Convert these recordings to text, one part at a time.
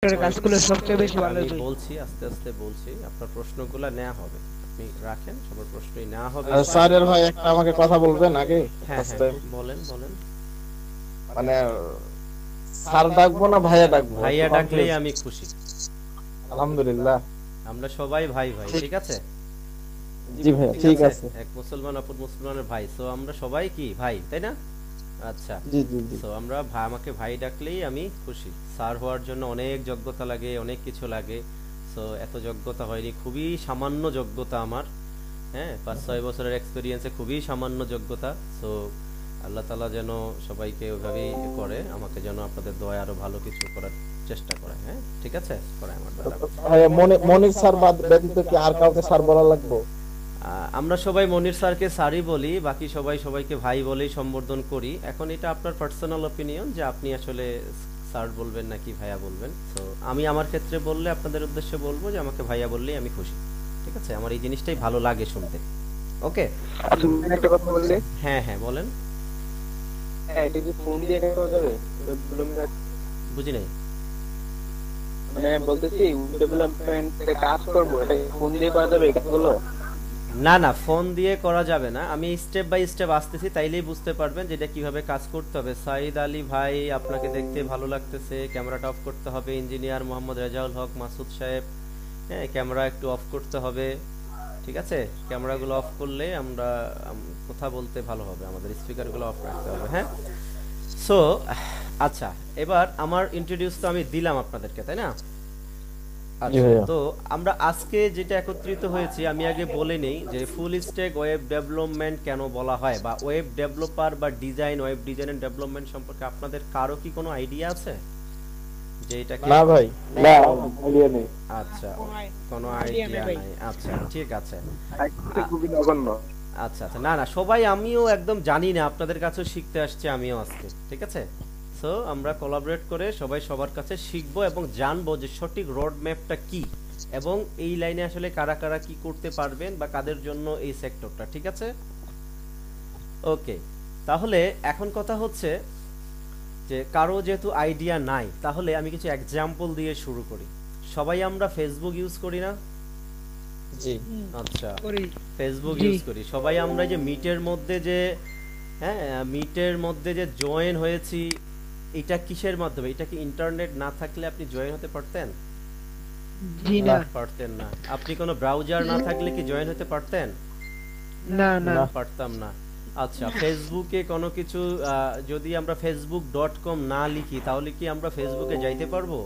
কাজগুলো সবচেয়ে বেশি ভালো আমি তুই। বলছি, আস্তে আস্তে বলছি, আপনার প্রশ্নগুলো নেওয়া হবে, আপনি রাখেন, সবার প্রশ্নই নেওয়া হবে। স্যারের ভাই একটা আমাকে কথা বলবেন আগে হ্যাঁ ফার্স্ট হ্যাঁ, টাইম। বলেন বলেন। মানে স্যার ডাকবো না ভাইয়া ডাকবো, একটু ভাইয়া ডাকলেই কনফিউজ। আমি খুশি। আলহামদুলিল্লাহ। আমরা সবাই ভাই ভাই, ঠিক আছে? জি ভাইয়া ঠিক ঠিক আছে, আছে। এক মুসলমান অপর মুসলমানের ভাই, সো আমরা সবাই কি ভাই, তাই না? আচ্ছা, জি জি জি। সো আমরা ভাই, আমাকে ভাই ডাকলেই আমি খুশি। স্যার হওয়ার জন্য অনেক যোগ্যতা লাগে, অনেক কিছু লাগে। সো এত যোগ্যতা হয়নি, খুবই সামান্য যোগ্যতা আমার। হ্যাঁ, 5-6 বছরের এক্সপিরিয়েন্সে খুবই সামান্য যোগ্যতা। সো আল্লাহ তাআলা যেন সবাইকে ওইভাবেই করে, আমাকে যেন আপনাদের দোয়ায় আরো ভালো কিছু করার চেষ্টা করে। হ্যাঁ, ঠিক আছে, করে আমার দ্বারা। ভাইয়া মনির স্যার ব্যতীত কি আর কাউকে স্যার বলা লাগবে? আমরা সবাই মনির স্যারকে স্যারই বলি, বাকি সবাই সবাইকে ভাই বলেই সম্বোধন করি। এখন এটা আপনার পার্সোনাল অপিনিয়ন যে আপনি আসলে স্যার বলবেন নাকি ভাইয়া বলবেন। তো আমি আমার ক্ষেত্রে বললে আপনাদের উদ্দেশ্যে বলবো যে আমাকে ভাইয়া বললেই আমি খুশি। ঠিক আছে, আমার এই জিনিসটাই ভালো লাগে শুনতে। ওকে। তুমি একটা কথা বললে, হ্যাঁ হ্যাঁ, বলেন। হ্যাঁ এটা কি ফোন দিয়ে দেখা যাবে? বুঝি নাই। মানে বলতেছি ডেভেলপমেন্ট কাজ করবো, এটা ফোন দিয়ে করা যাবে এগুলো? না না, ফোন দিয়ে করা যাবে না, আমি স্টেপ বাই স্টেপ আসতেছি, তাইলেই বুঝতে পারবেন যে এটা কিভাবে কাজ করতে হবে। সাইদ আলী ভাই, আপনাকে দেখতে ভালো লাগতেছে, ক্যামেরাটা অফ করতে হবে। ইঞ্জিনিয়ার মোহাম্মদ রেজাউল হক মাসুদ সাহেব, হ্যাঁ, ক্যামেরা একটু অফ করতে হবে। ঠিক আছে, ক্যামেরাগুলো অফ করলে আমরা কথা বলতে ভালো হবে, আমাদের স্পিকারগুলো অফ রাখতে হবে। হ্যাঁ, সো আচ্ছা, এবার আমার ইন্ট্রোডিউস তো আমি দিলাম আপনাদেরকে, তাই না? জি আচ্ছা, ভাইয়া। তো আমরা আজকে যেটা একত্রিত হয়েছি, আমি আগে বলে নেই যে ফুল স্ট্যাক ওয়েব ডেভেলপমেন্ট কেন বলা হয়, বা ওয়েব ডেভেলপার বা design, web design and development সম্পর্কে আপনাদের কারো কি কোনো আইডিয়া আছে যে এটাকে? না ভাই, না আইডিয়া নেই, আচ্ছা, কোনো idea আইডিয়া নেই ভাই। নাই। আচ্ছা, ঠিক আছে। আ- খুবই নগণ্য। আচ্ছা আচ্ছা, না না, সবাই, আমিও একদম জানি না, আপনাদের কাছেও শিখতে আসছে আমিও আজকে। ঠিক আছে, সো আমরা কোলাবরেট করে সবাই সবার কাছে শিখবো এবং জানবো যে সঠিক রোড ম্যাপটা কি, এবং এই লাইনে আসলে কারা কারা কি করতে পারবেন বা কাদের জন্য এই সেক্টরটা। ঠিক আছে, ওকে। তাহলে এখন কথা হচ্ছে যে কারো যেহেতু আইডিয়া নাই, তাহলে আমি কিছু এক্সাম্পল দিয়ে শুরু করি। সবাই আমরা ফেসবুক ইউজ করি না? জি আচ্ছা, করি। ফেসবুক জি। ইউজ করি সবাই আমরা। যে মিটের মধ্যে যে, হ্যাঁ, মিটের মধ্যে যে জয়েন হয়েছি, এটা কিসের মাধ্যমে? এটা কি ইন্টারনেট না থাকলে আপনি জয়েন হতে পারতেন? জি না। পারতেন না। আপনি কোনো ব্রাউজার না থাকলে কি জয়েন হতে পারতেন? না না না। পারতাম না। আচ্ছা, ফেসবুকে কোনো কিছু যদি আমরা facebook.com না লিখি, তাহলে কি আমরা ফেসবুকে যাইতে পারবো?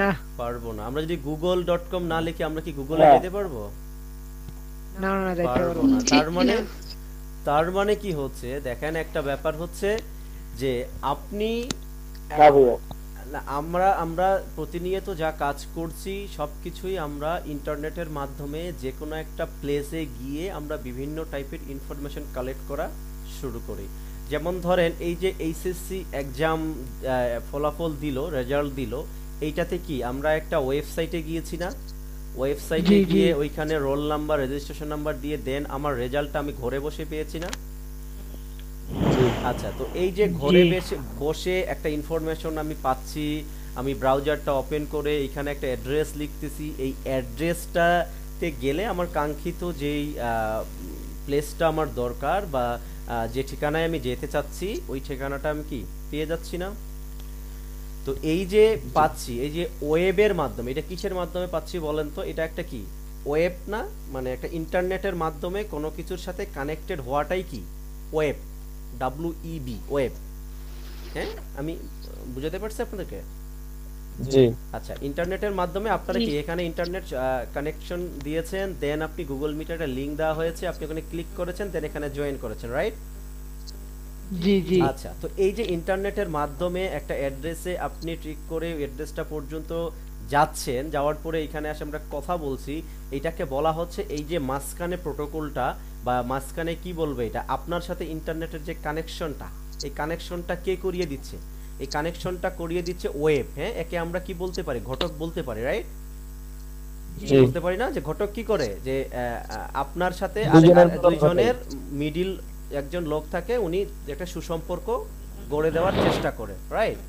না পারবো না। আমরা যদি google.com না লিখি, আমরা কি গুগলে না। যেতে পারবো? না না যাইতে পারবো পারবো না। না। তার মানে কি হচ্ছে, দেখেন একটা ব্যাপার হচ্ছে যে আপনি, হ্যাঁ ভাইয়া, না, আমরা প্রতিনিয়ত যা কাজ করছি সবকিছুই আমরা ইন্টারনেটের মাধ্যমে যে কোনো একটা প্লেসে গিয়ে আমরা বিভিন্ন টাইপের ইনফরমেশন কালেক্ট করা শুরু করি। যেমন ধরেন এই যে এইচএসসি এক্সাম ফলাফল দিল, রেজাল্ট দিল, এইটাতে কি আমরা একটা ওয়েবসাইটে গিয়েছি না? ওয়েবসাইটে জি জি গিয়ে ওইখানে রোল নাম্বার, রেজিস্ট্রেশন নাম্বার দিয়ে দেন আমার রেজাল্টটা আমি ঘরে বসে পেয়েছি না? জি আচ্ছা, তো এই যে ঘরে জি বসে বসে একটা ইনফরমেশন আমি পাচ্ছি, আমি ব্রাউজারটা ওপেন করে এখানে একটা অ্যাড্রেস লিখতেছি, এই অ্যাড্রেসটাতে গেলে আমার কাঙ্ক্ষিত যেই প্লেসটা আমার দরকার, বা যে ঠিকানায় আমি যেতে চাচ্ছি, ওই ঠিকানাটা আমি কি পেয়ে যাচ্ছি না? তো এই যে পাচ্ছি, এই যে ওয়েবের মাধ্যমে, এটা কিসের মাধ্যমে পাচ্ছি বলেন তো? এটা একটা কি ওয়েব না? মানে একটা ইন্টারনেটের মাধ্যমে কোনো কিছুর সাথে কানেক্টেড হওয়াটাই কি ওয়েব, WEB, ওয়েব। হ্যাঁ, আমি বুঝাতে পারছি আপনাদেরকে? জি আচ্ছা, ইন্টারনেটের মাধ্যমে আপনারা জি কি এখানে ইন্টারনেট কানেকশন দিয়েছেন, দেন আপনি গুগল মিটার একটা লিংক দেওয়া হয়েছে, আপনি ওখানে ক্লিক করেছেন, দেন এখানে জয়েন করেছেন, রাইট? জি জি আচ্ছা, তো এই যে ইন্টারনেটের মাধ্যমে একটা অ্যাড্রেসে আপনি ট্রিক করে অ্যাড্রেসটা পর্যন্ত যাচ্ছেন, যাওয়ার পরে এখানে আসে আমরা কথা বলছি, এটাকে বলা হচ্ছে এই যে মাঝখানে প্রোটোকলটা, বা মাঝখানে কি বলবো, এটা আপনার সাথে ইন্টারনেটের যে কানেকশনটা, এই কানেকশনটা কে করিয়ে দিচ্ছে? এই কানেকশনটা করিয়ে দিচ্ছে ওয়েব। হ্যাঁ, একে আমরা কি বলতে পারি? ঘটক বলতে পারি, রাইট? জি। বলতে পারি না যে ঘটক কি করে, যে আপনার সাথে দুজনের মিলন ঘটে। দুইজনের মিডিল একজন লোক থাকে, উনি একটা সুসম্পর্ক গড়ে দেওয়ার চেষ্টা করে, রাইট?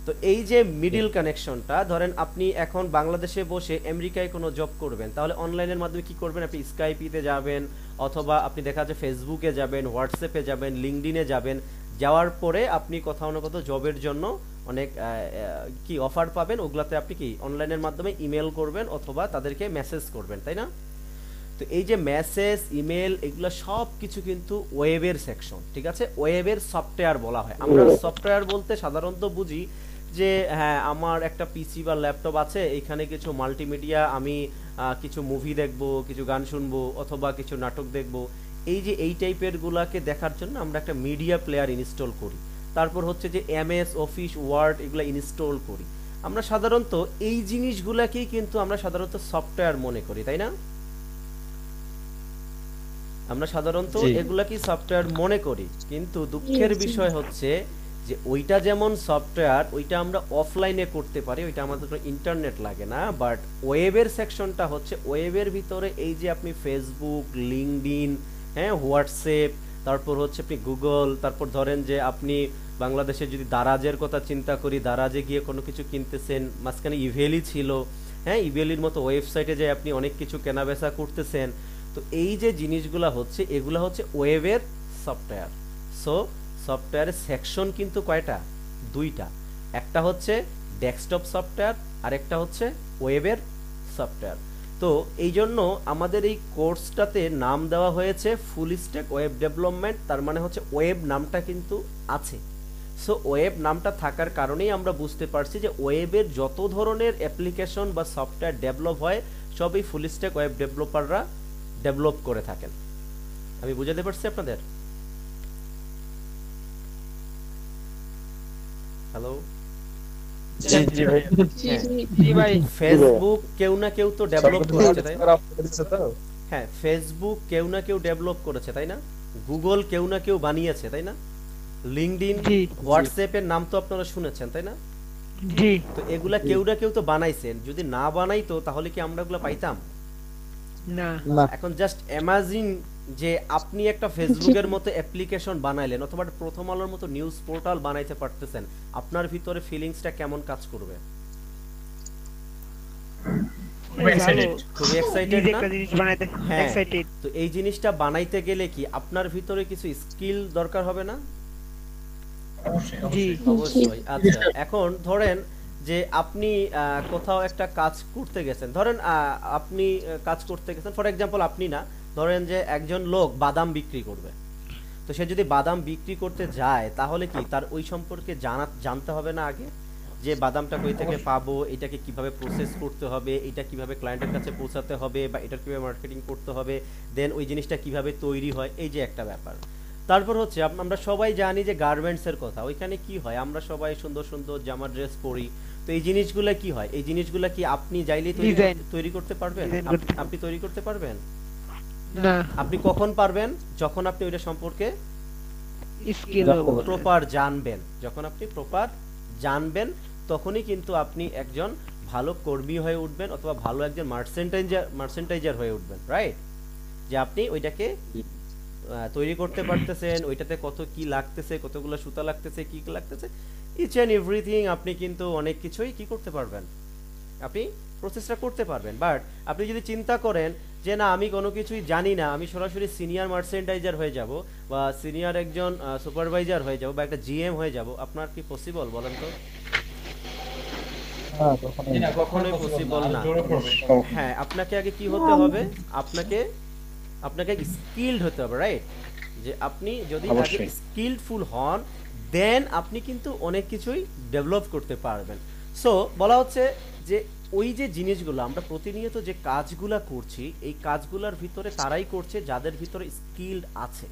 তো এই যে মিডল কানেকশনটা, ধরেন আপনি এখন বাংলাদেশে বসে আমেরিকায় কোনো জব করবেন, তাহলে অনলাইনের মাধ্যমে কি করবেন, আপনি স্কাইপিতে যাবেন, অথবা আপনি দেখা যাচ্ছে ফেসবুকে যাবেন, হোয়াটসঅ্যাপে যাবেন, লিঙ্কডইনে যাবেন, যাওয়ার পরে আপনি কোথাও না কোথাও জবের জন্য অনেক কি অফার পাবেন, ওগুলাতে আপনি কি অনলাইনের মাধ্যমে ইমেল করবেন অথবা তাদেরকে মেসেজ করবেন, তাই না? তো এই যে মেসেজ, ইমেল, এগুলো সব কিছু কিন্তু ওয়েবের সেকশন, ঠিক আছে? ওয়েবের সফটওয়্যার বলা হয়। আমরা সফটওয়্যার বলতে সাধারণত বুঝি যে হ্যাঁ আমার একটা পিসি বা ল্যাপটপ আছে, এখানে কিছু মাল্টিমিডিয়া, আমি কিছু মুভি দেখব, কিছু গান শুনবো, অথবা কিছু নাটক দেখব, এই যে এই টাইপের গুলাকে দেখার জন্য আমরা একটা মিডিয়া প্লেয়ার ইনস্টল করি। তারপর হচ্ছে যে এমএস অফিস ওয়ার্ড এগুলো ইনস্টল করি। আমরা সাধারণত এই জিনিসগুলাকেই কিন্তু আমরা সাধারণত সফটওয়্যার মনে করি, তাই না? আমরা সাধারণত জি। এগুলাকেই সফটওয়্যার মনে করি, কিন্তু দুঃখের বিষয় হচ্ছে যে ওইটা যেমন সফটওয়্যার, ওইটা আমরা অফলাইনে করতে পারি, ওইটা আমাদের কোনো ইন্টারনেট লাগে না। বাট ওয়েবের সেকশনটা হচ্ছে ওয়েবের ভিতরে এই যে আপনি ফেসবুক, লিঙ্কডইন, হ্যাঁ, হোয়াটসঅ্যাপ, তারপর হচ্ছে আপনি গুগল, তারপর ধরেন যে আপনি বাংলাদেশে যদি দারাজের কথা চিন্তা করি, দারাজে গিয়ে কোনো কিছু কিনতেছেন, মাঝখানে ইভেলি ছিল, হ্যাঁ, ইভেলির মতো ওয়েবসাইটে যে আপনি অনেক কিছু কেনাবেচা করতেছেন। তো এই যে জিনিসগুলা হচ্ছে, এগুলা হচ্ছে ওয়েবের সফটওয়্যার। সো সফটওয়্যারের সেকশন কিন্তু কয়টা? দুইটা। একটা হচ্ছে ডেস্কটপ সফটওয়্যার, আর একটা হচ্ছে ওয়েবের সফটওয়্যার। তো এই জন্য আমাদের এই কোর্সটাতে নাম দেওয়া হয়েছে ফুল স্ট্যাক ওয়েব ডেভেলপমেন্ট, তার মানে হচ্ছে ওয়েব নামটা কিন্তু আছে। সো ওয়েব নামটা থাকার কারণেই আমরা বুঝতে পারছি যে ওয়েবের যত ধরনের অ্যাপ্লিকেশন বা সফটওয়্যার ডেভেলপ হয় সবই ফুল স্ট্যাক ওয়েব ডেভেলপাররা ডেভেলপ করে থাকেন। আমি বুঝাতে পারছি আপনাদের? হ্যালো, জি জি ভাই। জি ভাই। ফেসবুক কেউ না কেউ তো ডেভেলপ করেছে, তাই না? তো হ্যাঁ, ফেসবুক কেউ না কেউ ডেভেলপ করেছে, তাই না? গুগল কেউ না কেউ বানিয়েছে, তাই না? লিঙ্কডইন, জি হোয়াটসঅ্যাপের নাম তো আপনারা শুনেছেন, তাই না? জি তো এগুলা কেউ না কেউ তো বানাইছেন। যদি না বানাইতো তাহলে কি আমরা এগুলা পাইতাম? না না। এখন জাস্ট ইমাজিন যে আপনি একটা ফেসবুকের মতো অ্যাপ্লিকেশন বানাইলেন, অথবা প্রথম আলোর মতো নিউজ পোর্টাল বানাইতে পারতেছেন, আপনার ভিতরে ফিলিংসটা কেমন কাজ করবে? ভালো। খুবই এক্সাইটেড নিজে না? একটা জিনিস বানাইতে হ্যাঁ। এক্সাইটেড। তো এই জিনিসটা বানাইতে গেলে কি আপনার ভিতরে কিছু স্কিল দরকার হবে না? জি অবশ্যই। আচ্ছা, এখন ধরেন যে আপনি কোথাও একটা কাজ করতে গেছেন, ধরেন আপনি কাজ করতে গেছেন, ফর এক্সাম্পল আপনি না, ধরেন যে একজন লোক বাদাম বিক্রি করবে। তো সে যদি বাদাম বিক্রি করতে যায় তাহলে কি তার ওই সম্পর্কে জানতে হবে না আগে, যে বাদামটা কই থেকে পাবো, এটাকে কিভাবে প্রসেস করতে হবে, এটা কিভাবে ক্লায়েন্টের কাছে পৌঁছাতে হবে, বা এটার কিভাবে মার্কেটিং করতে হবে, দেন ওই জিনিসটা কিভাবে তৈরি হয়, এই যে একটা ব্যাপার। তারপর হচ্ছে আমরা সবাই জানি যে গার্মেন্টসের কথা, ওইখানে কি হয়, আমরা সবাই সুন্দর সুন্দর জামা ড্রেস পরি। তো এই জিনিসগুলো কি হয়, এই জিনিসগুলো কি আপনি চাইলেই Design. তৈরি করতে পারবেন? Design করতে আপনি তৈরি করতে পারবেন? না আপনি কখন পারবেন? যখন আপনি ওইটা সম্পর্কে স্কিল প্রপার জানবেন। যখন আপনি প্রপার জানবেন তখনই কিন্তু আপনি একজন ভালো কর্মী হয়ে উঠবেন, অথবা ভালো একজন মার্চেন্টাইজার হয়ে উঠবেন, রাইট? যে আপনি ওইটাকে তৈরি করতে পারতেছেন, ওইটাতে কত কি লাগতেছে, কতগুলো সুতা লাগতেছে, কি লাগতেছে, ইচ অ্যান্ড এভরিথিং আপনি কিন্তু অনেক কিছুই কি করতে পারবেন, আপনি প্রসেসটা করতে পারবেন। বাট আপনি যদি চিন্তা করেন যে না আমি কোনো কিছুই জানি না, আমি সরাসরি সিনিয়র মার্চেন্টাইজার হয়ে যাব, বা সিনিয়র একজন সুপারভাইজার হয়ে যাব, বা একটা জিএম হয়ে যাব, আপনার কি পসিবল বলেন তো? কখনোই পসিবল না। হ্যাঁ, আপনাকে আগে কি হতে হবে, আপনাকে স্কিলড হতে হবে, রাইট? যে আপনি যদি আগে স্কিলফুল হন, দেন আপনি কিন্তু অনেক কিছুই ডেভেলপ করতে পারবেন। সো বলা হচ্ছে যে ওই যে জিনিসগুলো আমরা প্রতিনিয়ত যে কাজগুলা করছি, এই কাজগুলোর ভিতরে তারাই করছে যাদের ভিতরে স্কিলড আছে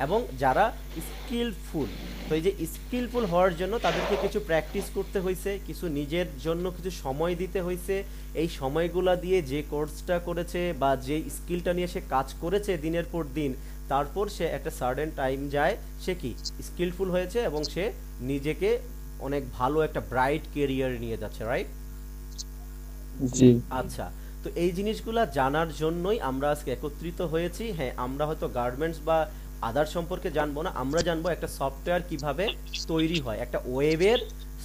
এবং যারা স্কিলফুল। তো এই যে স্কিলফুল হওয়ার জন্য তাদেরকে কিছু প্র্যাকটিস করতে হয়েছে, কিছু নিজের জন্য কিছু সময় দিতে হয়েছে। এই সময়গুলা দিয়ে যে কোর্সটা করেছে বা যে স্কিলটা নিয়ে সে কাজ করেছে দিনের পর দিন, তারপর সে একটা সার্টেন টাইম যায়, সে কি স্কিলফুল হয়েছে এবং সে নিজেকে অনেক ভালো একটা ব্রাইট ক্যারিয়ার নিয়ে যাচ্ছে, রাইট? জি আচ্ছা, তো এই জিনিসগুলা জানার জন্যই আমরা আজকে একত্রিত হয়েছি। হ্যাঁ, আমরা হয়তো গার্মেন্টস বা আদার সম্পর্কে জানবো না, আমরা জানবো একটা সফটওয়্যার কিভাবে তৈরি হয়, একটা ওয়েবের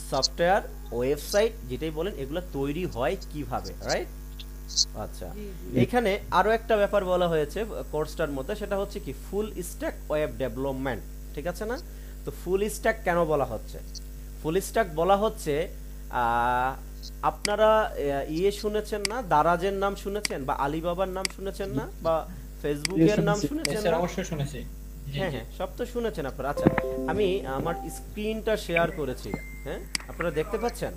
সফটওয়্যার, ওয়েবসাইট যেটাই বলেন এগুলো তৈরি হয় কিভাবে, রাইট? আচ্ছা, এখানে আরো একটা ব্যাপার বলা হয়েছে কোর্সটার মধ্যে, সেটা হচ্ছে কি ফুল স্ট্যাক ওয়েব ডেভেলপমেন্ট, ঠিক আছে না? তো ফুল স্ট্যাক কেন বলা হচ্ছে? ফুল স্ট্যাক বলা হচ্ছে আপনারা শুনেছেন না, দারাজের নাম শুনেছেন, বা আলিবাবার নাম শুনেছেন না, বা ফেসবুকের নাম শুনেছেন না? অবশ্যই শুনেছি। হ্যাঁ হ্যাঁ, সব তো শুনেছেন আপনারা। আচ্ছা, আমি আমার স্ক্রিনটা শেয়ার করেছি, হ্যাঁ আপনারা দেখতে পাচ্ছেন?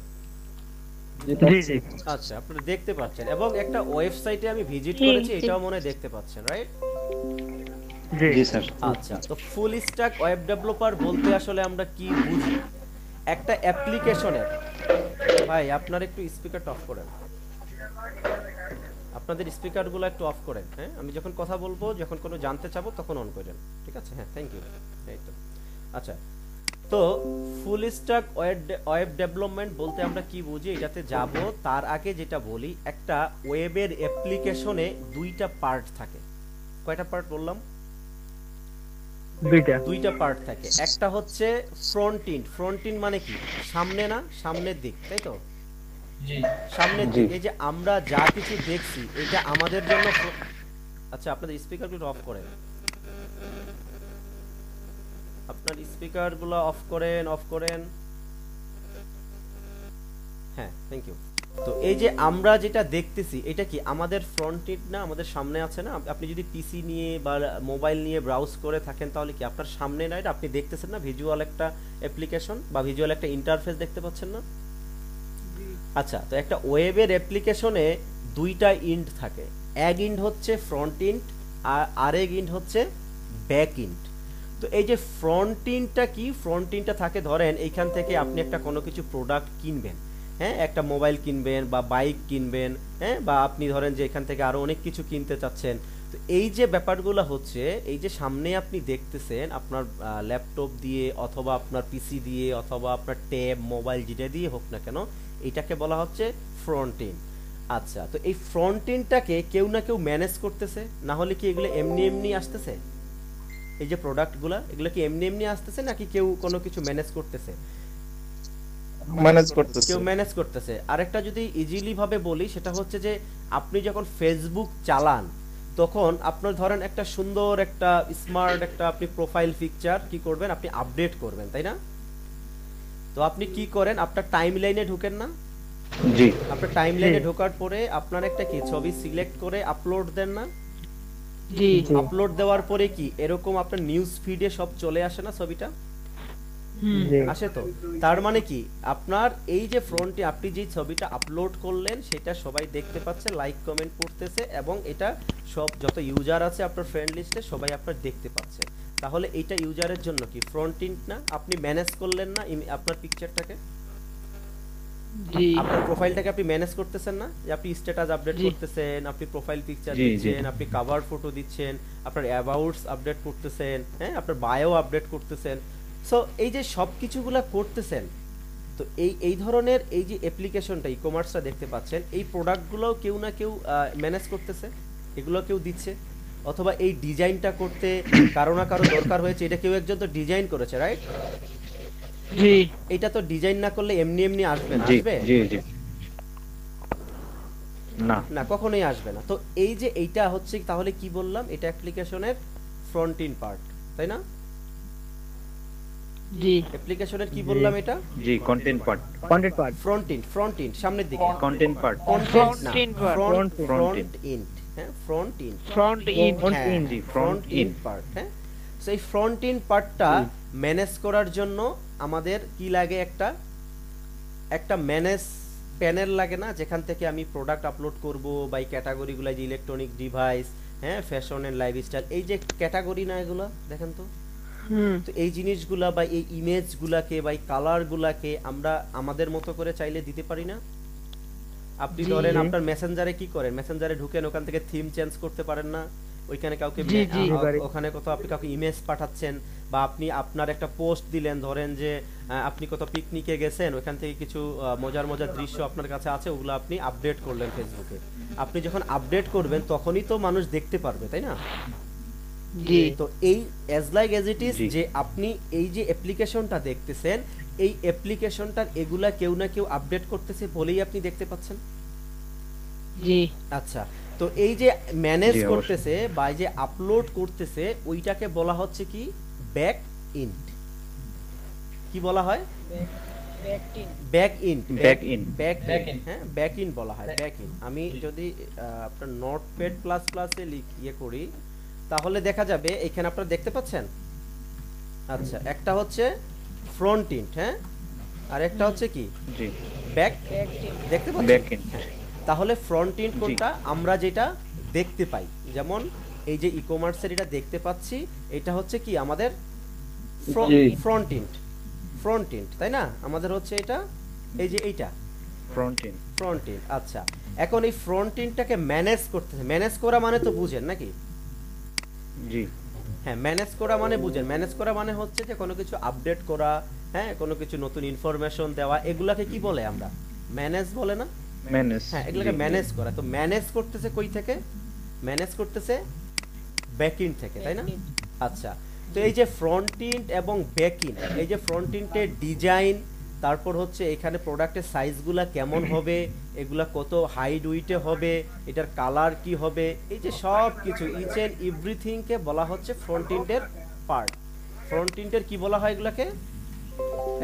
জি জি আচ্ছা, আপনারা দেখতে পাচ্ছেন, এবং একটা ওয়েবসাইটে আমি ভিজিট করেছি, এটাও মনে হয় দেখতে পাচ্ছেন, রাইট? জি স্যার। আচ্ছা, তো ফুল স্ট্যাক ওয়েব ডেভেলপার বলতে আসলে আমরা কি বুঝি? একটা অ্যাপ্লিকেশনের, ভাই আপনার একটু স্পিকারটা অফ করেন, আপনাদের স্পিকারগুলো একটু অফ করেন, হ্যাঁ আমি যখন কথা বলবো, যখন কোনো জানতে চাবো তখন অন করেন, ঠিক আছে? হ্যাঁ, থ্যাংক ইউ। এই তো আচ্ছা, তো ফুল স্ট্যাক ওয়েব ডেভেলপমেন্ট বলতে আমরা কি বুঝি এটাতে যাব তার আগে যেটা বলি, একটা ওয়েবের অ্যাপ্লিকেশনে দুইটা পার্ট থাকে। কয়টা পার্ট বললাম? দুইটা পার্ট থাকে। একটা হচ্ছে ফ্রন্ট এন্ড। ফ্রন্ট এন্ড মানে কি? সামনে না, সামনের দিক, তাই তো? জি সামনের দিক। এই যে আমরা যা কিছু দেখছি এটা আমাদের জন্য আচ্ছা, আপনাদের স্পিকারগুলো অফ করেন, আপনার স্পিকারগুলো অফ করেন, অফ করেন। হ্যাঁ, থ্যাংক ইউ। তো এই যে আমরা যেটা দেখতেছি এটা কি আমাদের ফ্রন্ট এন্ড না, আমাদের সামনে আছে না? আপনি যদি পিসি নিয়ে বা মোবাইল নিয়ে ব্রাউজ করে থাকেন তাহলে কি আপনার সামনে না, এটা আপনি দেখতেছেন না? ভিজুয়াল একটা অ্যাপ্লিকেশন বা ভিজুয়াল একটা ইন্টারফেস দেখতে পাচ্ছেন না? আচ্ছা, তো একটা ওয়েবের অ্যাপ্লিকেশনে দুইটা ইন্ড থাকে। এক ইন্ড হচ্ছে ফ্রন্ট ইন্ড আর আরেক ইন্ড হচ্ছে ব্যাক ইন্ড। তো এই যে ফ্রন্ট ইন্ডটা কি? ফ্রন্ট ইন্ডটা থাকে, ধরেন এইখান থেকে আপনি একটা কোনো কিছু প্রোডাক্ট কিনবেন, হ্যাঁ একটা মোবাইল কিনবেন বা বাইক কিনবেন, হ্যাঁ বা আপনি ধরেন যে এখান থেকে আরো অনেক কিছু কিনতে চাচ্ছেন। তো এই যে ব্যাপারগুলো হচ্ছে, এই যে সামনে আপনি দেখতেছেন আপনার ল্যাপটপ দিয়ে অথবা আপনার পিসি দিয়ে অথবা আপনার ট্যাব মোবাইল যেটা দিয়ে হোক না কেন, এটাকে বলা হচ্ছে ফ্রন্ট এন্ড। আচ্ছা, তো এই ফ্রন্ট এন্ডটাকে কেউ না কেউ ম্যানেজ করতেছে, না হলে কি এগুলো এমনি এমনি আসতেছে? এই যে প্রোডাক্টগুলো এগুলো কি এমনি এমনি আসতেছে নাকি কেউ কোনো কিছু ম্যানেজ করতেছে? ম্যানেজ করতেছে, কেউ ম্যানেজ করতেছে। আরেকটা যদি ইজিলি ভাবে বলি, সেটা হচ্ছে যে আপনি যখন ফেসবুক চালান তখন আপনার ধরেন একটা সুন্দর একটা স্মার্ট একটা আপনি প্রোফাইল পিকচার কি করবেন, আপনি আপডেট করবেন, তাই না? তো আপনি কি করেন, আপনার টাইমলাইনে ঢুকেন না? জি। আপনার টাইমলাইনে ঢোকার পরে আপনার একটা কি ছবি সিলেক্ট করে আপলোড দেন না? জি আপলোড দেওয়ার পরে কি এরকম আপনার নিউজ ফিডে সব চলে আসে না ছবিটা? আসে তো। তার মানে কি আপনার এই যে ফ্রন্টে আপনি যে ছবিটা আপলোড করলেন সেটা সবাই দেখতে পাচ্ছে, লাইক কমেন্ট করতেছে, এবং এটা সব যত ইউজার আছে আপনার ফ্রেন্ড লিস্টে সবাই আপনার দেখতে পাচ্ছে। তাহলে এটা ইউজারের জন্য কি ফ্রন্ট এন্ড না? আপনি ম্যানেজ করলেন না আপনার পিকচারটাকে, জি আপনার প্রোফাইলটাকে আপনি ম্যানেজ করতেছেন না? যে আপনি স্ট্যাটাস আপডেট করতেছেন, আপনি প্রোফাইল পিকচার জি, জি। দিচ্ছেন, আপনি কভার ফটো দিচ্ছেন, আপনার অ্যাবাউটস আপডেট করতেছেন, হ্যাঁ আপনার বায়ো আপডেট করতেছেন। সো এই যে সব কিছুগুলা করতেছেন, তো এই ধরনের এই যে অ্যাপ্লিকেশনটা ই কমার্সটা দেখতে পাচ্ছেন, এই প্রোডাক্টগুলোও কেউ না কেউ ম্যানেজ করতেছে, এগুলো কেউ দিচ্ছে, অথবা এই ডিজাইনটা করতে কারো না কারো দরকার হয়েছে, এটা কেউ একজন তো ডিজাইন করেছে, রাইট? জি এটা তো ডিজাইন না করলে এমনি এমনি আসবে না, জি আসবে জি জি না না, কখনোই আসবে না। তো এই যে এইটা হচ্ছে তাহলে কি বললাম, এটা অ্যাপ্লিকেশনের ফ্রন্ট এন্ড পার্ট, তাই না? জি অ্যাপ্লিকেশনের কি বললাম এটা? জি কন্টেন্ট পার্ট ফ্রন্ট এন্ড সামনের দিকে, কন্টেন্ট পার্ট কন্টেন্ট না, Front end part. Front Front end, হ্যাঁ ফ্রন্ট এন্ড, ফ্রন্ট ইন জি, front front end end। Part. হ্যাঁ, সো এই ফ্রন্ট এন্ড পার্টটা ম্যানেজ করার জন্য আমাদের কি লাগে, একটা ম্যানেজ প্যানেল লাগে না, যেখান থেকে আমি প্রোডাক্ট আপলোড করব, বা এই ক্যাটাগরিগুলো যে ইলেকট্রনিক ডিভাইস, হ্যাঁ ফ্যাশন এন্ড লাইফস্টাইল, এই যে ক্যাটাগরি না এগুলো দেখেন তো। তো এই জিনিসগুলা বা এই ইমেজগুলাকে বা এই কালারগুলাকে আমরা আমাদের মতো করে চাইলে দিতে পারি না? আপনি জি। ধরেন আপনার মেসেঞ্জারে কি করেন, মেসেঞ্জারে ঢুকেন, ওখান থেকে থিম চেঞ্জ করতে পারেন না? ওইখানে কাউকে জি, জি। ওখানে কত আপনি কাউকে ইমেজ পাঠাচ্ছেন, বা আপনি আপনার একটা পোস্ট দিলেন, ধরেন যে আপনি কত পিকনিকে গেছেন, ওখান থেকে কিছু মজার মজার দৃশ্য আপনার কাছে আছে, ওগুলো আপনি আপডেট করলেন ফেসবুকে। আপনি যখন আপডেট করবেন তখনই তো মানুষ দেখতে পারবে, তাই না? জি তো এই as like as it is জি। যে আপনি এই যে অ্যাপ্লিকেশনটা দেখতেছেন, এই অ্যাপ্লিকেশনটার এগুলা কেউ না কেউ আপডেট করতেছে বলেই আপনি দেখতে পাচ্ছেন। জি আচ্ছা, তো এই যে ম্যানেজ জি, অবশ্যই। করতেছে বা এই যে আপলোড করতেছে ওইটাকে বলা হচ্ছে কি ব্যাক ইন্ট। কি বলা হয়? Back int. Back end। Back int, হ্যাঁ ব্যাক ইন্ট বলা হয়, ব্যাক ইন্ট। আমি যদি আপনার নোটপ্যাড প্লাস প্লাসে ইয়ে করি তাহলে দেখা যাবে এখানে আপনারা দেখতে পাচ্ছেন। আচ্ছা, একটা হচ্ছে ফ্রন্ট ইন্ট, হ্যাঁ, আর একটা হচ্ছে কি জি। ব্যাক। দেখতে পাচ্ছেন? Back end। হ্যাঁ। তাহলে ফ্রন্ট ইন্ট জি। কোনটা? আমরা যেটা দেখতে পাই, যেমন এই যে ই কমার্সের এটা দেখতে পাচ্ছি, এটা হচ্ছে কি আমাদের জি। Front end. ফ্রন্ট ইন্ট, তাই না? আমাদের হচ্ছে এটা, এই যে এইটা ফ্রন্ট এন্ড। Front int. আচ্ছা, এখন এই ফ্রন্ট ইন্টটাকে ম্যানেজ করতেছে। ম্যানেজ করা মানে তো বুঝেন নাকি? জি। হ্যাঁ, ম্যানেজ করা মানে বুঝেন। ম্যানেজ করা মানে হচ্ছে যে কোনো কিছু আপডেট করা, হ্যাঁ, কোনো কিছু নতুন ইনফরমেশন দেওয়া, এগুলাকে কি বলে আমরা? ম্যানেজ বলে না? ম্যানেজ। হ্যাঁ, এগুলোকে ম্যানেজ করা। তো ম্যানেজ করতেছে কই থেকে? ম্যানেজ করতেছে ব্যাকইন্ড থেকে, তাই না? আচ্ছা, তো এই যে ফ্রন্ট ইন্ড এবং ব্যাকইন্ড, এই যে ফ্রন্ট ইন্ডের ডিজাইন, তারপর হচ্ছে এখানে প্রোডাক্টের সাইজগুলা কেমন হবে, এগুলা কত হাইট উইটে হবে, এটার কালার কি হবে, এই যে সব কিছু ইচ এন্ড এভরিথিংকে বলা হচ্ছে ফ্রন্ট ইন্ডের পার্ট। ফ্রন্ট ইন্ডের কি বলা হয় এগুলাকে?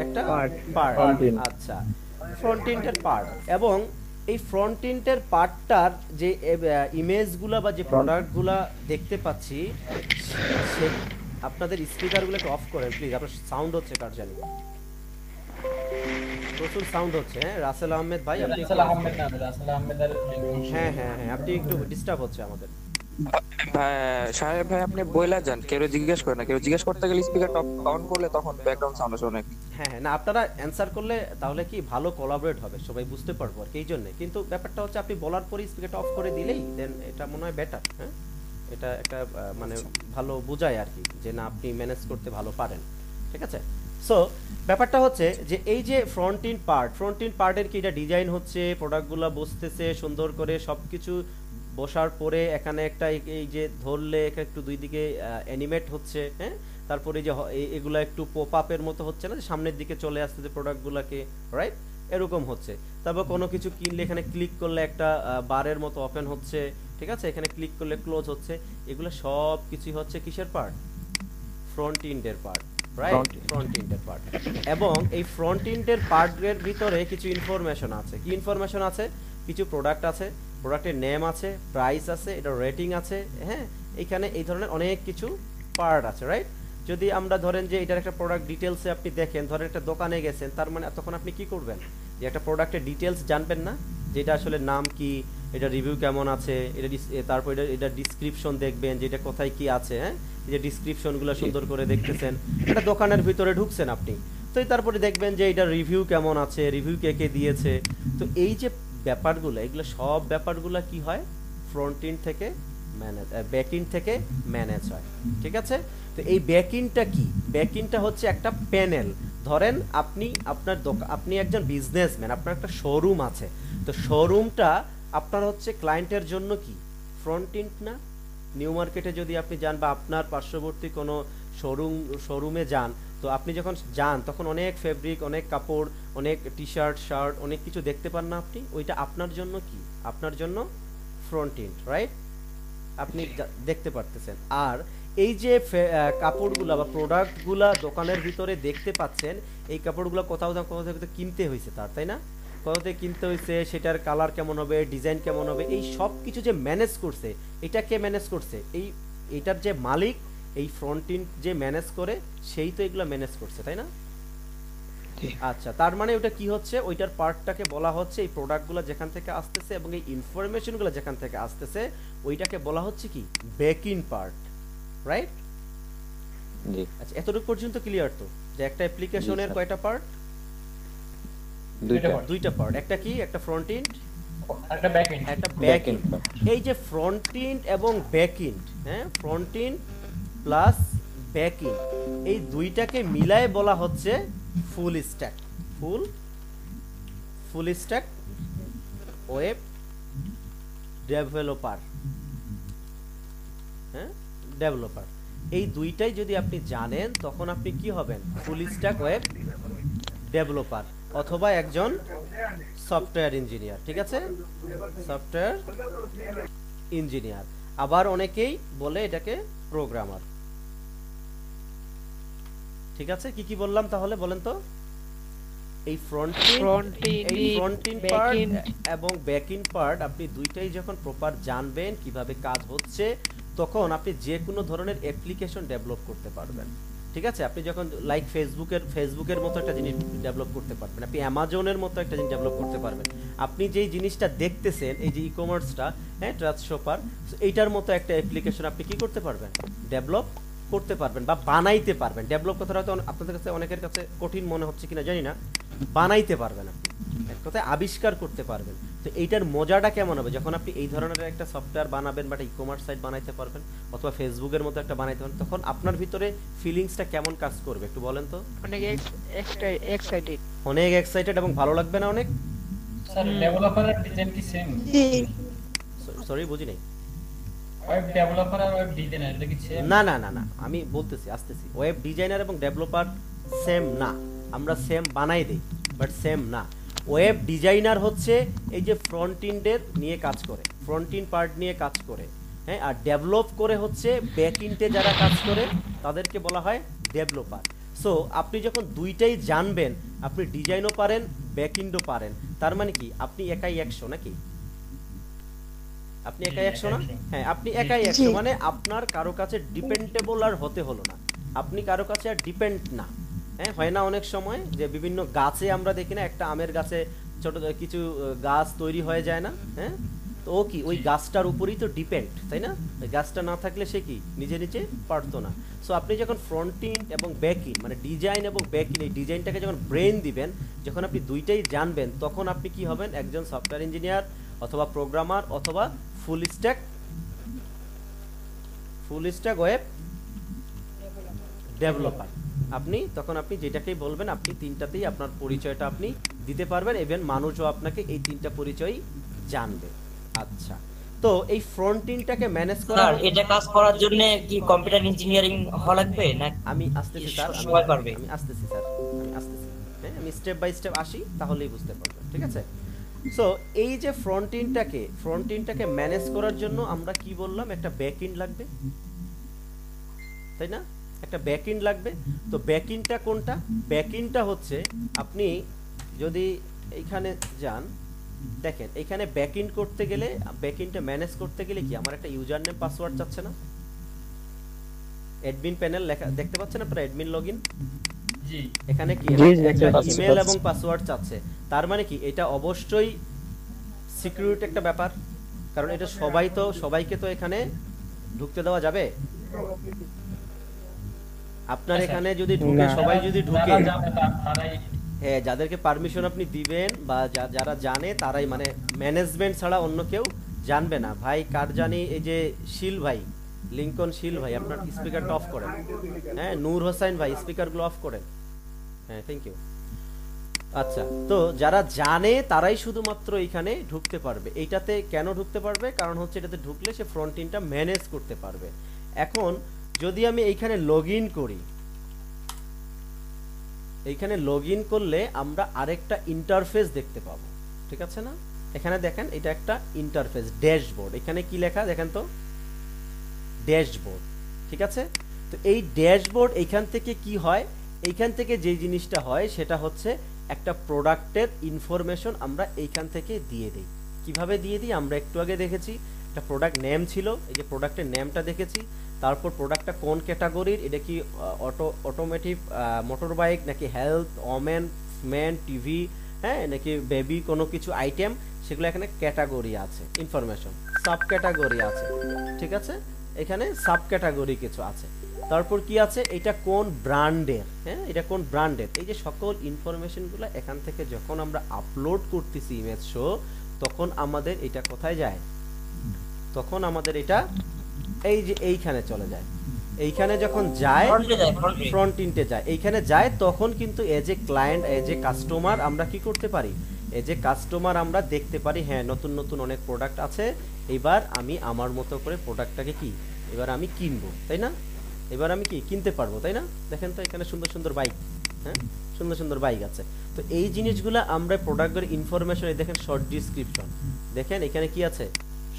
একটা পার্ট। Front end। আচ্ছা, ফ্রন্ট এন্ডের পার্ট। এবং এই ফ্রন্ট এন্ডের পার্টটার যে ইমেজগুলা বা যে প্রোডাক্টগুলা দেখতে পাচ্ছি, সে আপনাদের স্পিকারগুলো একটু অফ করেন প্লিজ, আপনার সাউন্ড হচ্ছে কার জানি, প্রচুর সাউন্ড হচ্ছে। হ্যাঁ, রাসেল আহমেদ ভাই আপনি হ্যাঁ হ্যাঁ হ্যাঁ, আপনি একটু ডিস্টার্ব হচ্ছে আমাদের। ভাই সাহেব ভাই আপনি বইলা যান, কেউ জিজ্ঞেস করে না, কেউ জিজ্ঞেস করতে গেলে স্পিকার অন করলে তখন ব্যাকগ্রাউন্ড সাউন্ড আসে অনেক। হ্যাঁ হ্যাঁ, না আপনারা অ্যান্সার করলে তাহলে কি ভালো কোলাবরেট হবে, সবাই বুঝতে পারবো আর কি, এই জন্যে। কিন্তু ব্যাপারটা হচ্ছে আপনি বলার পরে স্পিকারটা অফ করে দিলেই দেন এটা মনে হয় বেটার। হ্যাঁ, এটা একটা মানে ভালো বোঝায় আর কি, যে না আপনি ম্যানেজ করতে ভালো পারেন। ঠিক আছে? সো ব্যাপারটা হচ্ছে যে এই যে ফ্রন্ট ইন পার্টের কি এটা ডিজাইন হচ্ছে, প্রোডাক্টগুলো বসতেছে সুন্দর করে সব কিছু বসার পরে এখানে একটা এই যে ধরলে এখানে একটু দুই দিকে অ্যানিমেট হচ্ছে, হ্যাঁ, তারপরে যে এগুলা একটু পপ আপের মতো হচ্ছে না, যে সামনের দিকে চলে আসছে যে প্রোডাক্টগুলোকে, রাইট, এরকম হচ্ছে। তারপর কোনো কিছু কিনলে এখানে ক্লিক করলে একটা বারের মতো ওপেন হচ্ছে, ঠিক আছে, এখানে ক্লিক করলে ক্লোজ হচ্ছে। এগুলো সব কিছুই হচ্ছে কিসের পার্ট? ফ্রন্ট ইন্ডের পার্ট, রাইট, ফ্রন্ট ইন্ডের পার্ট। এবং এই ফ্রন্ট ইন্ডের পার্টের ভিতরে কিছু ইনফরমেশন আছে। কি ইনফরমেশন আছে? কিছু প্রোডাক্ট আছে, প্রোডাক্টের নেম আছে, প্রাইস আছে, এটা রেটিং আছে, হ্যাঁ, এখানে এই ধরনের অনেক কিছু পার্ট আছে, রাইট। যদি আমরা ধরেন যে এটার একটা প্রোডাক্ট ডিটেলসে আপনি দেখেন, ধরেন একটা দোকানে গেছেন, তার মানে তখন আপনি কি করবেন? যে একটা প্রোডাক্টের ডিটেলস জানবেন না, যে এটা আসলে নাম কি, এটা রিভিউ কেমন আছে, এটা তারপর এটা ডিসক্রিপশন দেখবেন, যে এটা কোথায় কি আছে, হ্যাঁ, এই যে ডিসক্রিপশনগুলো সুন্দর করে দেখতেছেন। একটা দোকানের ভিতরে ঢুকছেন আপনি, তো তারপরে দেখবেন যে এটা রিভিউ কেমন আছে, রিভিউ কে কে দিয়েছে। তো এই যে ব্যাপারগুলো, এগুলো সব ব্যাপারগুলো কি হয়? ফ্রন্ট এন্ড থেকে ম্যানেজ, ব্যাক এন্ড থেকে ম্যানেজ হয়। ঠিক আছে? তো এই ব্যাক এন্ডটা কি? ব্যাক এন্ডটা হচ্ছে একটা প্যানেল। ধরেন আপনি আপনার আপনি একজন বিজনেসম্যান, আপনার একটা শোরুম আছে, তো শোরুমটা আপনার হচ্ছে ক্লায়েন্টের জন্য কি ফ্রন্ট এন্ড না? নিউ মার্কেটে যদি আপনি যান বা আপনার পার্শ্ববর্তী কোনো শোরুমে যান, তো আপনি যখন যান তখন অনেক ফেব্রিক, অনেক কাপড়, অনেক টি শার্ট, শার্ট, অনেক কিছু দেখতে পান না আপনি? ওইটা আপনার জন্য কি? আপনার জন্য ফ্রন্ট এন্ড, রাইট? আপনি দেখতে পারতেছেন। আর এই যে কাপড়গুলা বা প্রোডাক্টগুলা দোকানের ভিতরে দেখতে পাচ্ছেন, এই কাপড়গুলো কোথাও না কোথাও থেকে কিনতে হয়েছে তার, তাই না? কোথাও থেকে কিনতে হয়েছে, সেটার কালার কেমন হবে, ডিজাইন কেমন হবে, এই সব কিছু যে ম্যানেজ করছে, এটা কে ম্যানেজ করছে? এইটার যে মালিক, এই ফ্রন্ট এন্ড যে ম্যানেজ করে, সেই তো এগুলো ম্যানেজ করছে, তাই না? আচ্ছা, তার মানে ওটা কি হচ্ছে? ওইটার পার্টটাকে বলা হচ্ছে, এই প্রোডাক্টগুলো যেখান থেকে আসতেছে এবং এই ইনফরমেশনগুলো যেখান থেকে আসতেছে, ওইটাকে বলা হচ্ছে কি ব্যাক এন্ড পার্ট, রাইট? জি। আচ্ছা, এতটুকু পর্যন্ত ক্লিয়ার তো, যে একটা অ্যাপ্লিকেশনের কয়টা পার্ট? দুইটা পার্ট। একটা কি? একটা ফ্রন্ট এন্ড, একটা ব্যাক এন্ড। এই যে ফ্রন্ট এন্ড এবং ব্যাক এন্ড, হ্যাঁ, front and plus back end, এই দুইটাকে মিলায়ে বলা হচ্ছে full stack. Full stack web developer, হ্যাঁ, ডেভেলপার। এই দুইটাই যদি আপনি জানেন তখন আপনি কি হবেন, ফুল স্ট্যাক ওয়েব ডেভেলপার অথবা একজন সফটওয়্যার ইঞ্জিনিয়ার। ঠিক আছে, সফটওয়্যার ইঞ্জিনিয়ার, আবার অনেকেই বলে এটাকে প্রোগ্রামার। ঠিক আছে, কি কি বললাম তাহলে বলেন তো? এই ফ্রন্ট-এন্ড পার্ট এবং ব্যাক-এন্ড পার্ট আপনি দুইটাই যখন প্রপার জানবেন কিভাবে কাজ হচ্ছে, তখন আপনি যে কোনো ধরনের অ্যাপ্লিকেশন ডেভেলপ করতে পারবেন। ঠিক আছে, আপনি যখন লাইক ফেসবুকের মতো একটা জিনিস ডেভেলপ করতে পারবেন, আপনি অ্যামাজনের মতো একটা জিনিস ডেভেলপ করতে পারবেন, আপনি যেই জিনিসটা দেখতেছেন এই যে ই কমার্সটা, হ্যাঁ, ট্রাস্ট শপার, এইটার মতো একটা অ্যাপ্লিকেশন আপনি কি করতে পারবেন, ডেভেলপ করতে পারবেন বা বানাইতে পারবেন। ডেভেলপ কথাটা হয়তো আপনাদের কাছে অনেকের কাছে কঠিন মনে হচ্ছে কিনা জানি না, বানাইতে পারবেন আপনি, এক কথায় আবিষ্কার করতে পারবেন। তো এইটার মজাটা কেমন হবে যখন আপনি এই ধরনের একটা সফটওয়্যার বানাবেন বা ই কমার্স সাইট বানাইতে পারবেন অথবা ফেসবুকের মতো একটা বানাইতে পারবেন, তখন আপনার ভিতরে ফিলিংসটা কেমন কাজ করবে একটু বলেন তো? অনেক এক্সাইটেড, অনেক এক্সাইটেড এবং ভালো লাগবে না অনেক? স্যার ডেভেলপারের ডিজাইন কি সেম? সরি বুঝি নাই। ওয়েব ডেভেলপার আর ওয়েব ডিজাইনার এটা কি সেম? না না না না, আমি বলতেছি আসতেছি, ওয়েব ডিজাইনার এবং ডেভেলপার সেম না, আমরা সেম বানাই দেই বাট সেম না। ওয়েব ডিজাইনার হচ্ছে এই যে ফ্রন্ট এন্ডের নিয়ে কাজ করে, ফ্রন্ট এন্ড পার্ট নিয়ে কাজ করে, হ্যাঁ, আর ডেভেলপ করে হচ্ছে ব্যাক এন্ডে যারা কাজ করে তাদেরকে বলা হয় ডেভেলপার। সো আপনি যখন দুইটাই জানবেন, আপনি ডিজাইনও পারেন ব্যাক এন্ডও পারেন, তার মানে কি আপনি একাই 100 নাকি? আপনি একাই 100 না? হ্যাঁ, আপনি একাই 100, মানে আপনার কারো কাছে ডিপেন্ডেবল আর হতে হলো না, আপনি কারো কাছে আর ডিপেন্ড না। হ্যাঁ, হয় না অনেক সময় যে বিভিন্ন গাছে আমরা দেখি না, একটা আমের গাছে ছোট কিছু গাছ তৈরি হয়ে যায় না, হ্যাঁ, তো ও কি ওই গাছটার উপরেই তো ডিপেন্ড, তাই না? ওই গাছটা না থাকলে সে কি নিজে নিজে পারতো না। সো আপনি যখন ফ্রন্ট এন্ড এবং ব্যাক এন্ড মানে ডিজাইন এবং ব্যাক এন্ড, এই ডিজাইনটাকে যখন ব্রেন দিবেন, যখন আপনি দুইটাই জানবেন, তখন আপনি কি হবেন, একজন সফটওয়্যার ইঞ্জিনিয়ার অথবা প্রোগ্রামার অথবা ফুল স্ট্যাক ওয়েব ডেভেলপার। আপনি তখন আপনি যেটাকেই বলবেন, আপনি তিনটাতেই আপনার পরিচয়টা আপনি দিতে পারবেন, ইভেন মানুষও আপনাকে এই তিনটা পরিচয় জানবে। আচ্ছা, তো এই ফ্রন্ট এন্ডটাকে ম্যানেজ করা, স্যার এটা কাজ করার জন্য কি কম্পিউটার ইঞ্জিনিয়ারিং হওয়া লাগবে না? আমি আসতেছি স্যার, সবাই পারবে? আমি আসতেছি স্যার, আমি আসতেছি, হ্যাঁ, আমি স্টেপ বাই স্টেপ আসি, তাহলেই বুঝতে পারবেন। ঠিক আছে, সো এই যে ফ্রন্ট এন্ডটাকে ম্যানেজ করার জন্য আমরা কি বললাম, একটা ব্যাক এন্ড লাগবে, তাই না? একটা ব্যাক এন্ড লাগবে। তো ব্যাক এন্ডটা কোনটা? ব্যাক এন্ডটা হচ্ছে, আপনি যদি এইখানে যান, দেখেন এখানে ব্যাক এন্ড করতে গেলে, ব্যাক এন্ডটা ম্যানেজ করতে গেলে কি আমার একটা ইউজার নেম পাসওয়ার্ড চাচ্ছে না? অ্যাডমিন প্যানেল লেখা দেখতে পাচ্ছেন আপনারা, অ্যাডমিন লগইন, জি এখানে কি ইমেল এবং পাসওয়ার্ড চাচ্ছে। তার মানে কি এটা অবশ্যই সিকিউরিটি একটা ব্যাপার, কারণ এটা সবাইকে তো এখানে ঢুকতে দেওয়া যাবে? আপনার এখানে যদি ঢুকে সবাই যদি ঢুকে, হ্যাঁ, যাদেরকে পারমিশন আপনি দিবেন বা যারা জানে তারাই, মানে ম্যানেজমেন্ট ছাড়া অন্য কেউ জানবে না। ভাই কার জানি, এই যে শিল ভাই, লিংকন শিল ভাই, আপনার স্পিকারটা অফ করেন। হ্যাঁ, নূর হোসেন ভাই স্পিকারগুলো অফ করেন। হ্যাঁ, থ্যাংক ইউ। আচ্ছা, তো যারা জানে তারাই শুধুমাত্র এখানে ঢুকতে পারবে। এইটাতে কেন ঢুকতে পারবে? কারণ হচ্ছে এটাতে ঢুকলে সে ফ্রন্ট এন্ডটা ম্যানেজ করতে পারবে। এখন যদি আমি এইখানে লগইন করি, এইখানে লগইন করলে আমরা আরেকটা ইন্টারফেস দেখতে পাবো, ঠিক আছে না? এখানে দেখেন, এটা একটা ইন্টারফেস, ড্যাশবোর্ড। এখানে কি লেখা দেখেন তো, ড্যাশবোর্ড, ঠিক আছে? তো এই ড্যাশবোর্ড, এইখান থেকে কি হয়, এইখান থেকে যে জিনিসটা হয় সেটা হচ্ছে একটা প্রোডাক্টের ইনফরমেশন আমরা এইখান থেকে দিয়ে দিই। কিভাবে দিয়ে দিই আমরা একটু আগে দেখেছি, একটা প্রোডাক্ট নেম ছিল, এই যে প্রোডাক্টের নেমটা দেখেছি, তারপর প্রোডাক্টটা কোন ক্যাটাগরির, এটা কি অটোমেটিভ মোটর বাইক নাকি হেলথ, ওমেন, মেন, টিভি, হ্যাঁ, নাকি বেবি, কোনো কিছু আইটেম, সেগুলো এখানে ক্যাটাগরি আছে, ইনফরমেশন, সাব ক্যাটাগরি আছে, ঠিক আছে? এখানে সাব ক্যাটাগরি কিছু আছে। তারপর কি আছে, এটা কোন ব্র্যান্ডের, হ্যাঁ, এটা কোন ব্র্যান্ডের, এই যে সকল ইনফরমেশনগুলো এখান থেকে যখন আমরা আপলোড করতেছি ইমেজ শো, তখন আমাদের এটা কোথায় যায়, তখন আমাদের এটা এই যে এইখানে চলে যায়। এইখানে যখন যায়, ফ্রন্ট এন্ডে যায়, এইখানে যায়, তখন কিন্তু as a client, as a customer আমরা কি করতে পারি, এজ এ কাস্টমার আমরা দেখতে পারি, হ্যাঁ, নতুন নতুন অনেক প্রোডাক্ট আছে, এবার আমি আমার মতো করে প্রোডাক্টটাকে কি এবার আমি কিনবো, তাই না? এবার আমি কি কিনতে পারবো, তাই না? দেখেন তো এখানে সুন্দর সুন্দর বাইক, হ্যাঁ সুন্দর সুন্দর বাইক আছে। তো এই জিনিসগুলো আমরা প্রোডাক্টের ইনফরমেশন, এই দেখেন শর্ট ডিসক্রিপশন, দেখেন এখানে কি আছে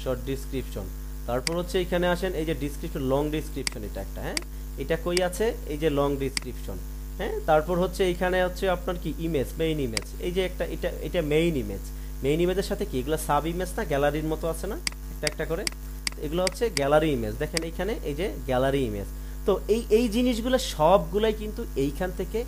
শর্ট ডিসক্রিপশন। তারপর হচ্ছে এখানে আসেন এই যে ডিসক্রিপশন, লং ডিসক্রিপশন, এটা একটা, হ্যাঁ এটা কই আছে এই যে লং ডিসক্রিপশন, হ্যাঁ। তারপর হচ্ছে এখানে হচ্ছে আপনার কি ইমেজ, মেইন ইমেজ, এই যে একটা এটা এটা মেইন ইমেজ। মেইন ইমেজের সাথে কি এগুলো সাব ইমেজ না, গ্যালারির মতো আছে না একটা একটা করে, এগুলো হচ্ছে গ্যালারি ইমেজ। দেখেন এইখানে এই যে গ্যালারি ইমেজ। তো এই জিনিসগুলো সবগুলাই কিন্তু এইখান থেকে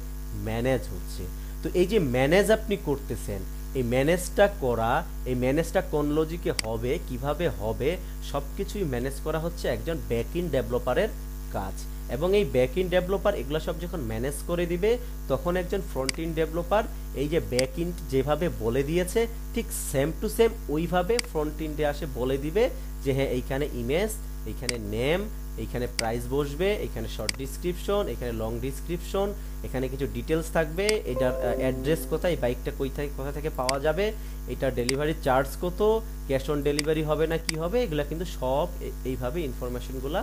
ম্যানেজ হচ্ছে। তো এই যে ম্যানেজ আপনি করতেছেন, এই ম্যানেজটা করা, এই ম্যানেজটা কোন লজিকে হবে, কিভাবে হবে, সব কিছুই ম্যানেজ করা হচ্ছে একজন ব্যাকএন্ড ডেভেলপারের কাজ। এবং এই ব্যাকএন্ড ডেভেলপার এগুলো সব যখন ম্যানেজ করে দিবে, তখন একজন ফ্রন্ট এন্ড ডেভেলপার এই যে ব্যাকএন্ড যেভাবে বলে দিয়েছে ঠিক সেম টু সেম ওইভাবে ফ্রন্ট এন্ডে আসে বলে দিবে যে হ্যাঁ এইখানে ইমেজ, এইখানে নেম, এইখানে প্রাইস বসবে, এখানে শর্ট ডিসক্রিপশন, এখানে লং ডিসক্রিপশন, এখানে কিছু ডিটেলস থাকবে, এটার অ্যাড্রেস কোথায়, বাইকটা কোথা থেকে পাওয়া যাবে, এটার ডেলিভারি চার্জ কত, ক্যাশ অন ডেলিভারি হবে না কি হবে, এগুলা কিন্তু সব এইভাবে ইনফরমেশনগুলা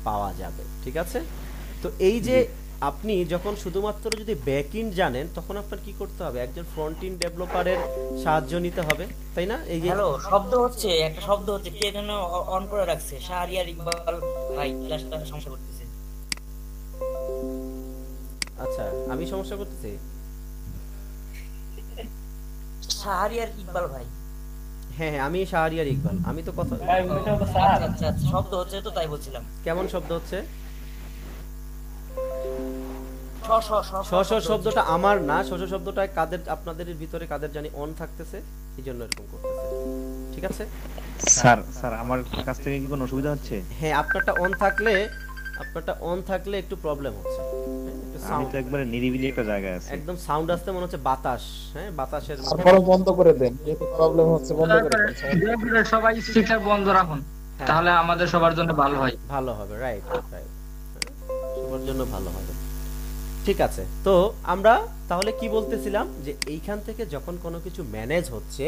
পাওয়া যাবে, ঠিক আছে? তো এই যে আপনি যখন শুধুমাত্র যদি ব্যাকএন্ড জানেন, তখন আপনার কি করতে হবে, একজন ফ্রন্ট এন্ড ডেভেলপারের সাহায্য নিতে হবে, তাই না? এই যে হ্যালো, শব্দ হচ্ছে, একটা শব্দ হচ্ছে, কে যেন অন করে রাখছে, শাহরিয়ার ইকবাল ভাই, ক্লাসটা সমস্যা করতেছে। আচ্ছা, আমি সমস্যা করতেছি? শাহরিয়ার ইকবাল ভাই। হ্যাঁ হ্যাঁ, আমি শাহরিয়ার ইকবাল, আমি তো কথা ভাই ওইটা তো স্যার। আচ্ছা আচ্ছা আচ্ছা, শব্দ হচ্ছে তো তাই বলছিলাম। কেমন শব্দ হচ্ছে? শব্দটা আমার না, শব্দটা কাদের, আপনাদের ভিতরে কাদের জানি অন থাকতেছে, এই জন্য এরকম করতেছে, ঠিক আছে? স্যার আমার কাছ থেকে কি কোনো অসুবিধা হচ্ছে? হ্যাঁ, আপনারটা অন থাকলে একটু প্রবলেম হচ্ছে। আমি তো একবারে নিরিবিলি একটা জায়গায় আছি, একদম সাউন্ড আসতে মনে হচ্ছে বাতাস, হ্যাঁ বাতাসের। তারপরে বন্ধ করে দেন, যেহেতু প্রবলেম হচ্ছে বন্ধ করে দেন। সবাই স্পিকার বন্ধ রাখুন, তাহলে আমাদের সবার জন্য ভালো হয়। ভালো হবে, রাইট রাইট, সবার জন্য ভালো হবে, ঠিক আছে? তো আমরা তাহলে কি বলতেছিলাম, যে এইখান থেকে যখন কোনো কিছু ম্যানেজ হচ্ছে,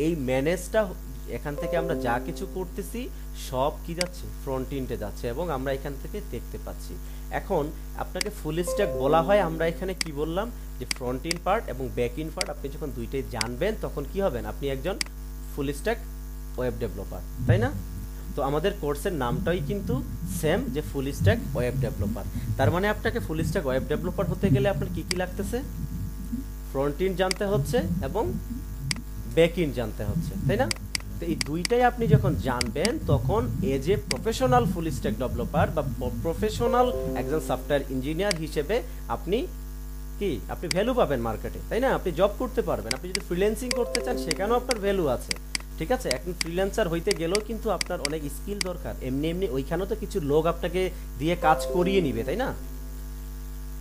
এই ম্যানেজটা এখান থেকে আমরা যা কিছু করতেছি সব কি যাচ্ছে, ফ্রন্ট এন্ডে যাচ্ছে, এবং আমরা এখান থেকে দেখতে পাচ্ছি। এখন আপনাকে ফুল স্ট্যাক বলা হয়, আমরা এখানে কি বললাম, যে ফ্রন্ট এন্ড পার্ট এবং ব্যাক এন্ড পার্ট আপনি যখন দুইটাই জানবেন, তখন কি হবেন, আপনি একজন ফুল স্ট্যাক ওয়েব ডেভেলপার, তাই না? তো আমাদের কোর্সের নামটাই কিন্তু সেম, যে ফুল স্ট্যাক ওয়েব ডেভেলপার। তার মানে আপনাকে ফুল স্ট্যাক ওয়েব ডেভেলপার হতে গেলে আপনার কি কি লাগতেছে, ফ্রন্ট এন্ড জানতে হচ্ছে এবং ব্যাক এন্ড জানতে হচ্ছে, তাই না? তো এই দুইটাই আপনি যখন জানবেন, তখন as a professional full stack developer বা প্রফেশনাল একজন সফটওয়্যার ইঞ্জিনিয়ার হিসেবে আপনি ভ্যালু পাবেন মার্কেটে, তাই না? আপনি জব করতে পারবেন। আপনি যদি ফ্রিল্যান্সিং করতে চান, সেখানেও আপনার ভ্যালু আছে, ঠিক আছে? এখন ফ্রিল্যান্সার হইতে গেলেও কিন্তু আপনার অনেক স্কিল দরকার। এমনি ওইখানেও তো কিছু লোক আপনাকে দিয়ে কাজ করিয়ে নিবে, তাই না?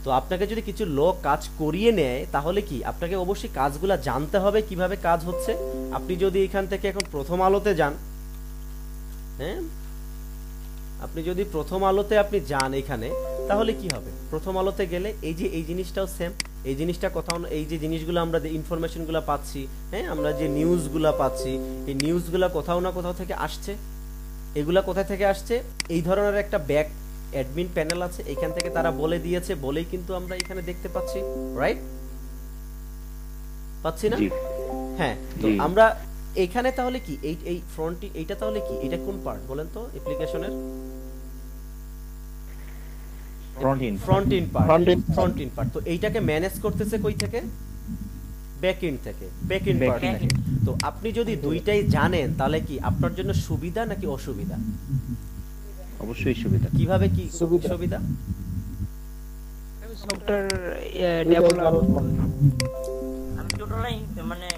তো আপনাকে যদি কিছু লোক কাজ করিয়ে নেয়, তাহলে কি আপনাকে অবশ্যই কাজগুলা জানতে হবে কিভাবে কাজ হচ্ছে। আপনি যদি এখান থেকে এখন প্রথম আলোতে যান, হ্যাঁ আপনি যদি প্রথম আলোতে আপনি যান এখানে, তাহলে কি হবে, প্রথম আলোতে গেলে এই যে এই জিনিসটাও সেম, এই জিনিসটা কোথাও, এই যে জিনিসগুলো আমরা যে ইনফরমেশনগুলো পাচ্ছি, হ্যাঁ আমরা যে নিউজগুলো পাচ্ছি, এই নিউজগুলো কোথাও না কোথাও থেকে আসছে। এগুলা কোথা থেকে আসছে, এই ধরনের একটা ব্যাক অ্যাডমিন প্যানেল আছে, এখান থেকে তারা বলে দিয়েছে, বলেই কিন্তু আমরা এখানে দেখতে পাচ্ছি, রাইট? পাচ্ছি না? হ্যাঁ, তো আমরা এখানে তাহলে কি এই ফ্রন্ট, এইটা তাহলে কি, এটা কোন পার্ট বলেন তো অ্যাপ্লিকেশনের? Front end part. তো এইটাকে ম্যানেজ করতেছে কই থেকে, ব্যাক এন্ড থেকে, ব্যাক এন্ড পার্ট থেকে। তো আপনি যদি দুইটাই জানেন, তাহলে কি আপনার জন্য সুবিধা নাকি অসুবিধা? অবশ্যই সুবিধা। কিভাবে কি সুবিধা? সফটওয়্যার ডেভেলপার আমি টোটালি মানে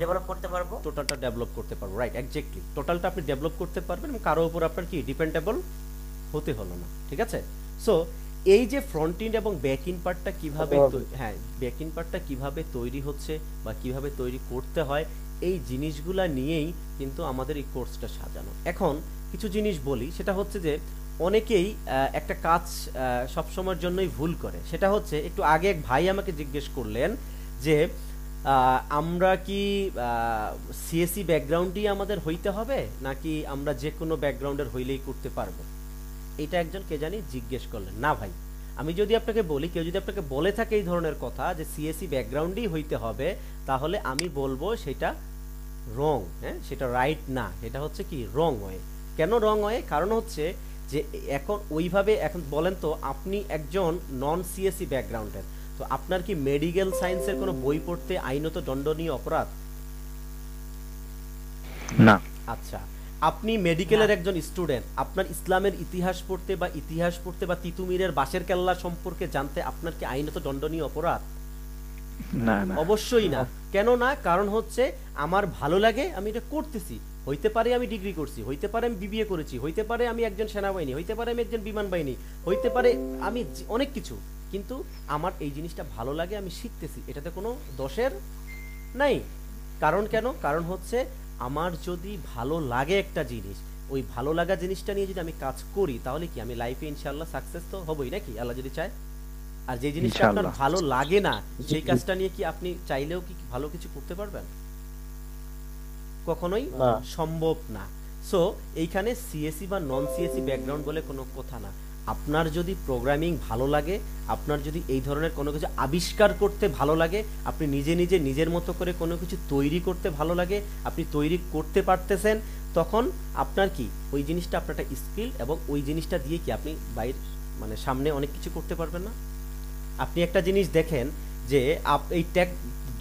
ডেভেলপ করতে পারবো, টোটালটা ডেভেলপ করতে পারবো, রাইট, এক্স্যাক্টলি। টোটালটা আপনি ডেভেলপ করতে পারবেন এবং কারো উপর আপনার কি ডিপেন্ডেবল হতে হলো না, ঠিক আছে? সো এই যে ফ্রন্ট এন্ড এবং ব্যাক এন্ড পার্টটা কিভাবে, হ্যাঁ ব্যাক এন্ড পার্টটা কিভাবে তৈরি হচ্ছে বা কিভাবে তৈরি করতে হয়, এই জিনিসগুলা নিয়েই কিন্তু আমাদের এই কোর্সটা সাজানো। এখন কিছু জিনিস বলি, সেটা হচ্ছে যে অনেকেই একটা কাজ সবসময়ের জন্যই ভুল করে। সেটা হচ্ছে, একটু আগে এক ভাই আমাকে জিজ্ঞেস করলেন যে আমরা কি সিএসসি ব্যাকগ্রাউন্ডই আমাদের হইতে হবে, নাকি আমরা যে কোনো ব্যাকগ্রাউন্ডের হইলেই করতে পারবো? এটা একজন কে জানি জিজ্ঞেস করলেন। না ভাই, আমি যদি আপনাকে বলি, কেউ যদি আপনাকে বলে থাকে এই ধরনের কথা যে সিএসসি ব্যাকগ্রাউন্ডই হইতে হবে, তাহলে আমি বলবো সেটা রং, হ্যাঁ, সেটা রাইট না, এটা হচ্ছে কি রং হয়। কেন রং হয়? কারণ হচ্ছে যে এখন ওইভাবে, এখন বলেন তো আপনি একজন নন সিএসসি ব্যাকগ্রাউন্ডের, তো আপনার কি মেডিকেল সায়েন্সের কোনো বই পড়তে আইনত দণ্ডনীয় অপরাধ? না। আচ্ছা, আপনি মেডিকেলের একজন স্টুডেন্ট, আপনার ইসলামের ইতিহাস পড়তে বা তিতুমিরের বাঁশের কেল্লা সম্পর্কে জানতে আপনার কি আইনত দণ্ডনীয় অপরাধ? না না, অবশ্যই না। কেন না? কারণ হচ্ছে আমার ভালো লাগে, আমি এটা করতেছি। হইতে পারে আমি ডিগ্রি করছি, হইতে পারে আমি বিবিএ করেছি, হইতে পারে আমি একজন সেনাবাহিনী, হইতে পারে আমি একজন বিমান বাহিনী, হইতে পারে আমি অনেক কিছু, কিন্তু আমার এই জিনিসটা ভালো লাগে, আমি শিখতেছি, এটাতে কোনো দোষের নাই। কারণ কেন? কারণ হচ্ছে আমার যদি ভালো লাগে একটা জিনিস, ওই ভালো লাগা জিনিসটা নিয়ে যদি আমি কাজ করি, তাহলে কি আমি লাইফে ইনশাআল্লাহ সাকসেস তো হবই নাকি, আল্লাহ যদি চায়। আর যে জিনিসটা আপনার ভালো লাগে না, সেই কাজটা নিয়ে কি আপনি চাইলেও কি ভালো কিছু করতে পারবেন? কখনোই সম্ভব না। সো এইখানে সিএসসি বা নন সিএসসি ব্যাকগ্রাউন্ড বলে কোনো কথা না। আপনার যদি প্রোগ্রামিং ভালো লাগে, আপনার যদি এই ধরনের কোনো কিছু আবিষ্কার করতে ভালো লাগে, আপনি নিজের মতো করে কোনো কিছু তৈরি করতে ভালো লাগে, আপনি তৈরি করতে পারতেছেন, তখন আপনার কি ওই জিনিসটা আপনার একটা স্কিল, এবং ওই জিনিসটা দিয়ে কি আপনি বাইরে মানে সামনে অনেক কিছু করতে পারবেন না? আপনি একটা জিনিস দেখেন যে এই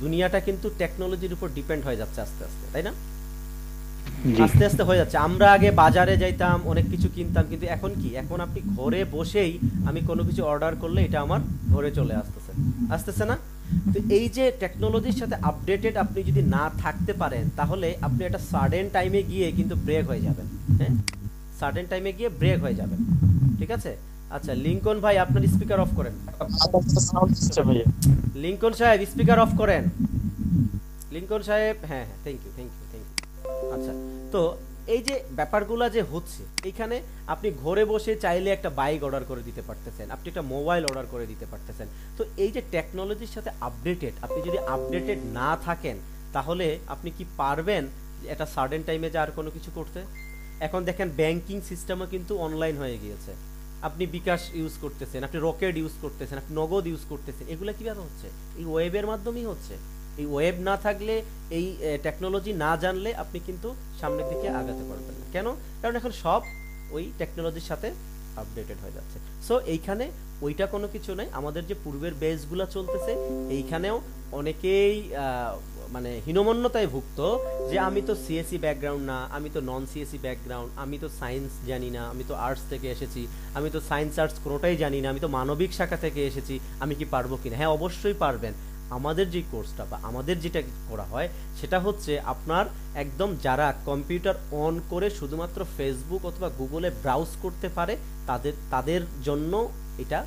দুনিয়াটা কিন্তু টেকনোলজির উপর ডিপেন্ড হয়ে যাচ্ছে আস্তে আস্তে, তাই না? আস্তে আস্তে হয়ে যাচ্ছে। আমরা আগে বাজারে যাইতাম, অনেক কিছু কিনতাম, কিন্তু এখন কি, এখন আপনি ঘরে বসেই আমি কোনো কিছু অর্ডার করলে এটা আমার ঘরে চলে আসতেছে না? তো এই যে টেকনোলজির সাথে আপডেটেড আপনি যদি না থাকতে পারেন, তাহলে আপনি একটা সার্টেন টাইমে গিয়ে কিন্তু ব্রেক হয়ে যাবেন। হ্যাঁ, সার্টেন টাইমে গিয়ে ব্রেক হয়ে যাবেন। ঠিক আছে? আচ্ছা, লিংকন ভাই আপনার স্পিকার অফ করেন। লিংকন সাহেব স্পিকার অফ করেন। লিংকন সাহেব, হ্যাঁ হ্যাঁ, থ্যাংক ইউ। আচ্ছা, তো এই যে ব্যাপারগুলো যে হচ্ছে, এইখানে আপনি ঘরে বসে চাইলে একটা বাইক অর্ডার করে দিতে পারতেছেন, আপনি একটা মোবাইল অর্ডার করে দিতে পারতেছেন। তো এই যে টেকনোলজির সাথে আপডেটেড, আপনি যদি আপডেটেড না থাকেন, তাহলে আপনি কি পারবেন এটা সার্টেন টাইমে যে আর কোনো কিছু করতে? এখন দেখেন ব্যাংকিং সিস্টেমও কিন্তু অনলাইন হয়ে গিয়েছে। আপনি বিকাশ ইউজ করতেছেন, আপনি রকেট ইউজ করতেছেন, আপনি নগদ ইউজ করতেছেন, এগুলো কিভাবে হচ্ছে? এই ওয়েবের মাধ্যমেই হচ্ছে। এই ওয়েব না থাকলে, এই টেকনোলজি না জানলে আপনি কিন্তু সামনের দিকে আগাতে পারবেন না। কেন? কারণ এখন সব ওই টেকনোলজির সাথে আপডেটেড হয়ে যাচ্ছে। সো এইখানে ওইটা কোনো কিছু নাই। আমাদের যে পূর্বের বেসগুলো চলতেছে, এইখানেও অনেকেই মানে হীনমন্যতায় ভুক্ত যে আমি তো সিএসসি ব্যাকগ্রাউন্ড না, আমি তো নন সিএসসি ব্যাকগ্রাউন্ড, আমি তো সায়েন্স জানি না, আমি তো আর্টস থেকে এসেছি, আমি তো সায়েন্স আর্টস কোনোটাই জানি না, আমি তো মানবিক শাখা থেকে এসেছি, আমি কি পারবো কিনা? হ্যাঁ, অবশ্যই পারবেন। আমাদের যে কোর্সটা বা আমাদের যেটা করা হয়, সেটা হচ্ছে আপনার একদম যারা কম্পিউটার অন করে শুধুমাত্র ফেসবুক অথবা গুগলে ব্রাউজ করতে পারে, তাদের জন্য এটা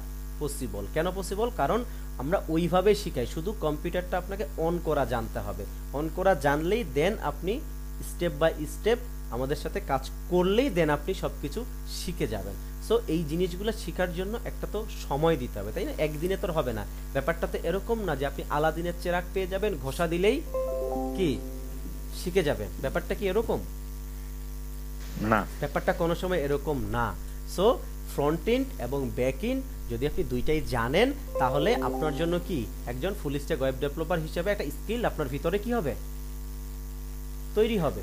পসিবল। কেন পসিবল? কারণ আমরা ওইভাবে শিখাই, শুধু কম্পিউটারটা আপনাকে অন করা জানতে হবে। অন করা জানলেই দেন আপনি স্টেপ বাই স্টেপ আমাদের সাথে কাজ করলেই দেন আপনি সব কিছু শিখে যাবেন। সো এই জিনিসগুলো শেখার জন্য একটা তো সময় দিতে হবে, তাই না? একদিনে তো হবে না। ব্যাপারটা তো এরকম না যে আপনি আলাদিনের চেরাগ পেয়ে যাবেন, ঘষা দিলেই কি শিখে যাবেন। ব্যাপারটা কি এরকম না, ব্যাপারটা কোনো সময় এরকম না। সো ফ্রন্ট এন্ড এবং ব্যাক এন্ড যদি আপনি দুইটাই জানেন, তাহলে আপনার জন্য কি একজন ফুল স্ট্যাক ওয়েব ডেভেলপার হিসেবে একটা স্কিল আপনার ভিতরে কি হবে? তৈরি হবে,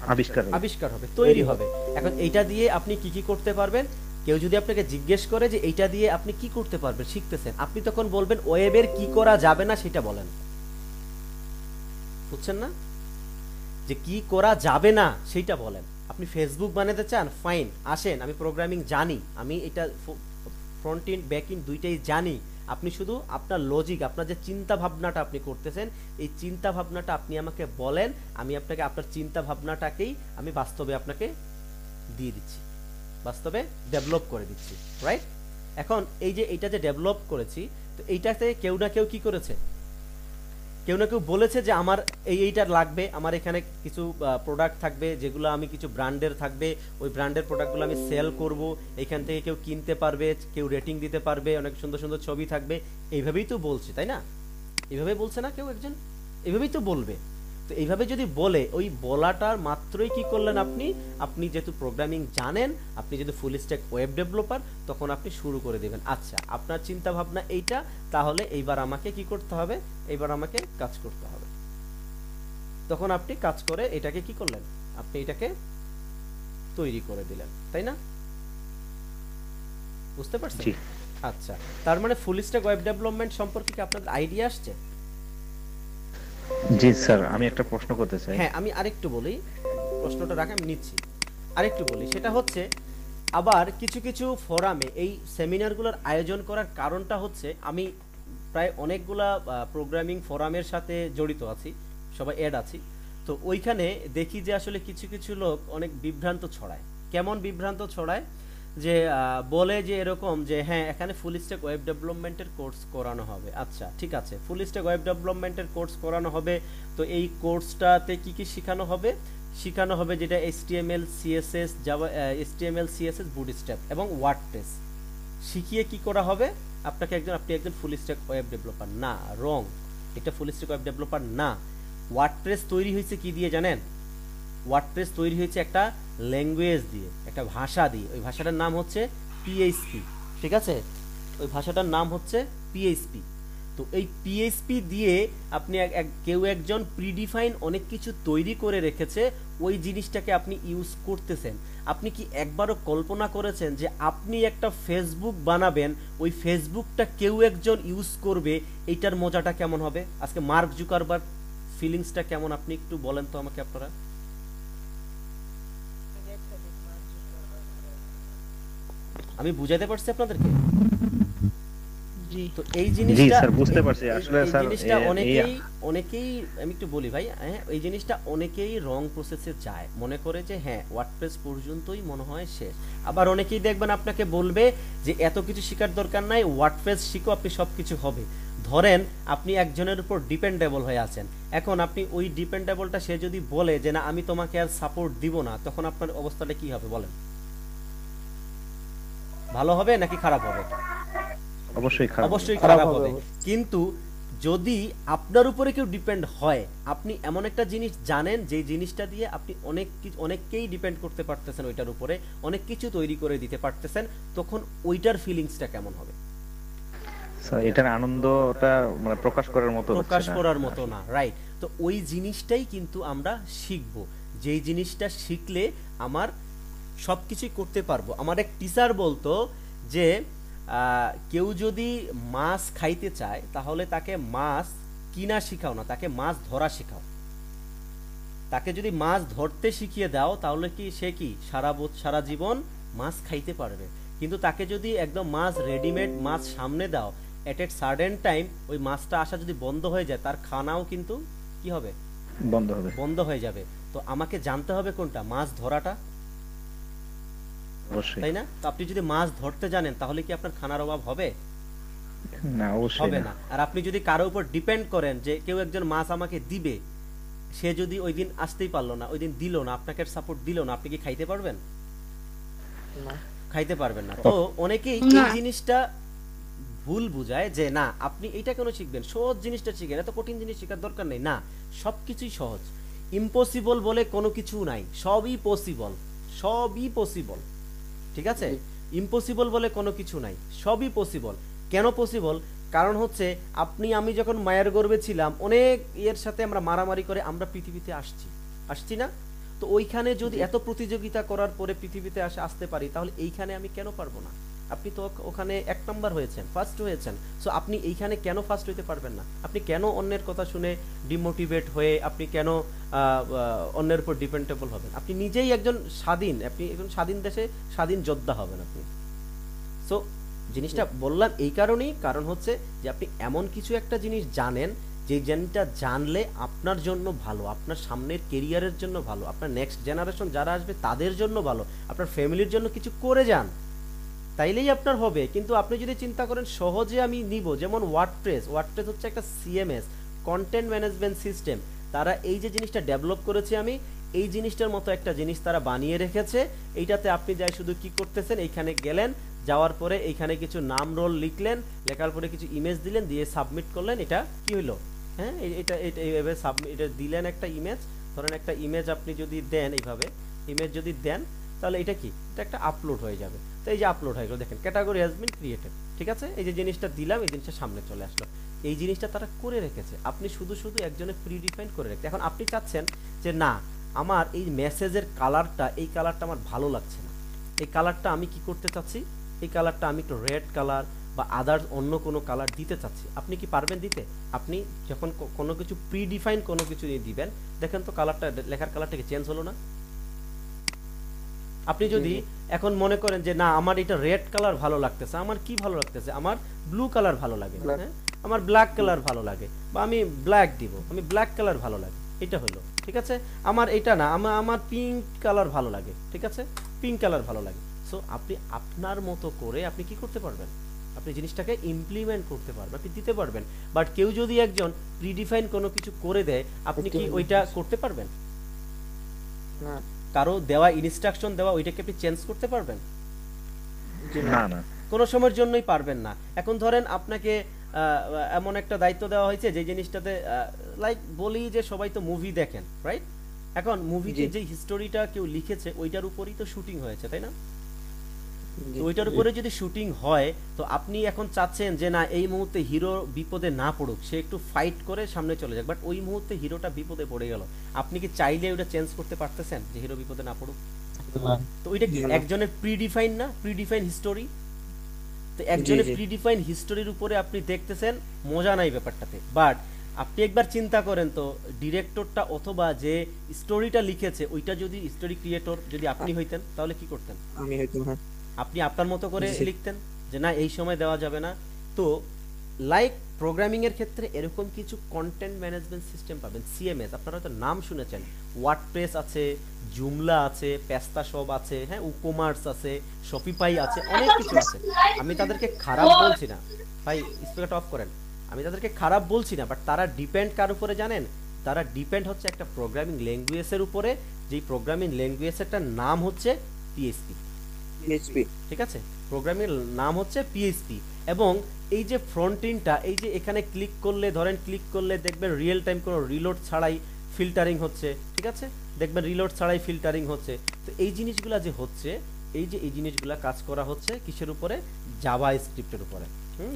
আবিষ্কার হবে, তৈরি হবে। এখন এইটা দিয়ে আপনি কি কি করতে পারবেন? কেউ যদি আপনাকে জিজ্ঞেস করে যে এইটা দিয়ে আপনি কি করতে পারবেন, শিখতেছেন, আপনি তখন বলবেন ওয়েবের কি করা যাবে না সেটা বলেন। বুঝছেন না? যে কি করা যাবে না সেইটা বলেন। আপনি ফেসবুক বানাতে চান, ফাইন, আসেন, আমি প্রোগ্রামিং জানি, আমি এটা ফ্রন্ট এন্ড ব্যাক এন্ড দুইটাই জানি। আপনি শুধু আপনার লজিক, আপনার যে চিন্তা ভাবনাটা আপনি করতেছেন, এই চিন্তা ভাবনাটা আপনি আমাকে বলেন, আমি আপনাকে আপনার চিন্তা ভাবনাটাকেই আমি বাস্তবে আপনাকে দিয়ে দিচ্ছি, বাস্তবে ডেভেলপ করে দিচ্ছি, রাইট? এখন এই যে এইটা যে ডেভেলপ করেছি, তো এইটাতে কেউ না কেউ কি করেছে? কেউ না কেউ বলেছে যে আমার এইটার লাগবে, আমার এখানে কিছু প্রোডাক্ট থাকবে যেগুলো আমি কিছু ব্র্যান্ডের থাকবে, ওই ব্র্যান্ডের প্রোডাক্টগুলো আমি সেল করব, এইখান থেকে কেউ কিনতে পারবে, কেউ রেটিং দিতে পারবে, অনেক সুন্দর সুন্দর ছবি থাকবে। এইভাবেই তো বলছে, তাই না? এইভাবেই বলছে না কেউ একজন? এইভাবেই তো বলবে। তো এইভাবে যদি বলে, ওই বলাটার মাত্রই কি করলেন আপনি, আপনি যেহেতু প্রোগ্রামিং জানেন, আপনি যেহেতু ফুল স্ট্যাক ওয়েব ডেভেলপার, তখন আপনি শুরু করে দেবেন। আচ্ছা, আপনার চিন্তা ভাবনা এইটা, তাহলে এইবার আমাকে কি করতে হবে, এইবার আমাকে কাজ করতে হবে। তখন আপনি কাজ করে এটাকে কি করলেন, আপনি এটাকে তৈরি করে দিলেন, তাই না? বুঝতে পারছেন? আচ্ছা, তার মানে ফুল স্ট্যাক ওয়েব ডেভেলপমেন্ট সম্পর্কে কি আপনাদের আইডিয়া আসছে? জি স্যার, আমি একটা প্রশ্ন করতে চাই। হ্যাঁ, আমি আরেকটু বলি, প্রশ্নটা রাখা আমি নিচ্ছি, আরেকটু বলি। সেটা হচ্ছে, আবার কিছু কিছু ফোরামে এই সেমিনারগুলোর আয়োজন করার কারণটা হচ্ছে, আমি প্রায় অনেকগুলা প্রোগ্রামিং ফোরামের সাথে জড়িত আছি, সবাই অ্যাড আছি। তো ওইখানে দেখি যে আসলে কিছু কিছু লোক অনেক বিভ্রান্ত ছড়ায়। কেমন বিভ্রান্ত ছড়ায়? যে বলে যে এরকম যে হ্যাঁ, এখানে ফুল স্ট্যাক ওয়েব ডেভেলপমেন্টের কোর্স করানো হবে। আচ্ছা, ঠিক আছে, ফুল স্ট্যাক ওয়েব ডেভেলপমেন্টের কোর্স করানো হবে। তো এই কোর্সটাতে কি কি শেখানো হবে? শেখানো হবে যেটা HTML CSS Java, HTML CSS bootstrap এবং ওয়ার্ডপ্রেস শিখিয়ে কি করা হবে? আপনি একজন ফুল স্ট্যাক ওয়েব ডেভেলপার না, রং, এটা ফুল স্ট্যাক ওয়েব ডেভেলপার না। ওয়ার্ডপ্রেস তৈরি হয়েছে কি দিয়ে জানেন? ওয়ার্ডপ্রেস তৈরি হয়েছে একটা ল্যাঙ্গুয়েজ দিয়ে, একটা ভাষা দিয়ে। ওই ভাষাটার নাম হচ্ছে PHP, ঠিক আছে? ওই ভাষাটার নাম হচ্ছে PHP। তো এই PHP দিয়ে আপনি কেউ একজন প্রিডিফাইন অনেক কিছু তৈরি করে রেখেছে, ওই জিনিসটাকে আপনি ইউজ করতেছেন। আপনি কি একবারও কল্পনা করেছেন যে আপনি একটা ফেসবুক বানাবেন, ওই ফেসবুকটা কেউ একজন ইউজ করবে, এইটার মজাটা কেমন হবে? আজকে মার্ক জুকারবার্গ ফিলিংসটা কেমন আপনি একটু বলেন তো আমাকে আপনারা। আমি বুঝাইতে পারছি আপনাদেরকে? জি। তো এই জিনিসটা স্যার বুঝতে পারছি। আসলে স্যার জিনিসটা অনেকেই আমি একটু বলি ভাই, হ্যাঁ, এই জিনিসটা অনেকেই রং প্রসেসে যায়, মনে করে যে হ্যাঁ ওয়ার্ডপ্রেস পর্যন্তই মনে হয় শেষ। আবার অনেকেই দেখবেন আপনাকে বলবে যে এত কিছু শেখার দরকার নাই, ওয়ার্ডপ্রেস শিখো, আপনি সবকিছু হবে। ধরেন আপনি একজনের উপর ডিপেন্ডেবল হয়ে আছেন, এখন আপনি ওই ডিপেন্ডেবলটা সে যদি বলে যে না আমি তোমাকে আর সাপোর্ট দিব না, তখন আপনার অবস্থাটা কি হবে বলেন? ভালো হবে নাকি খারাপ হবে? অবশ্যই খারাপ হবে। কিন্তু যদি আপনার উপরে কেউ ডিপেন্ড হয়, আপনি এমন একটা জিনিস জানেন যে জিনিসটা দিয়ে আপনি অনেককেই ডিপেন্ড করতে পারতেছেন, ওইটার উপরে অনেক কিছু তৈরি করে দিতে পারতেছেন, তখন ওইটার ফিলিংসটা কেমন হবে? স্যার এটার আনন্দটা মানে প্রকাশ করার মতো না, রাইট? তো ওই জিনিসটাই কিন্তু আমরা শিখব, যেই জিনিসটা শিখলে আমার সবকিছুই করতে পারবো। আমার এক টিচার বলতো যে কেউ যদি মাছ খাইতে চায় তাহলে তাকে মাছ কিনা শিখাও না, তাকে মাছ ধরা শিখাও। তাকে যদি মাছ ধরতে শিখিয়ে দাও তাহলে কি সে কি সারা জীবন মাছ খাইতে পারবে। কিন্তু তাকে যদি একদম মাছ রেডিমেড মাছ সামনে দাও, এট এ সার্টেন টাইম ওই মাছটা আসা যদি বন্ধ হয়ে যায়, তার খানাও কিন্তু কি হবে? বন্ধ হয়ে যাবে। তো আমাকে জানতে হবে কোনটা, মাছ ধরাটা, তাই না? তো আপনি যদি মাছ ধরতে জানেন তাহলে কি আপনার খানার অভাব হবে? না, অবশ্যই হবে না। আর আপনি যদি কারো উপর ডিপেন্ড করেন যে কেউ একজন মাছ আমাকে দিবে, সে যদি ওই দিন আসতেই পারলো না, ওই দিন দিল না, আপনাকে সাপোর্ট দিল না, আপনি কি খাইতে পারবেন? না, খাইতে পারবেন না। তো অনেকেই এই জিনিসটা ভুল বুঝায় যে না আপনি এইটা কেন শিখবেন, সহজ জিনিসটা শিখেন, এত কঠিন জিনিস শেখার দরকার নেই। না, সবকিছুই সহজ। ইম্পসিবল বলে কোনো কিছু নাই, সবই পসিবল, সবই পসিবল, ঠিক আছে? ইম্পসিবল বলে কোনো কিছু নাই, সবই পসিবল। কেন পসিবল? কারণ হচ্ছে আমি যখন মায়ের গর্ভে ছিলাম, অনেক এর সাথে আমরা মারামারি করে আমরা পৃথিবীতে আসছি না? তো ওইখানে যদি এত প্রতিযোগিতা করার পরে পৃথিবীতে আসতে পারি, তাহলে এইখানে আমি কেন পারবো না? আপনি তো ওখানে 1 নাম্বার হয়েছেন, ফার্স্ট হয়েছেন, সো আপনি এইখানে কেন ফার্স্ট হইতে পারবেন না? আপনি কেন অন্যের কথা শুনে ডিমোটিভেট হয়ে আপনি কেন অন্যের উপর ডিপেন্ডেবল হবেন? আপনি নিজেই একজন স্বাধীন দেশে স্বাধীন যোদ্ধা হবেন আপনি। সো জিনিসটা বললাম এই কারণেই, কারণ হচ্ছে যে আপনি এমন কিছু একটা জিনিস জানেন যে জিনিসটা জানলে আপনার জন্য ভালো, আপনার সামনের কেরিয়ারের জন্য ভালো, আপনার নেক্সট জেনারেশন যারা আসবে তাদের জন্য ভালো, আপনার ফ্যামিলির জন্য কিছু করে যান, তাইলেই আপনার হবে। কিন্তু আপনি যদি চিন্তা করেন সহজে আমি নিব, যেমন ওয়ার্ডপ্রেস হচ্ছে একটা CMS, কন্টেন্ট ম্যানেজমেন্ট সিস্টেম। তারা এই যে জিনিসটা ডেভেলপ করেছে, আমি এই জিনিসটার মতো একটা জিনিস তারা বানিয়ে রেখেছে। এইটাতে আপনি যাই শুধু কি করতেছেন, এইখানে গেলেন, যাওয়ার পরে এইখানে কিছু নাম রোল লিখলেন, লেখার পরে কিছু ইমেজ দিলেন, দিয়ে সাবমিট করলেন, এটা কি হইলো? হ্যাঁ এটা এটা এইভাবে সাবমিট, এটা দিলেন একটা ইমেজ, ধরেন একটা ইমেজ আপনি যদি দেন এইভাবে, ইমেজ যদি দেন তাহলে এটা কি, এটা একটা আপলোড হয়ে যাবে। তো এই যে আপলোড হয়ে গেল, দেখেন ক্যাটাগরি হ্যাজ বিন ক্রিয়েটেড, ঠিক আছে। এই যে জিনিসটা দিলাম, এই জিনিসটা সামনে চলে আসলো। এই জিনিসটা তারা করে রেখেছে, আপনি শুধু শুধু একজনে প্রিডিফাইন করে রেখেছে। এখন আপনি চাচ্ছেন যে না, আমার এই মেসেজের কালারটা, এই কালারটা আমার ভালো লাগছে না, এই কালারটা আমি কি করতে চাচ্ছি, এই কালারটা আমি একটু রেড কালার বা আদার্স অন্য কোনো কালার দিতে চাচ্ছি। আপনি কি পারবেন দিতে? আপনি যখন কোনো কিছু প্রিডিফাইন কোনো কিছু দিবেন, দেখেন তো কালারটা, লেখার কালারটা কি চেঞ্জ হলো না? আপনি যদি এখন মনে করেন যে না, আমার এটা রেড কালার ভালো লাগতেছে, আমার কি ভালো লাগতেছে, আমার ব্লু কালার ভালো লাগে, হ্যাঁ আমার ব্ল্যাক কালার ভালো লাগে, বা আমি ব্ল্যাক দিব, আমি ব্ল্যাক কালার ভালো লাগে, এটা হলো, ঠিক আছে। আমার এটা না, আমার পিঙ্ক কালার ভালো লাগে, ঠিক আছে, পিঙ্ক কালার ভালো লাগে। সো আপনি আপনার মতো করে আপনি কি করতে পারবেন, আপনি জিনিসটাকে ইমপ্লিমেন্ট করতে পারবেন, আপনি দিতে পারবেন। বাট কেউ যদি একজন প্রিডিফাইন কোনো কিছু করে দেয়, আপনি কি ওইটা করতে পারবেন? না, কারো দেওয়া ইনস্ট্রাকশন দেওয়া ওইটাকে আপনি চেঞ্জ করতে পারবেন? না না, কোনো সময়ের জন্যই পারবেন না। এখন ধরেন আপনাকে এমন একটা দায়িত্ব দেওয়া হয়েছে যে জিনিসটাতে, লাইক বলি যে সবাই তো মুভি দেখেন, রাইট? এখন মুভিতে যে হিস্টোরিটা কেউ লিখেছে ওইটার উপরেই তো শুটিং হয়েছে, তাই না? তো ওইটার উপরে যদি শুটিং হয়, তো আপনি এখন চাচ্ছেন যে না, এই মুহূর্তে হিরো বিপদে না পড়ুক, সে একটু ফাইট করে সামনে চলে যাক, বাট ওই মুহূর্তে হিরোটা বিপদে পড়ে গেল, আপনি কি চাইলে ওটা চেঞ্জ করতে পারতেছেন যে হিরো বিপদে না পড়ুক? তো ওইটা কি একজনের প্রিডিফাইন না, প্রিডিফাইন হিস্টোরি? তো একজনের প্রিডিফাইন হিস্টোরির উপরে আপনি দেখতেছেন মজা নাই ব্যাপারটাতে। বাট আপনি একবার চিন্তা করেন তো, ডিরেক্টরটা অথবা যে স্টোরিটা লিখেছে ওইটা যদি, স্টোরি ক্রিয়েটর যদি আপনি হইতেন, তাহলে কি করতেন? আমি হয়তো হ্যাঁ, আপনি আপনার মতো করে লিখতেন যে না, এই সময় দেওয়া যাবে না। তো লাইক প্রোগ্রামিং এর ক্ষেত্রে এরকম কিছু কন্টেন্ট ম্যানেজমেন্ট সিস্টেম পাবেন, সিএমএস, আপনারা হয়তো নাম শুনেছেন, ওয়ার্ডপ্রেস আছে, জুমলা আছে, পেস্তাশপ আছে, হ্যাঁ উকমার্স আছে, শপিফাই আছে, অনেক কিছু আছে। আমি তাদেরকে খারাপ বলছি না ভাই, স্পিকারটা অফ করেন, আমি তাদেরকে খারাপ বলছি না, বাট তারা ডিপেন্ড কার উপরে জানেন? তারা ডিপেন্ড হচ্ছে একটা প্রোগ্রামিং ল্যাঙ্গুয়েজের উপরে, যেই প্রোগ্রামিং ল্যাঙ্গুয়েজের নাম হচ্ছে পিএইচপি, ঠিক আছে, প্রোগ্রামিং নাম হচ্ছে পিএইচপি। এবং এই যে ফ্রন্ট এন্ডটা, এই যে এখানে ক্লিক করলে, ধরেন ক্লিক করলে দেখবেন রিয়েল টাইম কোনো রিলোড ছাড়াই ফিল্টারিং হচ্ছে, ঠিক আছে, দেখবেন রিলোড ছাড়াই ফিল্টারিং হচ্ছে। তো এই জিনিসগুলা যে হচ্ছে, এই যে এই জিনিসগুলা কাজ করা হচ্ছে কিসের উপরে? জাভা স্ক্রিপ্টের উপরে।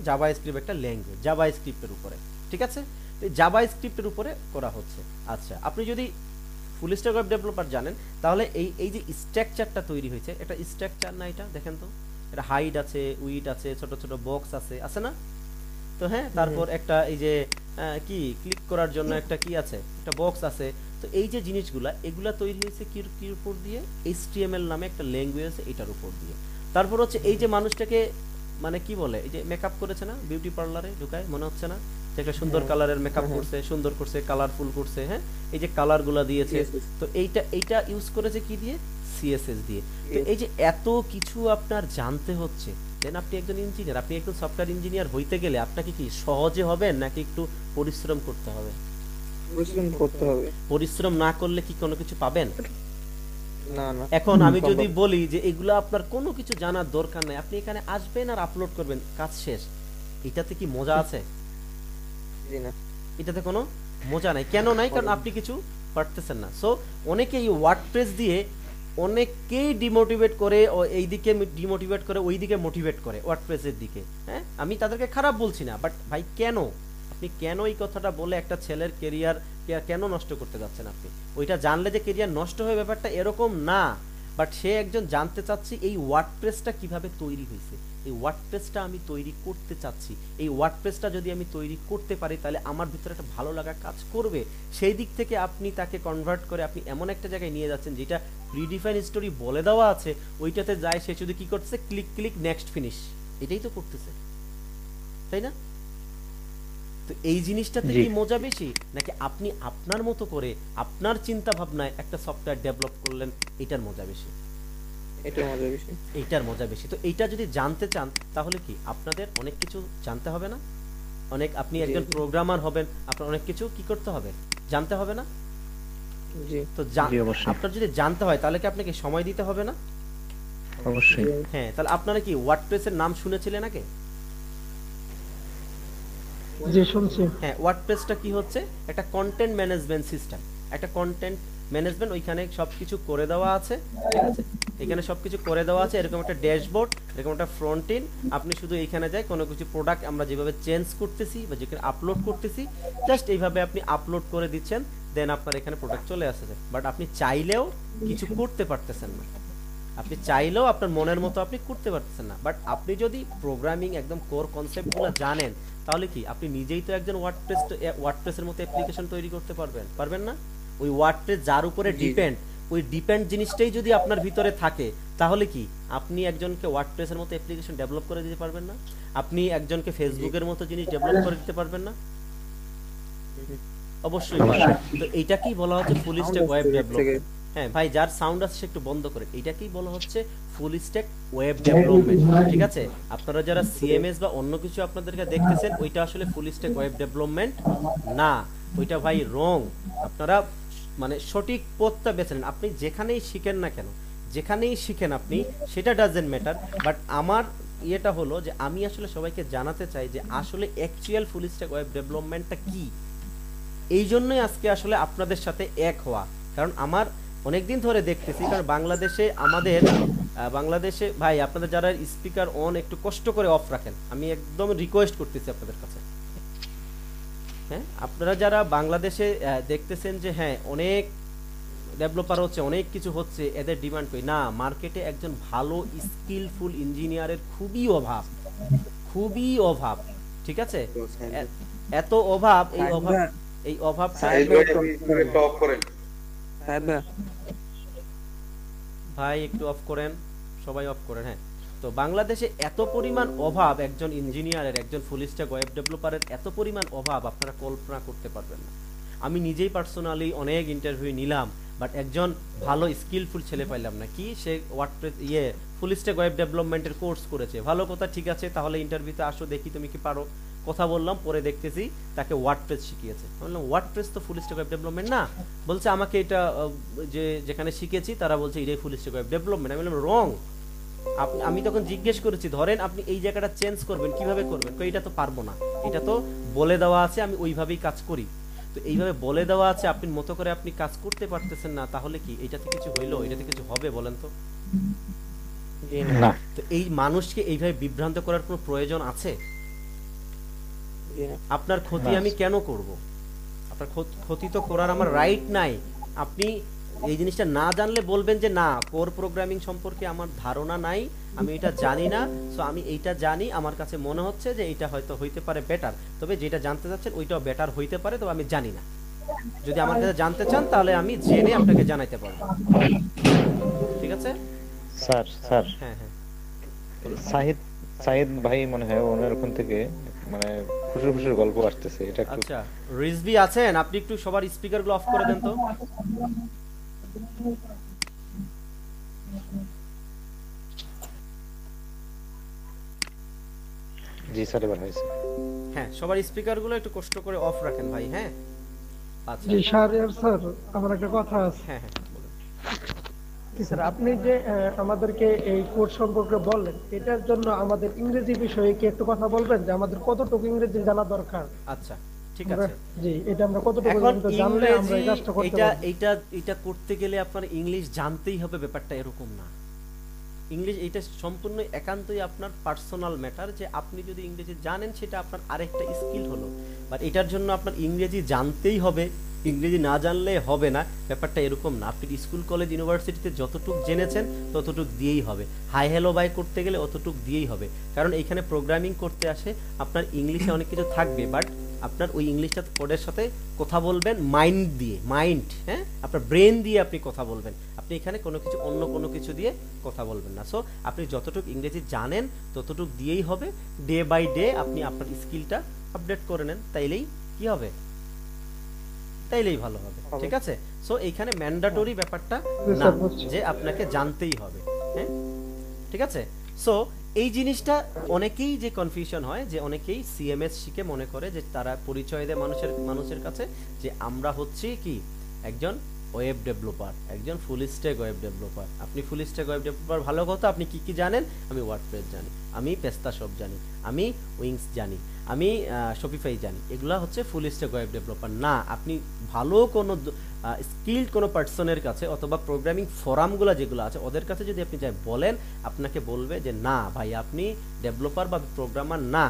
জাভা স্ক্রিপ্ট একটা ল্যাঙ্গুয়েজ, জাভা স্ক্রিপ্টের উপরে, ঠিক আছে, তো জাভা স্ক্রিপ্টের উপরে করা হচ্ছে। আচ্ছা, আপনি যদি ফুল স্ট্যাক ওয়েব ডেভেলপার জানেন, তাহলে এই যে স্ট্রাকচারটা তৈরি হয়েছে, এটা স্ট্রাকচার না, এটা দেখেন তো, এটা হাইড আছে, উইড আছে, ছোট ছোট বক্স আছে, আছে না? তো হ্যাঁ, তারপর একটা এই যে কি ক্লিক করার জন্য একটা কি আছে, একটা বক্স আছে। তো এই যে জিনিসগুলা, এগুলা তৈরি হয়েছে কির উপর দিয়ে? HTML নামে একটা ল্যাঙ্গুয়েজ, এটার উপর দিয়ে। তারপর হচ্ছে এই যে মানুষটাকে মানে কি বলে, এই যে মেকআপ করেছে না, বিউটি পার্লারে ঢুকায়, মনে হচ্ছে না যে একটা সুন্দর কালারের মেকআপ করছে, সুন্দর করছে, কালারফুল করছে, হ্যাঁ এই যে কালারগুলা দিয়েছে, তো এইটা ইউজ করেছে কি দিয়ে? CSS দিয়ে। তো এই যে এত কিছু আপনার জানতে হচ্ছে, দেন আপনি একজন ইঞ্জিনিয়ার, আপনি একজন সফটওয়্যার ইঞ্জিনিয়ার হইতে গেলে আপনাকে কি সহজে হবে নাকি একটু পরিশ্রম করতে হবে? পরিশ্রম করতে হবে। পরিশ্রম না করলে কি কোনো কিছু পাবেন? না না। এখন আমি যদি বলি যে এগুলো আপনার কোনো কিছু জানার দরকার নাই, আপনি এখানে আসবেন আর আপলোড করবেন, কাজ শেষ, এটাতে কি মজা আছে? জি না, এটাতে কোনো মজা নাই। কেন নাই? কারণ আপনি কিছু পারতেছেন না। সো অনেকে এই ওয়ার্ডপ্রেস দিয়ে অনেকেই ডিমোটিভেট করে, এইদিকে ডিমোটিভেট করে, ওইদিকে মোটিভেট করে ওয়ার্ডপ্রেসের দিকে। হ্যাঁ, আমি তাদেরকে খারাপ বলছি না, বাট ভাই কেন আপনি কেন এই কথাটা বলে একটা ছেলের কেরিয়ার কেন নষ্ট করতে যাচ্ছেন? আপনি ওইটা জানলে যে কেরিয়ার নষ্ট হয়ে, ব্যাপারটা এরকম না। বাট সে একজন জানতে চাচ্ছি এই ওয়ার্ডপ্রেসটা কিভাবে তৈরি হয়েছে, এই ওয়ার্ডপ্রেসটা আমি তৈরি করতে চাচ্ছি, এই ওয়ার্ডপ্রেসটা যদি আমি তৈরি করতে পারি তাহলে আমার ভিতরে একটা ভালো লাগা কাজ করবে। সেই দিক থেকে আপনি তাকে কনভার্ট করে আপনি এমন একটা জায়গায় নিয়ে যাচ্ছেন যেটা প্রিডিফাইন স্টোরি বলে দেওয়া আছে, ওইটাতে যায় সে শুধু কি করতেছে? ক্লিক ক্লিক নেক্সট ফিনিশ, এটাই তো করতেছে, তাই না? তো এই জিনিসটাতে কি মজা বেশি, নাকি আপনি আপনার মতো করে আপনার চিন্তা ভাবনায় একটা সফটওয়্যার ডেভেলপ করলেন, এটার মজা বেশি? এটার মজা বেশি। এইটার মজা বেশি। তো এইটা যদি জানতে চান তাহলে কি আপনাদের অনেক কিছু জানতে হবে না? অনেক, আপনি একজন প্রোগ্রামার হবেন, আপনার অনেক কিছু কি করতে হবে? জানতে হবে না? জি। তো আপনার যদি জানতে হয় তাহলে কি আপনাকে সময় দিতে হবে না? অবশ্যই। হ্যাঁ, তাহলে আপনারা কি ওয়ার্ডপ্রেসের নাম শুনেছিলেন আগে? জি শুনছি। হ্যাঁ, ওয়ার্ডপ্রেসটা কি হচ্ছে, একটা কন্টেন্ট ম্যানেজমেন্ট সিস্টেম, একটা কন্টেন্ট ম্যানেজমেন্ট, ওইখানে সবকিছু করে দেওয়া আছে, ঠিক আছে, এখানে সবকিছু করে দেওয়া আছে, এরকম একটা ড্যাশবোর্ড, এরকম একটা ফ্রন্ট এন্ড, আপনি শুধু এইখানে যাই কোনো কিছু প্রোডাক্ট আমরা যেভাবে চেঞ্জ করতেছি বা যেখানে আপলোড করতেছি, জাস্ট এইভাবে আপনি আপলোড করে দিচ্ছেন, দেন আপনার এখানে প্রোডাক্ট চলে আসছে। বাট আপনি চাইলেও কিছু করতে পারতেছেন না, আপনি চাইলেও আপনার মনের মতো আপনি করতে পারতেছেন না। বাট আপনি যদি প্রোগ্রামিং একদম কোর কনসেপ্টগুলো জানেন, তাহলে কি আপনি নিজেই তো একজন ওয়ার্ডপ্রেসের মতো অ্যাপ্লিকেশন তৈরি করতে পারবেন না? ওই ওয়ার্ডপ্রেস যার উপরে ডিপেন্ড, ওই ডিপেন্ড জিনিসটাই যদি আপনার ভিতরে থাকে, তাহলে কি আপনি একজনকে ওয়ার্ডপ্রেসের মতো অ্যাপ্লিকেশন ডেভেলপ করে দিতে পারবেন না? আপনি একজনকে ফেসবুকের মতো জিনিস ডেভেলপ করে দিতে পারবেন না? অবশ্যই পারবেন। তো এইটাকেই বলা হচ্ছে ফুল স্ট্যাক ওয়েব ডেভেলপমেন্ট। হ্যাঁ ভাই, যার সাউন্ড আসছে একটু বন্ধ করে। এটাকেই বলা হচ্ছে ফুল স্ট্যাক ওয়েব ডেভেলপমেন্ট, ঠিক আছে? আপনারা যারা সিএমএস বা অন্য কিছু আপনাদেরকে দেখতেছেন, ওইটা আসলে ফুল স্ট্যাক ওয়েব ডেভেলপমেন্ট না, ওইটা ভাই রং। আপনারা মানে সঠিক পথটা বেছে নেন। আপনি যেখানেই শিখেন না কেন, যেখানেই শিখেন আপনি, সেটা ডাজেন্ট ম্যাটার। বাট আমার ইয়েটা হলো যে আমি আসলে সবাইকে জানাতে চাই যে আসলে অ্যাকচুয়াল ফুল স্ট্যাক ওয়েব ডেভেলপমেন্টটা কি। এই জন্যই আজকে আসলে আপনাদের সাথে এক হওয়া, কারণ আমার অনেকদিন ধরে দেখতেছি, কারণ বাংলাদেশে ভাই আপনাদের যারা স্পিকার অন একটু কষ্ট করে অফ রাখেন, আমি একদম রিকোয়েস্ট করতেছি আপনাদের কাছে। হ্যাঁ, আপনারা যারা বাংলাদেশে দেখতেছেন যে হ্যাঁ অনেক ডেভেলপার হচ্ছে, অনেক কিছু হচ্ছে, এদের ডিমান্ড কই না, মার্কেটে একজন ভালো স্কিলফুল ইঞ্জিনিয়ারের খুবই অভাব, ঠিক আছে? এত অভাব, এই অভাব ভাই একটু অফ করেন, সবাই অফ করেন। হ্যাঁ, তো বাংলাদেশে এত পরিমাণ অভাব একজন ইঞ্জিনিয়ারের, একজন ফুল স্ট্যাক ওয়েব ডেভেলপারের এত পরিমাণ অভাব আপনারা কল্পনা করতে পারবেন না। আমি নিজেই পার্সোনালি অনেক ইন্টারভিউ নিলাম, বাট একজন ভালো স্কিলফুল ছেলে পাইলাম না। কি সে ওয়ার্ডপ্রেস ফুল স্ট্যাক ওয়েব ডেভেলপমেন্টের কোর্স করেছে, ভালো কথা, ঠিক আছে, তাহলে ইন্টারভিউতে আসো, দেখি তুমি কি পারো। কথা বললাম, পরে দেখতেছি তাকে ওয়ার্ডপ্রেস শিখিয়েছে। বললাম ওয়ার্ডপ্রেস তো ফুল স্ট্যাক ওয়েব ডেভেলপমেন্ট না। বলছে আমাকে এটা যেখানে শিখেছি তারা বলছে এটাই ফুল স্ট্যাক ওয়েব ডেভেলপমেন্ট। আমি বললাম রং। আমি তখন জিজ্ঞেস করেছি, ধরেন আপনি এই জায়গাটা চেঞ্জ করবেন, কিভাবে করবেন? এটা তো পারবো না, এটা তো বলে দেওয়া আছে, আমি ওইভাবেই কাজ করি। তো এইভাবে বলে দেওয়া আছে, আপনি মতো করে আপনি কাজ করতে পারতেছেন না, তাহলে কি এটাতে কিছু হইলো? এটাতে কিছু হবে বলেন তো? না। তো এই মানুষকে এইভাবে বিভ্রান্ত করার কোনো প্রয়োজন আছে? আপনার ক্ষতি আমি কেন করব? আপনার ক্ষতি তো করার আমার রাইট নাই। আপনি এই জিনিসটা না জানলে বলবেন যে না, কোর প্রোগ্রামিং সম্পর্কে আমার ধারণা নাই, আমি এটা জানি না, সো আমি এইটা জানি, আমার কাছে মনে হচ্ছে যে এটা হয়তো হইতে পারে বেটার, তবে যেটা জানতে চাচ্ছেন ওইটাও বেটার হইতে পারে, তবে আমি জানি না। যদি আমার কাছে জানতে চান তাহলে আমি জেনে আপনাকে জানাইতে পারবো, ঠিক আছে? স্যার হ্যাঁ হ্যাঁ, সাহিদ ভাই মনে হয় ওনার ওখান থেকে মানে খুশির গল্প আসতেছে, এটা একটু। আচ্ছা, রিজভি আছেন? আপনি একটু সবার স্পিকারগুলো অফ করে দেন তো। জি স্যার, এবার হয়েছে। হ্যাঁ, সবার স্পিকারগুলো একটু কষ্ট করে অফ রাখেন ভাই। হ্যাঁ আচ্ছা জি স্যার, আমার একটা কথা আছে। হ্যাঁ হ্যাঁ বলুন। কি স্যার, আপনি যে আমাদেরকে এই কোর্স সম্পর্কে বললেন, এটার জন্য আমাদের ইংরেজি বিষয়ে কি একটু কথা বলবেন, যে আমাদের কতটুকু ইংরেজি জানা দরকার? আচ্ছা ঠিক আছে, জি, এটা আমরা কতটুকু জানলে আমরা এই কাজটা করতে পারব? এটা করতে গেলে আপনার ইংলিশ জানতেই হবে, ব্যাপারটা এরকম না। ইংলিশ এটা সম্পূর্ণ একান্তই আপনার পার্সোনাল ম্যাটার, যে আপনি যদি ইংরেজি জানেন সেটা আপনার আরেকটা স্কিল হলো, বাট এটার জন্য আপনার ইংরেজি জানতেই হবে, ইংরেজি না জানলে হবে না, ব্যাপারটা এরকম না। আপনি স্কুল কলেজ ইউনিভার্সিটিতে যতটুক জেনেছেন ততটুক দিয়েই হবে, হাই হ্যালো বাই করতে গেলে অতটুক দিয়েই হবে, কারণ এইখানে প্রোগ্রামিং করতে আসে, আপনার ইংলিশে অনেক কিছু থাকবে, বাট আপনার ওই ইংলিশটা কোডের সাথে কথা বলবেন মাইন্ড দিয়ে, হ্যাঁ, আপনার ব্রেন দিয়ে আপনি কথা বলবেন, আপনি এখানে অন্য কোনো কিছু দিয়ে কথা বলবেন না। সো আপনি যতটুকু ইংরেজি জানেন ততটুক দিয়েই হবে, ডে বাই ডে আপনি আপনার স্কিলটা আপডেট করে নেন, তাইলেই কি হবে, তাইলেই ভালো হবে, ঠিক আছে? সো এইখানে ম্যান্ডেটরি ব্যাপারটা না যে আপনাকে জানতেই হবে, হ্যাঁ ঠিক আছে? সো এই জিনিসটা অনেকেই যে কনফিউশন হয়, যে অনেকেই সিএমএস শিখে মনে করে যে তারা পরিচয় দেয় মানুষের কাছে যে আমরা হচ্ছি কি একজন ওয়েব ডেভেলপার, একজন ফুল স্ট্যাক ওয়েব ডেভেলপার। আপনি ফুল স্ট্যাক ওয়েব ডেভেলপার ভালো কথা, আপনি কি কি জানেন? আমি ওয়ার্ডপ্রেস জানি, আমি পেস্তাশপ জানি, আমি উইংস জানি, আমি শপিফাই জানি। এগুলা হচ্ছে ফুল স্ট্যাক ওয়েব ডেভেলপার না। আপনি ভালো কোনো স্কিল্ড কোনো পার্সনের কাছে অথবা প্রোগ্রামিং ফোরামগুলো যেগুলো আছে ওদের কাছে যদি আপনি যাই বলেন, আপনাকে বলবে যে না ভাই আপনি ডেভেলপার বা প্রোগ্রামার না।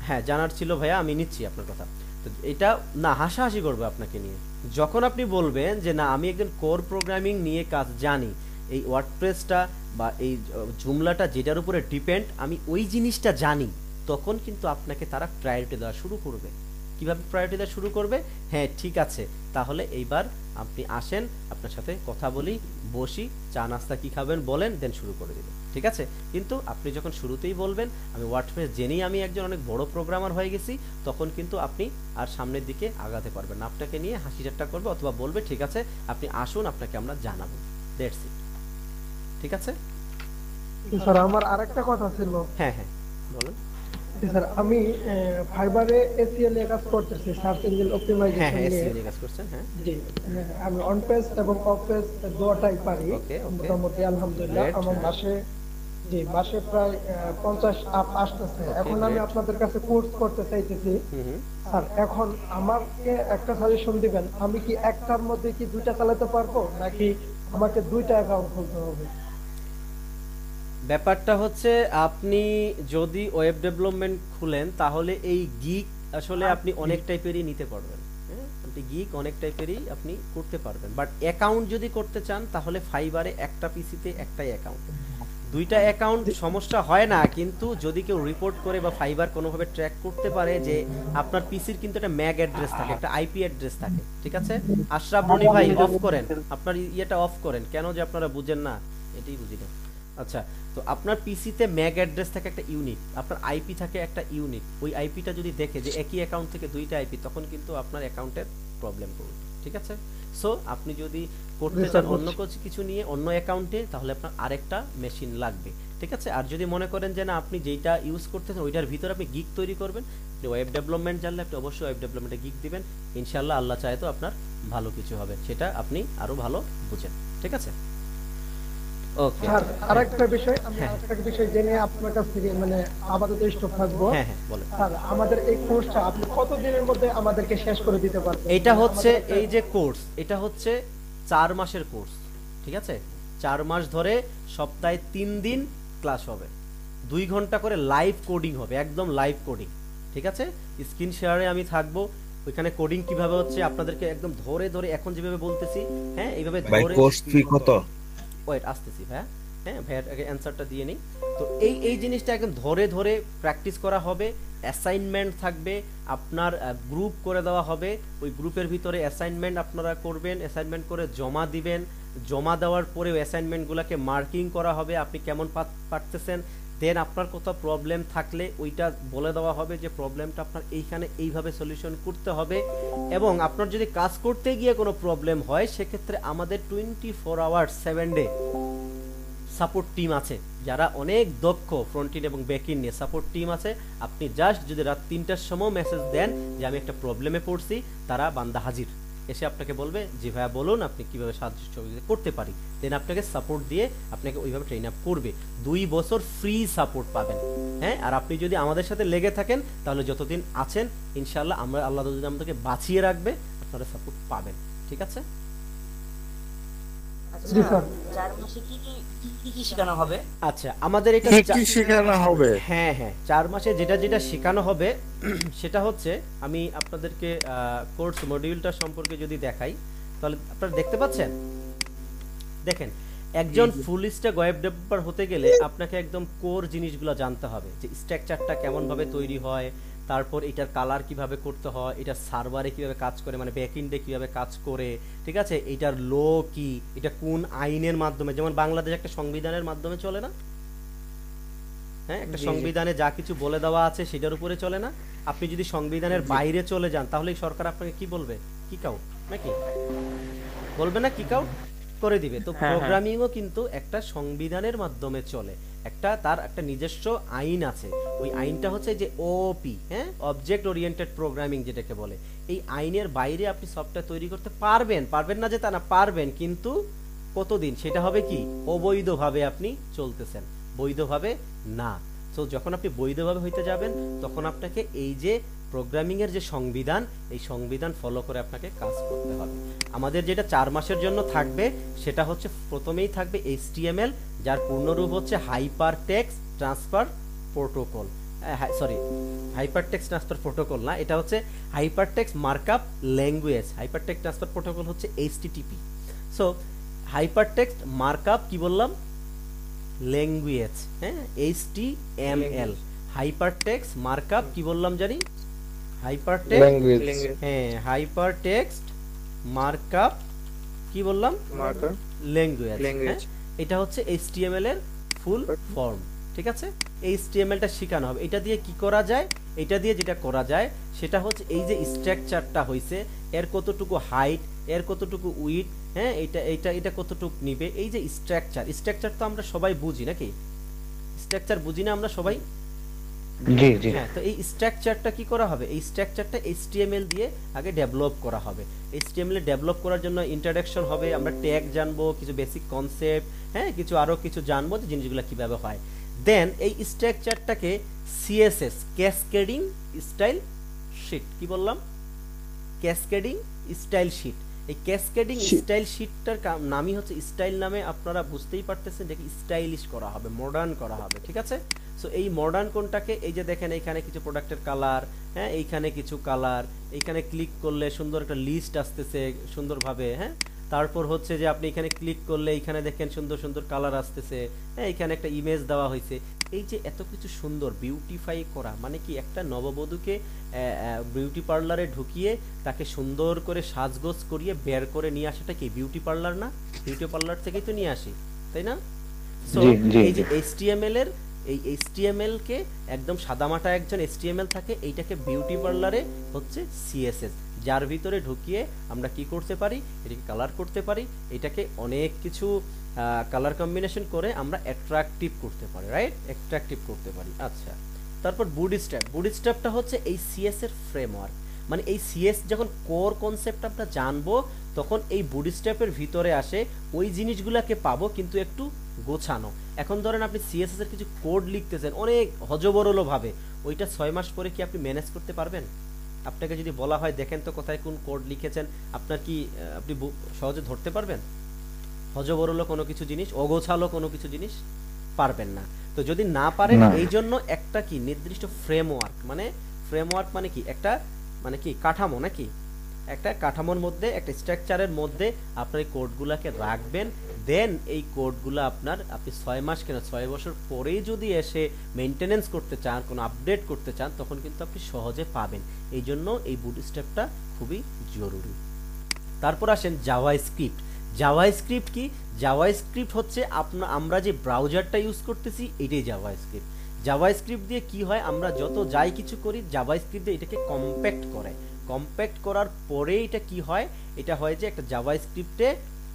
হ্যাঁ জানার ছিল ভাইয়া, আমি নিচ্ছি আপনার কথা। তো এটা না, হাসাহাসি করবে আপনাকে নিয়ে। যখন আপনি বলবেন যে না আমি একজন কোর প্রোগ্রামিং নিয়ে কাজ জানি, এই ওয়ার্ডপ্রেসটা বা এই জুমলাটা যেটার উপরে ডিপেন্ড আমি ওই জিনিসটা জানি, তখন কিন্তু আপনাকে তারা প্রায়োরিটি দেওয়া শুরু করবে। কিভাবে প্রায়োরিটি দেওয়া শুরু করবে? হ্যাঁ ঠিক আছে, তাহলে এইবার আপনি আসেন, আপনার সাথে কথা বলি, বসি, চা নাস্তা কি খাবেন বলেন, দেন শুরু করে দেবেন। ঠিক আছে? কিন্তু আপনি যখন শুরুতেই বলবেন আমি ওয়ার্ডপ্রেস জেনেই আমি একজন অনেক বড় প্রোগ্রামার হয়ে গেছি, তখন কিন্তু আপনি আর সামনের দিকে আগাতে পারবেন না। আপনাকে নিয়ে হাসি ঠাট্টা করবে অথবা বলবে ঠিক আছে আপনি আসুন, আপনাকে আমরা জানাবো। That's it. ঠিক আছে স্যার আমার আরেকটা কথা ছিল। হ্যাঁ হ্যাঁ বলুন। স্যার আমি ফাইবারে এসইএল এ কাজ করতেছি, সার্চ ইঞ্জিন হ্যাঁ অপটিমাইজেশন হ্যাঁ নিয়ে। এসইও নিয়ে কাজ করছেন। হ্যাঁ জি, আমি অন পেজ এবং অফ পেজ দুটোটাই পারি ওকে ওকে মোটামুটি আলহামদুলিল্লাহ। Great, আমার হ্যাঁ। মাসে প্রায় 50 আপ আসতেছে। এখন আমি great. আপনাদের কাছে কোর্স করতে চাইতেছি। স্যার এখন আমাকে একটা সাজেশন দিবেন, আমি কি একটার মধ্যে কি দুইটা চালাতে পারবো নাকি আমাকে দুইটা অ্যাকাউন্ট খুলতে হবে? ব্যাপারটা হচ্ছে আপনি যদি ওয়েব ডেভেলপমেন্ট খুলেন তাহলে এই গিগ আসলে আপনি অনেক টাইপেরই নিতে পারবেন। হ্যাঁ আপনি গিগ অনেক টাইপেরই আপনি করতে পারবেন, বাট অ্যাকাউন্ট যদি করতে চান তাহলে ফাইবারে একটা পিসিতে একটাই অ্যাকাউন্ট। দুইটা অ্যাকাউন্ট সমস্যা হয় না, কিন্তু যদি কেউ রিপোর্ট করে বা ফাইবার কোনোভাবে ট্র্যাক করতে পারে যে আপনার পিসির কিন্তু একটা ম্যাগ অ্যাড্রেস থাকে, একটা আইপি অ্যাড্রেস থাকে। ঠিক আছে আশরাফ রনি ভাই অফ করেন, আপনার ইয়েটা অফ করেন, কেন যে আপনারা বুঝেন না এটাই বুঝি না। আচ্ছা তো আপনার পিসিতে ম্যাগ অ্যাড্রেস থাকে একটা ইউনিট, আপনার আইপি থাকে একটা ইউনিট। ওই আইপিটা যদি দেখে যে একই অ্যাকাউন্ট থেকে দুইটা আইপি, তখন কিন্তু আপনার অ্যাকাউন্টের প্রবলেম করবে। ঠিক আছে সো আপনি যদি করতে চান অন্য কিছু নিয়ে অন্য অ্যাকাউন্টে, তাহলে আপনার আরেকটা মেশিন লাগবে। ঠিক আছে আর যদি মনে করেন যে না আপনি যেইটা ইউজ করতেছেন ওইটার ভিতরে আপনি গিগ তৈরি করবেন, আপনি ওয়েব ডেভেলপমেন্ট জানলে আপনি অবশ্যই ওয়েব ডেভেলপমেন্টে গিগ দিবেন, ইনশাআল্লাহ আল্লাহ চায় তো আপনার ভালো কিছু হবে, সেটা আপনি আরো ভালো বুঝেন। ঠিক আছে ওকে স্যার আরেকটা বিষয়, আমি আরেকটা বিষয় জেনে আপনার কাছ থেকে মানে আপাতত স্টপ থাকবো। হ্যাঁ হ্যাঁ বলেন। স্যার আমাদের এই কোর্সটা আপনি কত দিনের মধ্যে আমাদেরকে শেষ করে দিতে পারবেন? এটা হচ্ছে এই যে কোর্স, এটা হচ্ছে 4 মাসের কোর্স। ঠিক আছে 4 মাস ধরে সপ্তাহে 3 দিন ক্লাস হবে, 2 ঘন্টা করে লাইভ কোডিং হবে, একদম লাইভ কোডিং। ঠিক আছে স্ক্রিন শেয়ারে আমি থাকবো, ওইখানে কোডিং কিভাবে হচ্ছে আপনাদেরকে একদম ধরে ধরে এখন যেভাবে বলতেছি, হ্যাঁ এইভাবে ধরে। কোর্স ফি কত? ওয়েট আসতেছি ভাইয়া, হ্যাঁ ভাইয়ার আগে অ্যান্সারটা দিয়ে নিই। তো এই জিনিসটা একদম ধরে ধরে প্র্যাকটিস করা হবে, অ্যাসাইনমেন্ট থাকবে, আপনার গ্রুপ করে দেওয়া হবে, ওই গ্রুপের ভিতরে অ্যাসাইনমেন্ট আপনারা করবেন, অ্যাসাইনমেন্ট করে জমা দিবেন, জমা দেওয়ার পরে ওই অ্যাসাইনমেন্টগুলোকে মার্কিং করা হবে আপনি কেমন পারতেছেন। দেন আপনার কোথাও প্রবলেম থাকলে ওইটা বলে দেওয়া হবে যে প্রবলেমটা আপনার এইখানে এইভাবে সলিউশন করতে হবে। এবং আপনার যদি কাজ করতে গিয়ে কোনো প্রবলেম হয় সেক্ষেত্রে আমাদের 24 আওয়ার্স 7 ডে সাপোর্ট টিম আছে, যারা অনেক দক্ষ ফ্রন্ট এন্ড এবং ব্যাক এন্ড নিয়ে সাপোর্ট টিম আছে। আপনি জাস্ট যদি রাত 3টার সময় মেসেজ দেন যে আমি একটা প্রবলেমে পড়ছি, তারা বান্দা হাজির এসে আপনাকে বলবে যে ভাইয়া বলুন আপনি কিভাবে সাহায্য করতে পারি, দেন আপনাকে সাপোর্ট দিয়ে আপনাকে ওইভাবে ট্রেন আপ করবে। 2 বছর ফ্রি সাপোর্ট পাবেন। হ্যাঁ আর আপনি যদি আমাদের সাথে লেগে থাকেন তাহলে যতদিন আছেন ইনশাআল্লাহ আল্লাহ যদি আমাদেরকে বাঁচিয়ে রাখবে, আপনারা সাপোর্ট পাবেন। ঠিক আছে জি স্যার। 4 মাসে কি শেখানো হবে? আচ্ছা আমাদের এটা কি শেখানো হবে? হ্যাঁ হ্যাঁ 4 মাসে যেটা শেখানো হবে সেটা হচ্ছে, আমি আপনাদেরকে কোর্স মডিউলটা সম্পর্কে যদি দেখাই তাহলে আপনারা দেখতে পাচ্ছেন। দেখেন একজন ফুল স্ট্যাক ওয়েব ডেভেলপার হতে গেলে আপনাকে একদম কোর জিনিসগুলো জানতে হবে, যে স্ট্রাকচারটা কেমন ভাবে তৈরি হয়, তারপর এটার কালার কিভাবে করতে হয়, এটা সার্ভারে কিভাবে কাজ করে মানে ব্যাকএন্ডে কিভাবে কাজ করে। ঠিক আছে এটার লো কি, এটা কোন আইনের মাধ্যমে, যেমন বাংলাদেশ একটা সংবিধানের মাধ্যমে চলে না, হ্যাঁ একটা সংবিধানে যা কিছু বলে দেওয়া আছে সেটার উপরে চলে না। আপনি যদি সংবিধানের বাইরে চলে যান তাহলে সরকার আপনাকে কি বলবে, কিক আউট নাকি বলবে না, কিক আউট করে দিবে। তো হ্যাঁ। প্রোগ্রামিংও কিন্তু একটা সংবিধানের মাধ্যমে চলে, তার একটা নিজস্ব আইন আছে। ওই আইনটা হচ্ছে যে ওপি, হ্যাঁ, অবজেক্ট ওরিয়েন্টেড প্রোগ্রামিং যেটাকে বলে। এই আইনের বাইরে আপনি সফটওয়্যার তৈরি করতে পারবেন না যে তা না, পারবেন, কিন্তু কতদিন? সেটা হবে কি অবৈধভাবে আপনি চলতেছেন, বৈধভাবে না। তো যখন আপনি বৈধভাবে হইতে যাবেন তখন আপনাকে এই যে প্রোগ্রামিং এর যে সংবিধান, এই সংবিধান ফলো করে আপনাকে কাজ করতে হবে। আমাদের যেটা 4 মাসের জন্য থাকবে সেটা হচ্ছে, প্রথমেই থাকবে HTML, যার পূর্ণরূপ হচ্ছে hyper text transfer protocol. Sorry, hyper text transfer protocol না, এটা হচ্ছে hyper text markup language. Hyper text transfer protocol হচ্ছে HTTP। So hyper text markup কি বললাম? ল্যাঙ্গুয়েজ, হ্যাঁ, HTML। হাইপার টেক্সট মার্কআপ কি বললাম জানি? হাইপার টেক্সট, হ্যাঁ, হাইপার টেক্সট মার্কআপ কি বললাম? ল্যাঙ্গুয়েজ। এটা হচ্ছে HTML এর ফুল ফর্ম, ঠিক আছে? HTML-টা শেখানো হবে। এটা দিয়ে কি করা যায়? এটা দিয়ে যেটা করা যায় সেটা হচ্ছে এই যে স্ট্রাকচারটা হইছে, এর কতটুকু হাইট, এর কতটুকু উইডথ, হ্যাঁ, এটা কতটুকু নিবে, এই যে স্ট্রাকচার তো আমরা সবাই বুঝি নাকি? স্ট্রাকচার বুঝি না আমরা সবাই? জি জি। হ্যাঁ, তো এই স্ট্রাকচারটা কি করা হবে? এই স্ট্রাকচারটা HTML দিয়ে আগে ডেভেলপ করা হবে। HTML এ ডেভেলপ করার জন্য ইন্ট্রোডাকশন হবে, আমরা ট্যাগ জানবো, কিছু বেসিক কনসেপ্ট, হ্যাঁ, আরো কিছু জানবো যে জিনিসগুলো কিভাবে হয়। দেন এই স্ট্রাকচারটাকে CSS, ক্যাসকেডিং স্টাইল শিট, কি বললাম? Cascading style sheet. এই ক্যাসকেডিং স্টাইল শিটটার নামই হচ্ছে স্টাইল নামে, আপনারা বুঝতেই পারতেছেন, দেখি স্টাইলিশ করা হবে, মডার্ন করা হবে, ঠিক আছে? সো এই মডার্ন কোনটাকে, এই যে দেখেন এইখানে কিছু প্রোডাক্টের কালার, হ্যাঁ, এইখানে কিছু কালার, এইখানে ক্লিক করলে সুন্দর একটা লিস্ট আসতেছে সুন্দরভাবে, হ্যাঁ। তারপর হচ্ছে যে আপনি এখানে ক্লিক করলে এইখানে দেখেন সুন্দর সুন্দর কালার আসতেছে, হ্যাঁ, এইখানে একটা ইমেজ দেওয়া হয়েছে। এই যে এত কিছু সুন্দর বিউটিফাই করা, মানে কি একটা নববধূকে বিউটি পার্লারে ঢুকিয়ে তাকে সুন্দর করে সাজগোজ করিয়ে বের করে নিয়ে আসাটা কি বিউটি পার্লার না? বিউটি পার্লার থেকেই তো নিয়ে আসি, তাই না? সো এই যে HTML কে একদম সাদামাটা একজন HTML থাকে, এইটাকে বিউটি পার্লারে হচ্ছে CSS, যার ভিতরে ঢুকিয়ে আমরা কি করতে পারি? এটাকে কালার করতে পারি, এটাকে অনেক কিছু কালার কম্বিনেশন করে আমরা অ্যাট্রাকটিভ করতে পারি, রাইট? অ্যাট্রাকটিভ করতে পারি। আচ্ছা, তারপর বুটস্ট্র্যাপটা হচ্ছে এই CS এর ফ্রেমওয়ার্ক। মানে এই CS যখন কোর কনসেপ্ট আমরা জানবো তখন এই বুটস্ট্র্যাপের ভিতরে আসে ওই জিনিসগুলোকে পাবো, কিন্তু একটু গোছানো। এখন ধরেন আপনি CSS এর কিছু কোড লিখতেছেন অনেক হজবরল ভাবে, ওইটা 6 মাস পরে কি আপনি ম্যানেজ করতে পারবেন? আপনাকে যদি বলা হয় দেখেন তো কোথায় কোন কোড লিখেছেন, আপনার কি আপনি সহজে ধরতে পারবেন? হজবরল কোনো কিছু জিনিস, অগোছালো কোনো কিছু জিনিস পারবেন না। তো যদি না পারেন, এই জন্য একটা কি নির্দিষ্ট ফ্রেমওয়ার্ক, মানে কি একটা, মানে কি কাঠামো, নাকি একটা কাঠামোর মধ্যে, একটা স্ট্রাকচারের মধ্যে আপনার কোডগুলোকে রাখবেন। দেন এই কোডগুলো আপনি 6 মাস কেন 6 বছর পরেই যদি এসে মেইনটেনেন্স করতে চান, কোনো আপডেট করতে চান, তখন কিন্তু আপনি সহজে পাবেন। এই জন্য এই বুটস্ট্র্যাপটা খুবই জরুরি। তারপর আসেন জাভাস্ক্রিপ্ট কি? জাভাস্ক্রিপ্ট হচ্ছে আমরা যে ব্রাউজারটা ইউজ করতেছি এটাই জাভাস্ক্রিপ্ট দিয়ে কি হয়, আমরা যত যাই কিছু করি জাভাস্ক্রিপ্ট দিয়ে এটাকে কম্প্যাক্ট করার পরে এটা কি হয়, এটা হয় যে একটা জাভাস্ক্রিপ্টে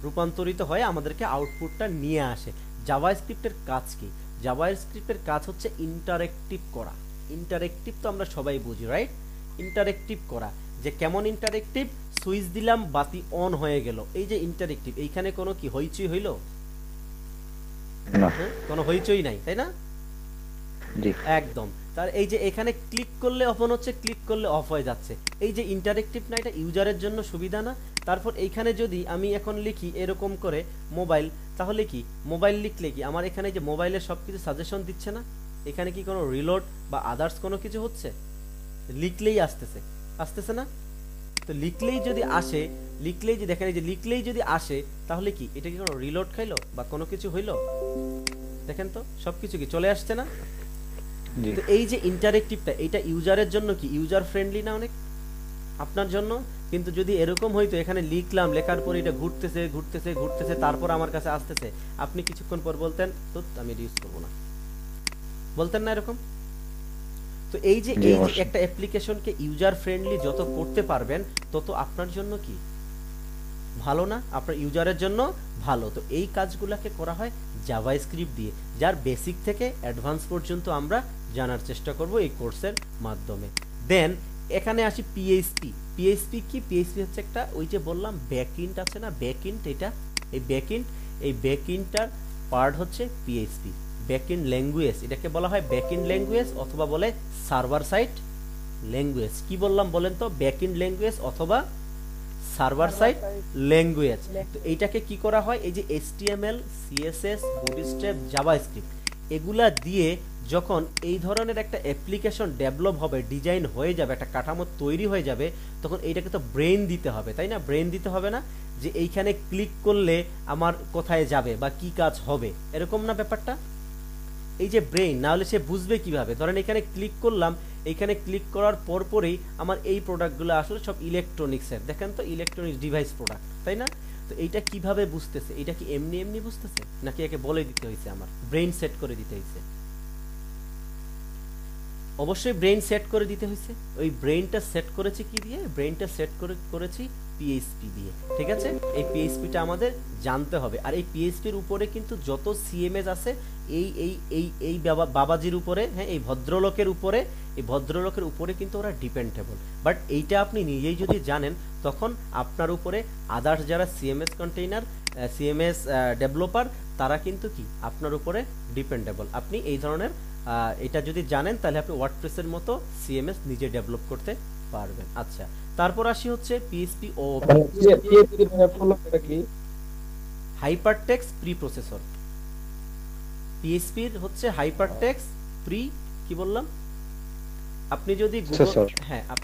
রূপান্তরিত হয়ে আমাদেরকে আউটপুটটা নিয়ে আসে। জাভাস্ক্রিপ্টের কাজ কি? জাভাস্ক্রিপ্টের কাজ হচ্ছে ইন্টারেক্টিভ করা। ইন্টারেক্টিভ তো আমরা সবাই বুঝি, রাইট? ইন্টারেক্টিভ করা, যে কেমন ইন্টারেক্টিভ? সুইচ দিলাম, বাতি অন হয়ে গেল, এই যে ইন্টারেক্টিভ। এইখানে কোনো কি হইচই হইল? কোনো হইচই নাই, তাই না? একদম। তার এই যে এখানে ক্লিক করলে অন হচ্ছে, ক্লিক করলে অফ হয়ে যাচ্ছে, এই যে ইন্টারেক্টিভ না? এটা ইউজারের জন্য সুবিধা না? তারপর এইখানে যদি আমি এখন লিখি এরকম করে মোবাইল, তাহলে কি মোবাইল লিখলে কি আমার এখানে যে মোবাইলের সবকিছু সাজেশন দিচ্ছে না? এখানে কি কোনো রিলোড বা আদার্স কোনো কিছু হচ্ছে? লিখলেই আসতেছে না? তো লিখলেই যদি আসে, লিখলেই যে দেখেন, এই যে লিখলেই যদি আসে, তাহলে কি এটা কি কোনো রিলোড খাইলো বা কোনো কিছু হইলো? দেখেন তো সবকিছু কি চলে আসছে না? তো এই যে ইন্টারেক্টিভটা, এটা ইউজারের জন্য কি ইউজার ফ্রেন্ডলি না অনেক আপনার জন্য? কিন্তু যদি এরকম হইতো, এখানে লিখলাম, লেখার পর এটা ঘুরতেছে, তারপর আমার কাছে আসতেছে, আপনি কিছুক্ষণ পর বলতেন তো আমি ইউজ করবো না, বলতেন না এরকম? তো এই যে একটা অ্যাপ্লিকেশনকে ইউজার ফ্রেন্ডলি যত করতে পারবেন তত আপনার জন্য কি ভালো না, আপনার ইউজারের জন্য ভালো। তো এই কাজগুলোকে করা হয় জাভাস্ক্রিপ্ট দিয়ে, যার বেসিক থেকে অ্যাডভান্স পর্যন্ত আমরা জানার চেষ্টা করব এই কোর্সের মাধ্যমে। দেন এখানে আসি পিএইচপি। পিএইচপি কি? পিএইচপি হচ্ছে একটা, ওই যে বললাম ব্যাকএন্ড আছে না, ব্যাকএন্ড, এটা এই ব্যাকএন্ডটার পার্ট হচ্ছে পিএইচপি। ব্যাকএন্ড ল্যাঙ্গুয়েজ, এটাকে বলা হয় ব্যাকএন্ড ল্যাঙ্গুয়েজ অথবা বলে সার্ভার সাইড ল্যাঙ্গুয়েজ। কি বললাম বলেন তো? ব্যাকএন্ড ল্যাঙ্গুয়েজ অথবা সার্ভার সাইড ল্যাঙ্গুয়েজ। তো এইটাকে কি করা হয়, এই যে HTML, CSS, বুটস্ট্র্যাপ, জাভাস্ক্রিপ্ট এগুলা দিয়ে যখন এই ধরনের একটা অ্যাপ্লিকেশন ডেভেলপ হবে, ডিজাইন হয়ে যাবে, একটা কাঠামো তৈরি হয়ে যাবে, তখন এইটাকে তো ব্রেন দিতে হবে, তাই না? ব্রেন দিতে হবে না, যে এইখানে ক্লিক করলে আমার কোথায় যাবে বা কি কাজ হবে, এরকম না ব্যাপারটা? এই যে ব্রেন, না হলে সে বুঝবে কিভাবে? ধরেন এখানে ক্লিক করলাম, এইখানে ক্লিক করার পরপরই আমার এই প্রোডাক্টগুলো আসলে সব ইলেকট্রনিক্সের, দেখেন তো, ইলেকট্রনিক্স ডিভাইস প্রোডাক্ট, তাই না? তো এইটা কিভাবে বুঝতেছে? এটা কি এমনি বুঝতেছে, নাকি একে বলে দিতে হয়েছে, আমার ব্রেন সেট করে দিতে হয়েছে? অবশ্যই ব্রেন সেট করে দিতে হয়েছে। ওই ব্রেনটা সেট করেছি কি দিয়ে? ব্রেনটা সেট করেছি পিএইচপি দিয়ে, ঠিক আছে? এই পিএইচপিটা আমাদের জানতে হবে। আর এই পিএইচপির উপরে কিন্তু যত সিএমএস আছে, এই এই এই এই বাবাজির উপরে, হ্যাঁ, এই ভদ্রলোকের উপরে কিন্তু ওরা ডিপেন্ডেবল। বাট এইটা আপনি নিজেই যদি জানেন, তখন আপনার উপরে আদার্স যারা সিএমএস ডেভেলপার, তারা কিন্তু কি আপনার উপরে ডিপেন্ডেবল। আপনি এই ধরনের এটা যদি জানেন, তাহলে আপনি ওয়ার্ডপ্রেসের মতো সিএমএস নিজে ডেভেলপ করতে পারবেন। আচ্ছা, তারপর আসি হচ্ছে পিএইচপি ও হাইপারটেক্সট প্রি প্রসেসর। পিএইচপির হচ্ছে হাইপারটেক্সট প্রি, কি বললাম? আপনি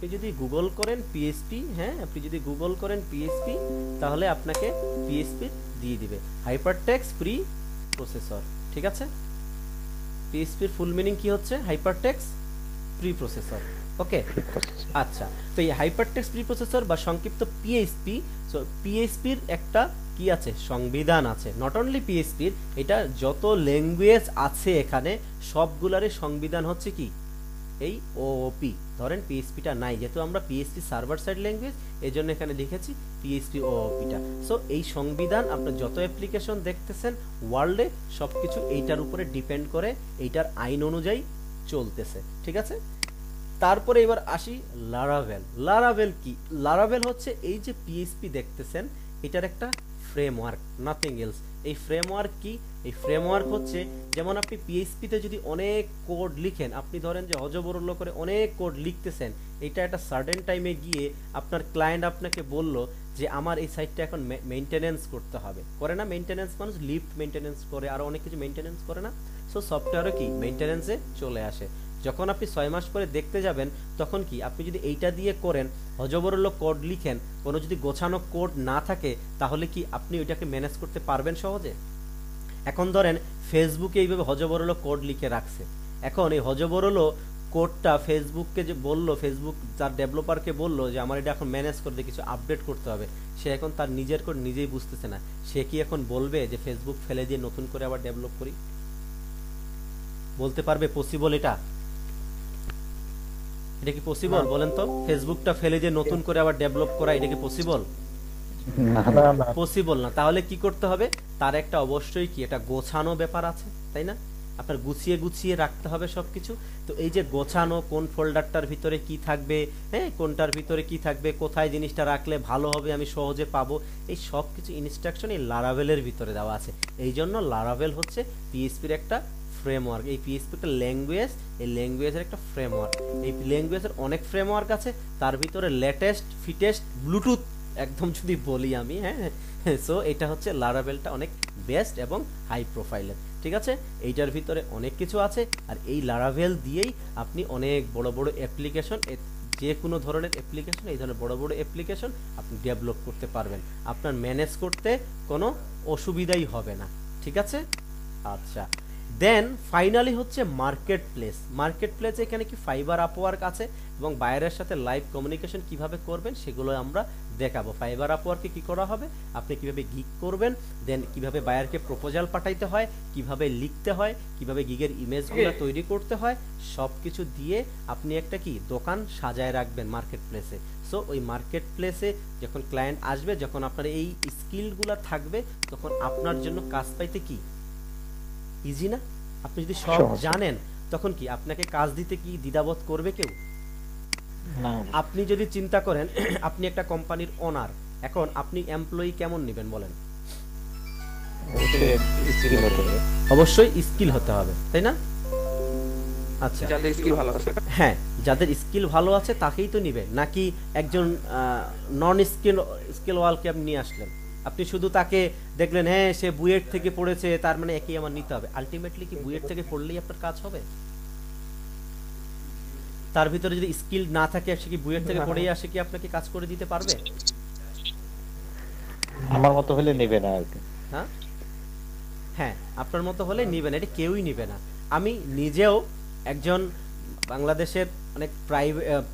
যদি গুগল করেন পিএইচপি, হ্যাঁ, আপনি যদি গুগল করেন পিএইচপি, তাহলে আপনাকে পিএইচপি দিয়ে দিবে হাইপারটেক্সট প্রি প্রসেসর, ঠিক আছে? পিএইচপির ফুল মিনিং কি হচ্ছে? Hypertext pre processor. ওকে, আচ্ছা, তো এই হাইপারটেক্সট প্রি প্রসেসর বা সংক্ষিপ্ত পিএইচপি, সো পিএইচপির একটা কি আছে? সংবিধান আছে। নট অনলি পিএইচপির, এটা যত ল্যাঙ্গুয়েজ আছে এখানে সবগুলারই সংবিধান হচ্ছে কি? এই ওওপি। ধরেন পিএইচপিটা নাই, যেহেতু আমরা পিএইচপি সার্ভার সাইড ল্যাঙ্গুয়েজ, এই জন্য এখানে লিখেছি পিএইচপি ওওপিটা। সো এই সংবিধান, আপনার যত অ্যাপ্লিকেশন দেখতেছেন ওয়ার্ল্ডে, সবকিছু এইটার উপরে ডিপেন্ড করে, এইটার আইন অনুযায়ী চলতেছে, ঠিক আছে? তারপরে এবার আসি লারাভেল। লারাভেল কি? লারাভেল হচ্ছে এই যে পিএইচপি দেখতেছেন, এটার একটা ফ্রেমওয়ার্ক, নাথিং এলস। এই ফ্রেমওয়ার্ক কি? এই ফ্রেমওয়ার্ক হচ্ছে, যেমন আপনি পিএইচপিতে যদি অনেক কোড লিখেন, আপনি ধরেন যে হজবরল করে অনেক কোড লিখতেছেন, এটা একটা সার্টেন টাইমে গিয়ে আপনার ক্লায়েন্ট আপনাকে বলল যে আমার এই সাইটটা এখন মেইনটেনেন্স করতে হবে, করে না? মেইনটেনেন্স মানুষ লিফট মেইনটেনেন্স করে, আরও অনেক কিছু মেইনটেনেন্স করে না? সো সফটওয়্যারও কি মেইনটেনেন্সে চলে আসে। যখন আপনি 6 মাস পরে দেখতে যাবেন, তখন কি আপনি যদি এইটা দিয়ে করেন, হজবরল কোড লিখেন, কোনো যদি গোছানো কোড না থাকে, তাহলে কি আপনি ওইটাকে ম্যানেজ করতে পারবেন সহজে? এখন ধরেন ফেসবুকে এইভাবে হজবরল কোড লিখে রাখছে, এখন এই হজবরল কোডটা ফেসবুককে যে বলল, ফেসবুক তার ডেভেলপারকে বলল যে আমার এটা এখন ম্যানেজ করতে কিছু আপডেট করতে হবে, সে এখন তার নিজের কোড নিজেই বুঝতেছে না, সে কি এখন বলবে যে ফেসবুক ফেলে দিয়ে নতুন করে আবার ডেভেলপ করি? বলতে পারবে পসিবল এটা? এটা কি পসিবল বলেন তো? ফেসবুকটা ফেলে দিয়ে নতুন করে আবার ডেভেলপ করা, এটা কি পসিবল? পসিবল না। তাহলে কি করতে হবে? তার একটা অবশ্যই কি একটা গোছানো ব্যাপার আছে, তাই না? আপনার গুছিয়ে রাখতে হবে সবকিছু। তো এই যে গোছানো, কোন ফোল্ডারটার ভিতরে কি থাকবে, হ্যাঁ, কোনটার ভিতরে কি থাকবে, কোথায় জিনিসটা রাখলে ভালো হবে, আমি সহজে পাবো, এই সব কিছু ইনস্ট্রাকশন এই লারাভেলের ভিতরে দেওয়া আছে। এই জন্য লারাভেল হচ্ছে পিএইচপির একটা ফ্রেমওয়ার্ক। এই পিএইচপি একটা ল্যাঙ্গুয়েজ, এই ল্যাঙ্গুয়েজের একটা ফ্রেমওয়ার্ক। এই ল্যাঙ্গুয়েজের অনেক ফ্রেমওয়ার্ক আছে, তার ভিতরে লেটেস্ট ফিটেস্ট ব্লুটুথ একদম যদি বলি আমি, হ্যাঁ, সো এটা হচ্ছে লারাভেলটা অনেক বেস্ট এবং হাই প্রোফাইলের, ঠিক আছে? এইটার ভিতরে অনেক কিছু আছে, আর এই লারাভেল দিয়েই আপনি অনেক বড় বড় অ্যাপ্লিকেশন, যে কোনো ধরনের অ্যাপ্লিকেশন, এই ধরনের বড় বড় অ্যাপ্লিকেশন আপনি ডেভেলপ করতে পারবেন, আপনার ম্যানেজ করতে কোনো অসুবিধাই হবে না, ঠিক আছে? আচ্ছা, দেন ফাইনালি হচ্ছে মার্কেট প্লেস। মার্কেট প্লেসে এখানে কি ফাইবার, আপওয়ার্ক আছে, এবং বায়ারের সাথে লাইভ কমিউনিকেশন কিভাবে করবেন সেগুলো আমরা দেখাবো। ফাইবার, আপওয়ার্কে কি করা হবে, আপনি কিভাবে গিগ করবেন, দেন কিভাবে বায়ারকে প্রপোজাল পাঠাইতে হয়, কিভাবে লিখতে হয়, কিভাবে গিগের ইমেজগুলো তৈরি করতে হয়, সব কিছু দিয়ে আপনি একটা কি দোকান সাজায় রাখবেন মার্কেট প্লেসে। সো সো ওই মার্কেট প্লেসে যখন ক্লায়েন্ট আসবে, যখন আপনার এই স্কিলগুলো থাকবে, তখন আপনার জন্য কাজ পাইতে কি ইজি না? আপনি যদি সব জানেন তখন কি আপনাকে কাজ দিতে কি দ্বিধাবোধ করবে কেউ? আপনি যদি চিন্তা করেন আপনি একটা কোম্পানির ওনার, এখন আপনি এমপ্লয়ি কেমন নেবেন বলেন? অবশ্যই স্কিল হতে হবে, তাই না? আচ্ছা, যাদের স্কিল ভালো আছে, হ্যাঁ, যাদের স্কিল ভালো আছে তাকেই তো নিবে, নাকি একজন নন স্কিল ওয়ালকে আপনি নিয়ে আসলেন, আপনি শুধু তাকে দেখলেন হ্যাঁ সে বুয়েট থেকে পড়েছে তার মানে একই আমার নিতে হবে। আলটিমেটলি কি বুয়েট থেকে পড়লেই আপনার কাজ হবে? তার ভিতরে যদি স্কিল না থাকে, সে কি বুয়েট থেকে পড়েই আসে কি আপনাকে কাজ করে দিতে পারবে? আমার মতো হলে নেবে না আর কি। হ্যাঁ হ্যাঁ, আপনার মতো হলে নিবে না, এটা কেউই নিবে না। আমি নিজেও একজন বাংলাদেশের অনেক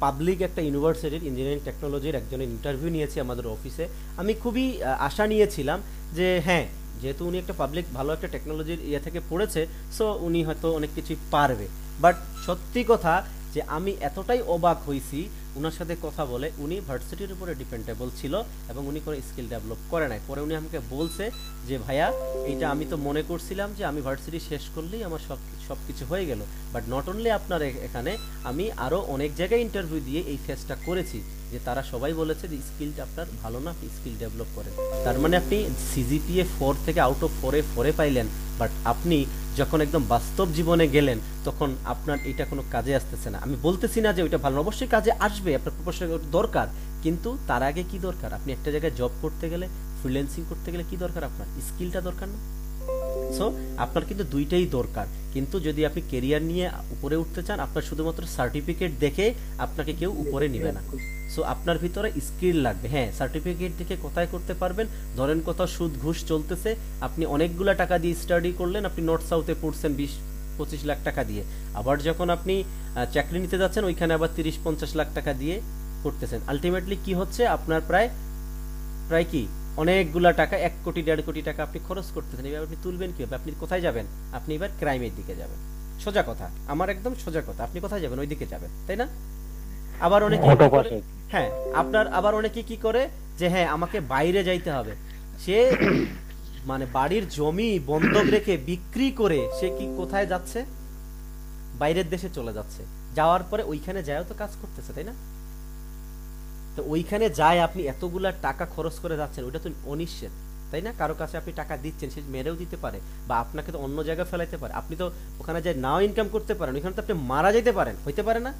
পাবলিক একটা ইউনিভার্সিটির ইঞ্জিনিয়ারিং টেকনোলজির একজনের ইন্টারভিউ নিয়েছি আমাদের অফিসে। আমি খুবই আশা নিয়েছিলাম যে হ্যাঁ, যেহেতু উনি একটা পাবলিক ভালো একটা টেকনোলজির ইয়ে থেকে পড়েছে, সো উনি হয়তো অনেক কিছুই পারবে। বাট সত্যি কথা যে আমি এতটাই অবাক হয়েছি ওনার সাথে কথা বলে, উনি ভার্সিটির উপরে ডিপেন্ডেবল ছিল এবং উনি কোনো স্কিল ডেভেলপ করে নাই। পরে উনি আমাকে বলছে যে ভাইয়া, এইটা আমি তো মনে করছিলাম যে আমি ভার্সিটি শেষ করলেই আমার সব কিছু হয়ে গেল, বাট নট অনলি আপনার এখানে, আমি আরও অনেক জায়গায় ইন্টারভিউ দিয়ে এই ফেসটা করেছি যে তারা সবাই বলেছে যে স্কিলটা আপনার ভালো না, আপনি স্কিল ডেভেলপ করেন। তার মানে আপনি সিজিপিএ 4 থেকে আউট অফ 4 পাইলেন, বাট আপনি যখন একদম বাস্তব জীবনে গেলেন তখন আপনার এটা কোনো কাজে আসতেছে না। আমি বলতেছি না যে ওইটা ভালো, অবশ্যই কাজে আসবে, আপনার প্রফেশনাল দরকার, কিন্তু তার আগে কি দরকার? আপনি একটা জায়গায় জব করতে গেলে, ফ্রিল্যান্সিং করতে গেলে কি দরকার? আপনার স্কিলটা দরকার না? সো আপনার কিন্তু দুইটাই দরকার। কিন্তু যদি আপনি কেরিয়ার নিয়ে উপরে উঠতে চান, আপনার শুধুমাত্র সার্টিফিকেট দেখে আপনাকে কেউ উপরে নেবে না। সো আপনার ভিতরে স্কিল লাগবে। হ্যাঁ, সার্টিফিকেট দেখে কোথায় করতে পারবেন? ধরেন কোথাও সুদ ঘুষ চলতেছে, আপনি অনেকগুলা টাকা দিয়ে স্টাডি করলেন, আপনি নর্থ সাউথে পড়ছেন 20-25 লাখ টাকা দিয়ে, আবার যখন আপনি চাকরি নিতে যাচ্ছেন ওইখানে আবার 30-50 লাখ টাকা দিয়ে করতেছেন। আলটিমেটলি কি হচ্ছে? আপনার প্রায় কি অনেকগুলা টাকা, 1 কোটি 1.5 কোটি টাকা আপনি খরচ করতেছেন। এবার আপনি তুলবেন কিভাবে? আপনি কোথায় যাবেন? আপনি এবার ক্রাইমের দিকে যাবেন। সোজা কথা, আমার একদম সোজা কথা, আপনি কোথায় যাবেন? ওই দিকে যাবেন, তাই না? আবার অনেকে হ্যাঁ, আপনার আবার অনেকে কি করে যে হ্যাঁ আমাকে বাইরে যাইতে হবে, সে মানে বাড়ির জমি বন্ধক রেখে বিক্রি করে সে কি কোথায় যাচ্ছে? বাইরের দেশে চলে যাচ্ছে। যাওয়ার পরে ওইখানে যায়ও তো কাজ করতেছে, তাই না? তো ওইখানে যায় আপনি এতগুলা টাকা খরচ করে যাচ্ছেন, ওইটা তো অনিশ্চিত, তাই না? কারো কাছে আপনি টাকা দিচ্ছেন, সে মেরেও দিতে পারে বা আপনাকে তো অন্য জায়গায় ফেলাইতে পারে। আপনি তো ওখানে যে নাও ইনকাম করতে পারেন, ওইখানে তো আপনি মারা যেতে পারেন, হইতে পারে না?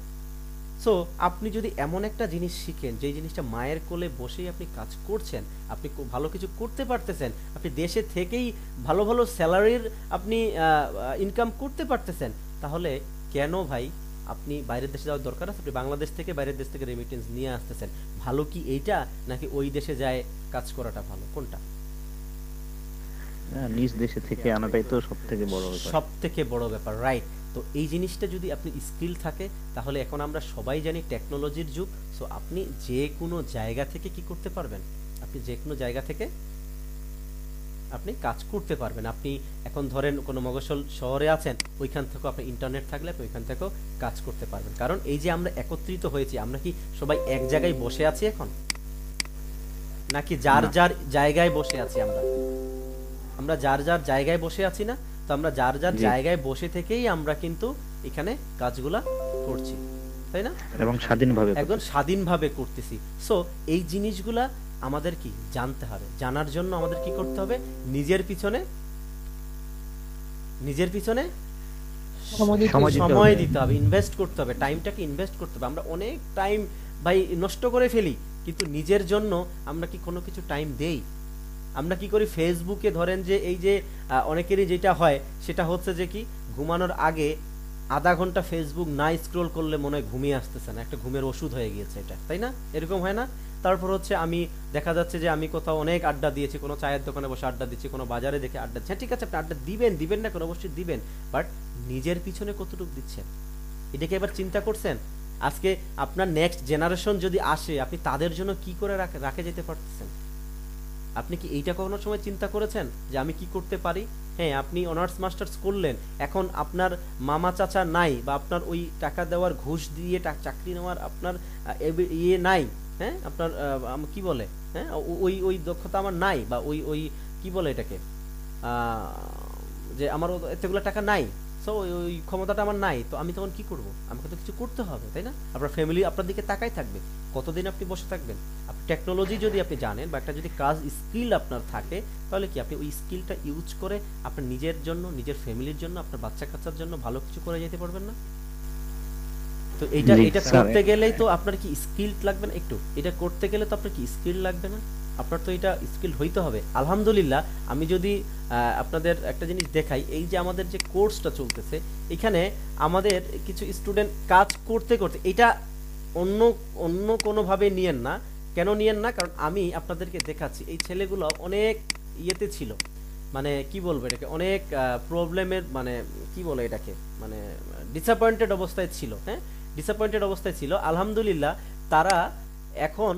সো আপনি যদি এমন একটা জিনিস শিখেন যে জিনিসটা মায়ের কোলে বসেই আপনি কাজ করছেন, আপনি ভালো কিছু করতে পারতেছেন, আপনি দেশে থেকেই ভালো ভালো স্যালারির আপনি ইনকাম করতে পারতেছেন, তাহলে কেন ভাই আপনি বাইরের দেশে যাওয়ার দরকার আছে? আপনি বাংলাদেশ থেকে বাইরের দেশ থেকে রেমিটেন্স নিয়ে আসতেছেন, ভালো কি এইটা নাকি ওই দেশে যায় কাজ করাটা ভালো? কোনটা? নিজ দেশে থেকে আনাটাই তো সবথেকে বড় ব্যাপার, সবথেকে বড় ব্যাপার, রাইট। তো এই জিনিসটা যদি আপনি স্কিল থাকে, তাহলে এখন আমরা সবাই জানি টেকনোলজির যুগ। সো আপনি যে কোনো জায়গা থেকে কি করতে পারবেন? আপনি যে কোনো জায়গা থেকে আপনি কাজ করতে পারবেন। আপনি এখন ধরেন কোনো মফস্বল শহরে আছেন, ওইখান থেকেও আপনি ইন্টারনেট থাকলে আপনি ওইখান থেকেও কাজ করতে পারবেন। কারণ এই যে আমরা একত্রিত হয়েছি, আমরা কি সবাই এক জায়গায় বসে আছি এখন, নাকি যার যার জায়গায় বসে আছি? আমরা যার যার জায়গায় বসে আছি না? তো আমরা যার যার জায়গায় বসে থেকেই আমরা কিন্তু এখানে কাজগুলা করছি, তাই না? এবং স্বাধীনভাবে করতেছি। সো এই জিনিসগুলা আমাদের কি জানতে হবে। জানার জন্য আমাদের কি করতে হবে? নিজের পিছনে সময় দিতে হবে, ইনভেস্ট করতে হবে, টাইমটাকে ইনভেস্ট করতে হবে। আমরা অনেক টাইম ভাই নষ্ট করে ফেলি, কিন্তু নিজের জন্য আমরা কি কোনো কিছু টাইম দেই? আমরা কি করি? ফেসবুকে ধরেন যে এই যে অনেকেরই যেটা হয় সেটা হচ্ছে যে কি ঘুমানোর আগে আধা ঘন্টা ফেসবুক না স্ক্রল করলে মনে হয় ঘুমিয়ে আসতেছে না, একটা ঘুমের ওষুধ হয়ে গিয়েছে এটা, তাই না? এরকম হয় না? তারপর হচ্ছে আমি দেখা যাচ্ছে যে আমি কোথাও অনেক আড্ডা দিয়েছি, কোনো চায়ের দোকানে বসে আড্ডা দিচ্ছি, কোনো বাজারে দেখে আড্ডা দিচ্ছি। ঠিক আছে, আপনি আড্ডা দিবেন না কোনো, অবশ্যই দিবেন, বাট নিজের পিছনে কতটুকু দিচ্ছেন এটাকে এবার চিন্তা করছেন? আজকে আপনার নেক্সট জেনারেশন যদি আসে, আপনি তাদের জন্য কি করে রাখে যেতে পারতেছেন? আপনি কি এইটা কোনো সময় চিন্তা করেছেন যে আমি কি করতে পারি? হ্যাঁ, আপনি অনার্স মাস্টার্স করলেন, এখন আপনার মামা চাচা নাই, বা আপনার ওই টাকা দেওয়ার ঘুষ দিয়ে চাকরি নেওয়ার আপনার ইয়ে নাই, হ্যাঁ আপনার কি বলে, হ্যাঁ ওই ওই দক্ষতা আমার নাই, বা ওই ওই কি বলে এটাকে, যে আমার এতগুলো টাকা নাই, সো ওই ক্ষমতাটা আমার নাই, তো আমি তখন কি করব? আমাকে তো কিছু করতে হবে, তাই না? আপনার ফ্যামিলি আপনার দিকে তাকাই থাকবে, কতদিন আপনি বসে থাকবেন? আপনি টেকনোলজি যদি আপনি জানেন বা একটা যদি কাজ স্কিল আপনার থাকে, তাহলে কি আপনি ওই স্কিলটা ইউজ করে আপনার নিজের জন্য, নিজের ফ্যামিলির জন্য, আপনার বাচ্চা কাচ্চার জন্য ভালো কিছু করে যেতে পারবেন না? তো এটা করতে গেলেই তো আপনার কি স্কিল লাগবে না? একটু এটা করতে গেলে তো আপনার কি স্কিল লাগবে না? আপনার তো এটা স্কিল হইতে হবে। আলহামদুলিল্লাহ, আমি যদি আপনাদের একটা জিনিস দেখাই, এই যে আমাদের যে কোর্সটা চলতেছে, এখানে আমাদের কিছু স্টুডেন্ট কাজ করতে করতে, এটা অন্য অন্য কোনোভাবে নিয়েন না। কেন নিয়েন না? কারণ আমি আপনাদেরকে দেখাচ্ছি, এই ছেলেগুলো অনেক ইয়েতে ছিল, মানে কি বলবো এটাকে, অনেক প্রবলেমের, মানে কি বলে এটাকে, মানে ডিসঅ্যাপয়েন্টেড অবস্থায় ছিল। হ্যাঁ, ডিসঅ্যাপয়েন্টেড অবস্থায় ছিল। আলহামদুলিল্লাহ, তারা এখন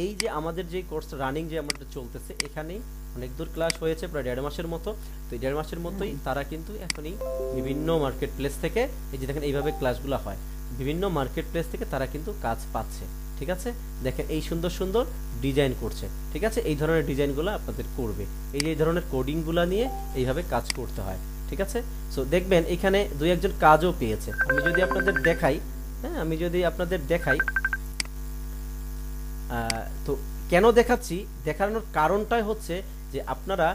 এই যে আমাদের যে কোর্স রানিং যে আমাদের চলতেছে, এখানেই অনেক দূর ক্লাস হয়েছে, প্রায় 1.5 মাসের মতো। তো 1.5 মাসের মতোই তারা কিন্তু এখনই বিভিন্ন মার্কেট প্লেস থেকে, এই যে দেখেন এইভাবে ক্লাসগুলো হয়, বিভিন্ন মার্কেট প্লেস থেকে তারা কিন্তু কাজ পাচ্ছে। ঠিক আছে, দেখেন এই সুন্দর সুন্দর ডিজাইন করছে। ঠিক আছে, এই ধরনের ডিজাইনগুলো আপনাদের করবে, এই যে এই ধরনের কোডিংগুলো নিয়ে এইভাবে কাজ করতে হয়। ঠিক আছে, সো দেখবেন এখানে 2-1 কাজও পেয়েছে। আমি যদি আপনাদের দেখাই, হ্যাঁ আমি যদি আপনাদের দেখাই, তো কেন দেখাচ্ছি, দেখানোর কারণটাই হচ্ছে যে আপনারা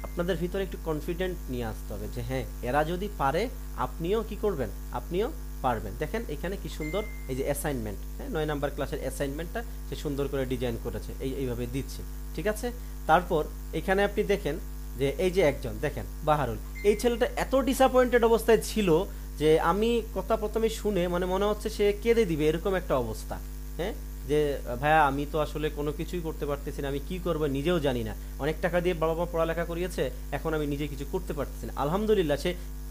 আপনাদের ভিতরে একটু কনফিডেন্ট নিয়ে আসতে হবে যে হ্যাঁ এরা যদি পারে আপনিও কি করবেন, আপনিও পারবেন। দেখেন এখানে কি সুন্দর এই যে অ্যাসাইনমেন্ট, হ্যাঁ 9 নাম্বার ক্লাসের অ্যাসাইনমেন্টটা সে সুন্দর করে ডিজাইন করেছে, এইভাবে দিচ্ছে। ঠিক আছে, তারপর এখানে আপনি দেখেন যে এই যে একজন দেখেন বাহারুল, এই ছেলেটা এত ডিসঅ্যাপয়েন্টেড অবস্থায় ছিল যে আমি কথা প্রথমে শুনে মানে মনে হচ্ছে সে কেঁদে দিবে, এরকম একটা অবস্থা। হ্যাঁ, যে ভাইয়া আমি তো আসলে কোনো কিছুই করতে পারতেছি না, আমি কি করব নিজেও জানি না, অনেক টাকা দিয়ে বাবা মা পড়ালেখা করিয়েছে, এখন আমি নিজে কিছু করতে পারতেছি না। আলহামদুলিল্লাহ, সে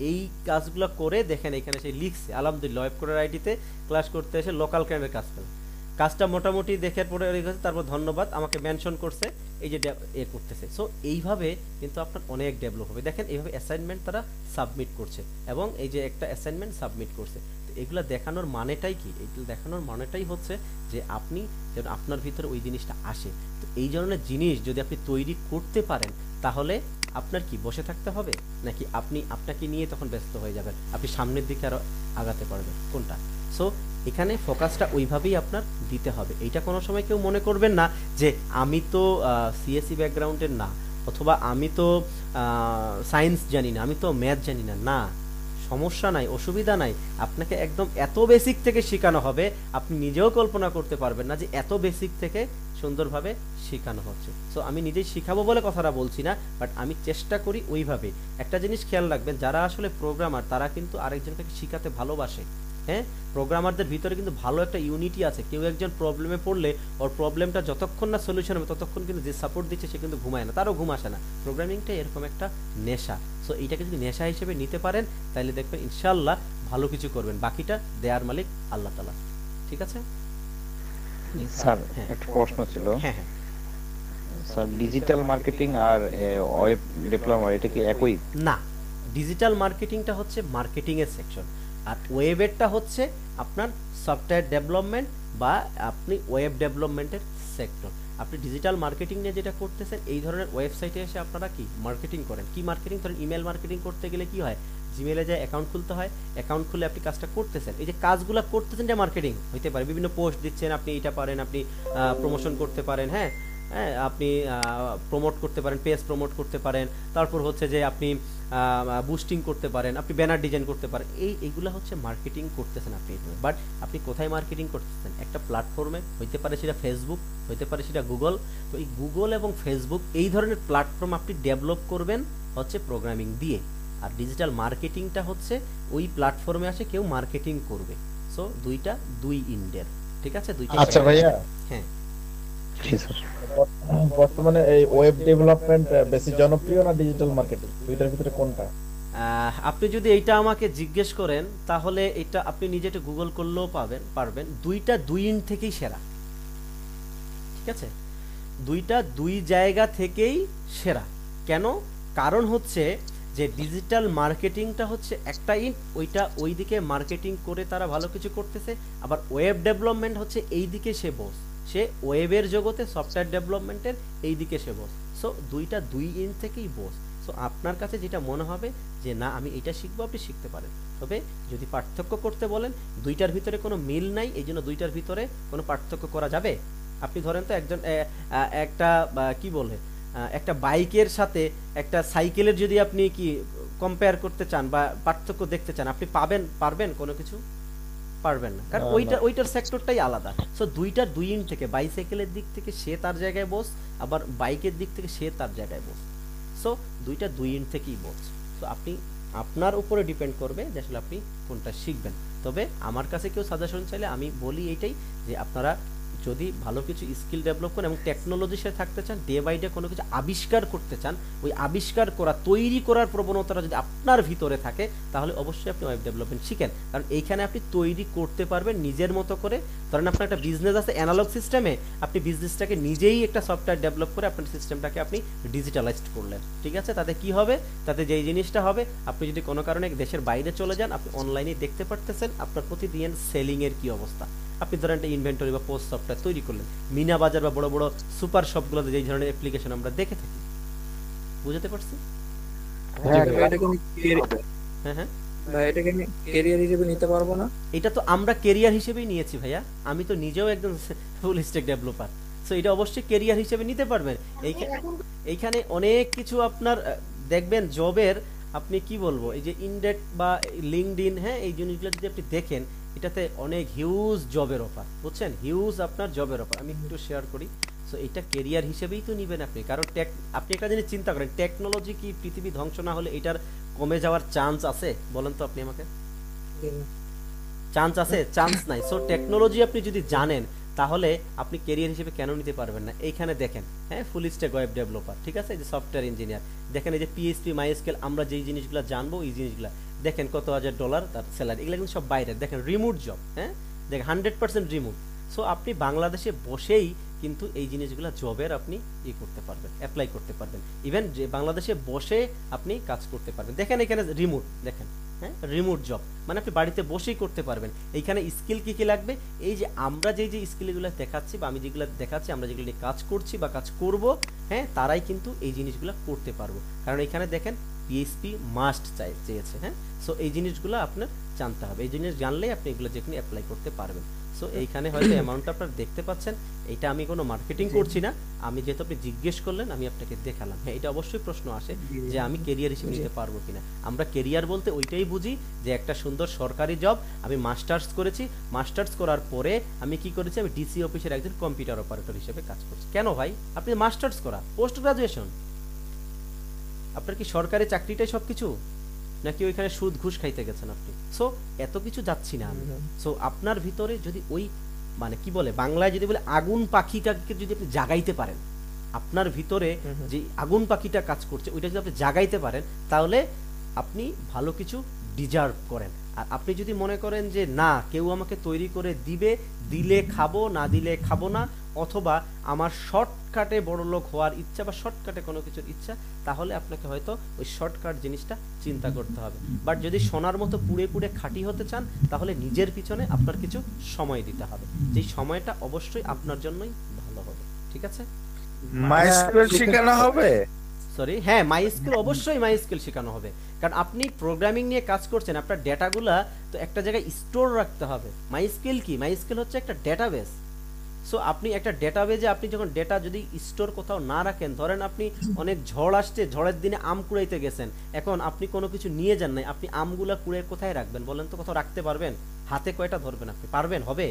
এই কাজগুলো করে দেখেন এখানে সে লিখছে, আলহামদুলিল্লাহ ওয়েব কোডার আইডিতে ক্লাস করতে এসে লোকাল ক্যাম্পের কাজ করে, কাজটা মোটামুটি দেখে পড়ে রেখেছে, তারপর ধন্যবাদ আমাকে মেনশন করছে, এই যে এ করতেছে। সো এইভাবে কিন্তু আপনার অনেক ডেভেলপ হবে। দেখেন এইভাবে অ্যাসাইনমেন্ট তারা সাবমিট করছে, এবং এই যে একটা অ্যাসাইনমেন্ট সাবমিট করছে। এগুলো দেখানোর মানেটাই কি? এগুলো দেখানোর মানেটাই হচ্ছে যে আপনি যেন আপনার ভিতরে ওই জিনিসটা আসে। তো এই ধরনের জিনিস যদি আপনি তৈরি করতে পারেন, তাহলে আপনার কি বসে থাকতে হবে, নাকি আপনি আপনাকে নিয়ে তখন ব্যস্ত হয়ে যাবেন, আপনি সামনের দিকে আরো আগাতে পারবেন, কোনটা? সো এখানে ফোকাসটা ওইভাবেই আপনার দিতে হবে। এইটা কোনো সময় কেউ মনে করবেন না যে আমি তো সিএসসি ব্যাকগ্রাউন্ডের না, অথবা আমি তো সায়েন্স জানি না, আমি তো ম্যাথ জানি না। না, সমস্যা নাই, অসুবিধা নাই, আপনাকে একদম এত বেসিক থেকে শেখানো হবে, আপনি নিজেও কল্পনা করতে পারবেন না যে এত বেসিক থেকে সুন্দরভাবে শেখানো হচ্ছে। সো আমি নিজেই শিখাবো বলে কথাটা বলছি না, বাট আমি চেষ্টা করি ওইভাবে। একটা জিনিস খেয়াল রাখবেন, যারা আসলে প্রোগ্রামার তারা কিন্তু আরেকজনকে শিখাতে ভালোবাসে। হ্যাঁ, প্রোগ্রামারদের ভিতরে কিন্তু ভালো একটা ইউনিটি আছে। কেউ একজন প্রবলেমে পড়লে ওর প্রবলেমটা যতক্ষণ না সলিউশন হবে ততক্ষণ কিন্তু যে সাপোর্ট দিচ্ছে সে কিন্তু ঘুমায় না, তারও ঘুম আসে না। প্রোগ্রামিংটা এরকম একটা নেশা। সো এইটাকে যদি নেশা হিসেবে নিতে পারেন, তাহলে দেখবেন ইনশাআল্লাহ ভালো কিছু করবেন। বাকিটা দেয়ার মালিক আল্লাহ তাআলা। ঠিক আছে স্যার, একটা প্রশ্ন ছিল। হ্যাঁ হ্যাঁ স্যার, ডিজিটাল মার্কেটিং আর ওয়েব ডেভেলপমেন্ট এটা কি একই? না, ডিজিটাল মার্কেটিংটা হচ্ছে মার্কেটিং এর সেকশন, আর ওয়েবেরটা হচ্ছে আপনার সফটওয়্যার ডেভেলপমেন্ট বা আপনি ওয়েব ডেভেলপমেন্টের সেক্টর। আপনি ডিজিটাল মার্কেটিং নিয়ে যেটা করতেছেন, এই ধরনের ওয়েবসাইটে এসে আপনারা কি মার্কেটিং করেন। কি মার্কেটিং? ধরেন ইমেল মার্কেটিং করতে গেলে কি হয়, জিমেলে যায় অ্যাকাউন্ট খুলতে হয়, অ্যাকাউন্ট খুলে আপনি কাজটা করতেছেন, এই যে কাজগুলো করতেছেন যে মার্কেটিং হইতে পারে। বিভিন্ন পোস্ট দিচ্ছেন, আপনি এটা পারেন, আপনি প্রমোশন করতে পারেন, হ্যাঁ হ্যাঁ আপনি প্রমোট করতে পারেন, পেজ প্রমোট করতে পারেন, তারপর হচ্ছে যে আপনি বুস্টিং করতে পারেন, আপনি ব্যানার ডিজাইন করতে পারেন। এইগুলো হচ্ছে মার্কেটিং করতেছেন আপনি। বাট আপনি কোথায় মার্কেটিং করতেছেন? একটা প্ল্যাটফর্মে, হইতে পারে সেটা ফেসবুক, হইতে পারে সেটা গুগল। তো এই গুগল এবং ফেসবুক এই ধরনের প্ল্যাটফর্ম আপনি ডেভেলপ করবেন হচ্ছে প্রোগ্রামিং দিয়ে, আর ডিজিটাল মার্কেটিংটা হচ্ছে ওই প্ল্যাটফর্মে আসে কেউ মার্কেটিং করবে। সো দুইটা দুই ইন্ডের। ঠিক আছে, দুইটা। আচ্ছা ভাইয়া, হ্যাঁ বর্তমানে এই ওয়েব ডেভেলপমেন্ট বেশি জনপ্রিয় না ডিজিটাল মার্কেটিং, দুইটার ভিতরে কোনটা? আপনি যদি এইটা আমাকে জিজ্ঞেস করেন, তাহলে এটা আপনি নিজে একটু গুগল করলেও পারবেন, দুইটা দুই ইন থেকেই সেরা। ঠিক আছে, দুইটা দুই জায়গা থেকেই সেরা। কেন? কারণ হচ্ছে যে ডিজিটাল মার্কেটিংটা হচ্ছে একটা ইন, ওইটা ওইদিকে মার্কেটিং করে তারা ভালো কিছু করতেছে, আবার ওয়েব ডেভেলপমেন্ট হচ্ছে এই দিকে সে বস। সে ওয়েবের জগতে সফটওয়্যার ডেভেলপমেন্টের এই দিকে সে বস। সো দুইটা দুই এন্ড থেকেই বস। সো আপনার কাছে যেটা মনে হবে যে না আমি এটা শিখবো, আপনি শিখতে পারেন। তবে যদি পার্থক্য করতে বলেন, দুইটার ভিতরে কোনো মিল নাই, এই জন্য দুইটার ভিতরে কোনো পার্থক্য করা যাবে? আপনি ধরেন তো একজন একটা কি বলে একটা বাইকের সাথে একটা সাইকেলের যদি আপনি কি কম্পেয়ার করতে চান বা পার্থক্য দেখতে চান, আপনি পারবেন কোনো কিছু? পারবেন না, কারণ ওইটার সেক্টরটাই আলাদা। সো দুইটার দুই ইন থেকে, বাইসাইকেলের দিক থেকে সে তার জায়গায় বস, আবার বাইকের দিক থেকে সে তার জায়গায় বস। সো দুইটা দুই ইন থেকেই বস। সো আপনি আপনার উপরে ডিপেন্ড করবে যে আসলে আপনি কোনটা শিখবেন। তবে আমার কাছে কেউ সাজেশন চাইলে আমি বলি এইটাই যে আপনারা যদি ভালো কিছু স্কিল ডেভেলপ করেন এবং টেকনোলজির সাথে থাকতে চান, ডে বাই ডে কোনো কিছু আবিষ্কার করতে চান, ওই আবিষ্কার করা তৈরি করার প্রবণতাটা যদি আপনার ভিতরে থাকে, তাহলে অবশ্যই আপনি ওয়েব ডেভেলপমেন্ট শিখেন। কারণ এইখানে আপনি তৈরি করতে পারবেন নিজের মতো করে। ধরেন আপনার একটা বিজনেস আছে অ্যানালগ সিস্টেমে, আপনি বিজনেসটাকে নিজেই একটা সফটওয়্যার ডেভেলপ করে আপনার সিস্টেমটাকে আপনি ডিজিটালাইজড করলেন, ঠিক আছে? তাতে কি হবে? তাতে যেই জিনিসটা হবে, আপনি যদি কোনো কারণে দেশের বাইরে চলে যান, আপনি অনলাইনে দেখতে পারতেছেন আপনার প্রতিদিন সেলিংয়ের কি অবস্থা। আপনি ধরেন একটা ইনভেন্টরি বা পোস্ট সফটওয়্যার তৈরি করলেন, মিনা বাজার বা বড় বড় সুপার শপগুলোতে যেই ধরনের অ্যাপ্লিকেশন আমরা দেখে থাকি, বুঝতে পারছি? হ্যাঁ হ্যাঁ, ভাই এটাকে আমি ক্যারিয়ার হিসেবে নিতে পারবো না? এটা তো আমরা ক্যারিয়ার হিসেবেই নিয়েছি ভাইয়া, আমি তো নিজেও একজন ফুল স্ট্যাক ডেভেলপার। সো এটা অবশ্যই ক্যারিয়ার হিসেবে নিতে পারবেন। এইখানে অনেক কিছু আপনার দেখবেন জবের, আপনি কি বলবো, এই যে ইনডেড বা লিঙ্কডইন, হ্যাঁ, এই জিনিসগুলো যদি আপনি দেখেন, এটাতে অনেক হিউজ জবের অফার, বুঝছেন? হিউজ আপনার জবের অফার। আমি একটু শেয়ার করি। সো এটা ক্যারিয়ার হিসেবেই তো নেবেন আপনি, কারণ আপনি একটা জিনিস চিন্তা করেন, টেকনোলজি কি পৃথিবী ধ্বংস না হলে এটার কমে যাওয়ার চান্স আছে? বলেন তো আপনি আমাকে, চান্স আছে? চান্স নাই। সো টেকনোলজি আপনি যদি জানেন, তাহলে আপনি ক্যারিয়ার হিসেবে কেন নিতে পারবেন না? এইখানে দেখেন, হ্যাঁ, ফুল স্ট্যাক ওয়েব ডেভেলপার, ঠিক আছে, এই যে সফটওয়্যার ইঞ্জিনিয়ার, দেখেন এই যে পিএইচপি মাইএসকিউএল, আমরা যেই জিনিসগুলো জানবো এই জিনিসগুলো দেখেন, কত $1000 তার স্যালারি, এগুলো কিন্তু সব বাইরে। দেখেন রিমোট জব, হ্যাঁ, দেখেন 100% রিমোট। সো আপনি বাংলাদেশে বসেই কিন্তু এই জিনিসগুলো জবের আপনি করতে পারবেন, অ্যাপ্লাই করতে পারবেন। ইভেন যে বাংলাদেশে বসে আপনি কাজ করতে পারবেন। দেখেন এখানে রিমোট, দেখেন, হ্যাঁ, রিমোট জব মানে আপনি বাড়িতে বসেই করতে পারবেন। এইখানে স্কিল কি কি লাগবে? এই যে আমরা যে স্কিলগুলো দেখাচ্ছি বা আমি যেগুলো দেখাচ্ছি, আমরা যেগুলো নিয়ে কাজ করছি বা কাজ করব, হ্যাঁ, তারাই কিন্তু এই জিনিসগুলো করতে পারবো। কারণ এখানে দেখেন পিএইচপি মাস্ট চেয়েছে, হ্যাঁ। সো এই জিনিসগুলো আপনার জানতে হবে, এই জিনিস জানলেই আপনি এগুলো যেখানে অ্যাপ্লাই করতে পারবেন। সো এইখানে হয়তো অ্যামাউন্টটা আপনারা দেখতে পাচ্ছেন, এটা আমি কোনো মার্কেটিং করছি না, আমি যেহেতু আপনি জিজ্ঞেস করলেন আমি আপনাকে দেখালাম। হ্যাঁ, এটা অবশ্যই প্রশ্ন আসে যে আমি কেরিয়ার হিসেবে নিতে পারবো কিনা। আমরা কেরিয়ার বলতে ওইটাই বুঝি যে একটা সুন্দর সরকারি জব, আমি মাস্টার্স করেছি, মাস্টার্স করার পরে আমি কি করেছি, আমি ডিসি অফিসের একজন কম্পিউটার অপারেটর হিসেবে কাজ করছি। কেন ভাই? আপনি মাস্টার্স করা, পোস্ট গ্রাজুয়েশন, আপনার কি সরকারি চাকরিটাই সবকিছু, নাকি ওইখানে সুদ ঘুষ খাইতে গেছেন আপনি? সো এত কিছু যাচ্ছি না আমি। সো আপনার ভিতরে যদি ওই মানে কি বলে বাংলায় যদি বলে আগুন পাখিটাকে যদি আপনি জাগাইতে পারেন, আপনার ভিতরে যে আগুন পাখিটা কাজ করছে ওইটা যদি আপনি জাগাইতে পারেন, তাহলে আপনি ভালো কিছু ডিজার্ভ করেন। আর আপনি যদি মনে করেন যে না, কেউ আমাকে তৈরি করে দিবে, দিলে খাবো, না দিলে খাবো না, অথবা আমার শর্টকাটে বড়লোক হওয়ার ইচ্ছা বা শর্টকাটে কোনো কিছুর ইচ্ছা, তাহলে আপনাকে হয়তো ওই শর্টকাট জিনিসটা চিন্তা করতে হবে। বাট যদি সোনার মতো পুড়ে পুড়ে খাঁটি হতে চান, তাহলে নিজের পিছনে আপনার কিছু সময় দিতে হবে, যেই সময়টা অবশ্যই আপনার জন্যই ভালো হবে। ঠিক আছে? মাইস্কুয়েল শেখানো হবে? সরি, হ্যাঁ, মাইস্কুয়েল, অবশ্যই মাইস্কুয়েল শেখানো হবে। কারণ আপনি প্রোগ্রামিং নিয়ে কাজ করছেন, আপনার ডেটাগুলা তো একটা জায়গায় স্টোর রাখতে হবে। মাইস্কুয়েল কি? মাইস্কুয়েল হচ্ছে একটা ডেটাবেস। সো আপনি একটা ডেটাবেজে আপনি যখন ডেটা যদি স্টোর কোথাও না রাখেন, ধরেন আপনি অনেক ঝড় আসছে, ঝড়ের দিনে আম কুড়াইতে গেছেন, এখন আপনি কোনো কিছু নিয়ে যান নাই, আপনি আমগুলা কুড়ে কোথায় রাখবেন বলেন তো? কোথাও রাখতে পারবেন? হাতে কয়টা ধরবেন আপনি? পারবেন? হবে?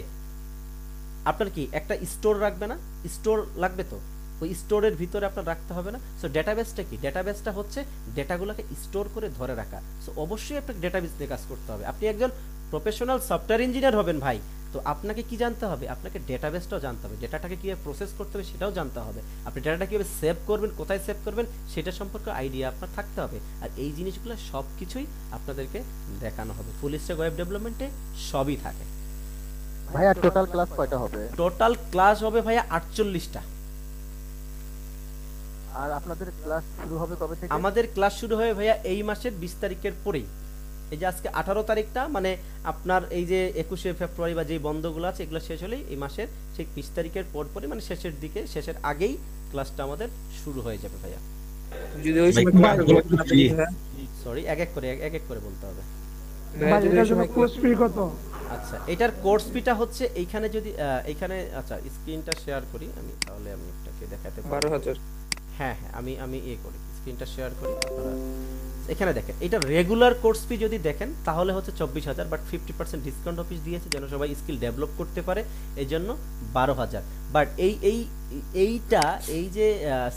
আপনার কি একটা স্টোর রাখবে না? স্টোর লাগবে তো, ওই স্টোরের ভিতরে আপনার রাখতে হবে না? সো ডেটাবেসটা কি? ডেটাবেসটা হচ্ছে ডেটাগুলোকে স্টোর করে ধরে রাখা। সো অবশ্যই আপনাকে ডেটাবেস নিয়ে কাজ করতে হবে। আপনি একজন প্রফেশনাল সফটওয়্যার ইঞ্জিনিয়ার হবেন ভাই, তো আপনাকে কি জানতে হবে? আপনাকে ডেটাবেসটাও জানতে হবে, ডেটাটাকে কীভাবে প্রসেস করতে হবে সেটাও জানতে হবে, আপনি ডেটাটা কীভাবে সেভ করবেন, কোথায় সেভ করবেন সেটা সম্পর্কে আইডিয়া আপনার থাকতে হবে। আর এই জিনিসগুলো সব কিছুই আপনাদেরকে দেখানো হবে। ফুল স্ট্যাক ওয়েব ডেভেলপমেন্টে সবই থাকে। ভাইয়া টোটাল ক্লাস কয়টা হবে? টোটাল ক্লাস হবে ভাইয়া 48টা। আর আপনাদের ক্লাস শুরু হবে কবে থেকে? আমাদের ক্লাস শুরু হবে ভাইয়া এই মাসের 20 তারিখের পরেই। এই যে আজকে 18 তারিখটা মানে আপনার এই যে 21শে ফেব্রুয়ারি বা যেই বন্ধগুলো আছে এগুলো শেষ হলেই এই মাসের ঠিক 20 তারিখের পরপরই মানে শেষের দিকে, শেষের আগেই ক্লাসটা আমাদের শুরু হয়ে যাবে ভাইয়া। যদি ওই সময় সরি এক এক করে বলতে হবে। কোর্স ফি কত? আচ্ছা এটার কোর্স ফিটা হচ্ছে এইখানে যদি এইখানে আচ্ছা স্ক্রিনটা শেয়ার করি আমি, তাহলে আমি আপনাকে দেখাতে পারবো। 12,000। হ্যাঁ আমি করি, স্ক্রিনটা শেয়ার করি। আপনারা এখানে দেখেন এটা রেগুলার কোর্স ফি যদি দেখেন তাহলে হচ্ছে 24,000, বাট 50% ডিসকাউন্ট অফিস দিয়েছে যেন সবাই স্কিল ডেভেলপ করতে পারে, এই জন্য 12,000। বাট এইটা এই যে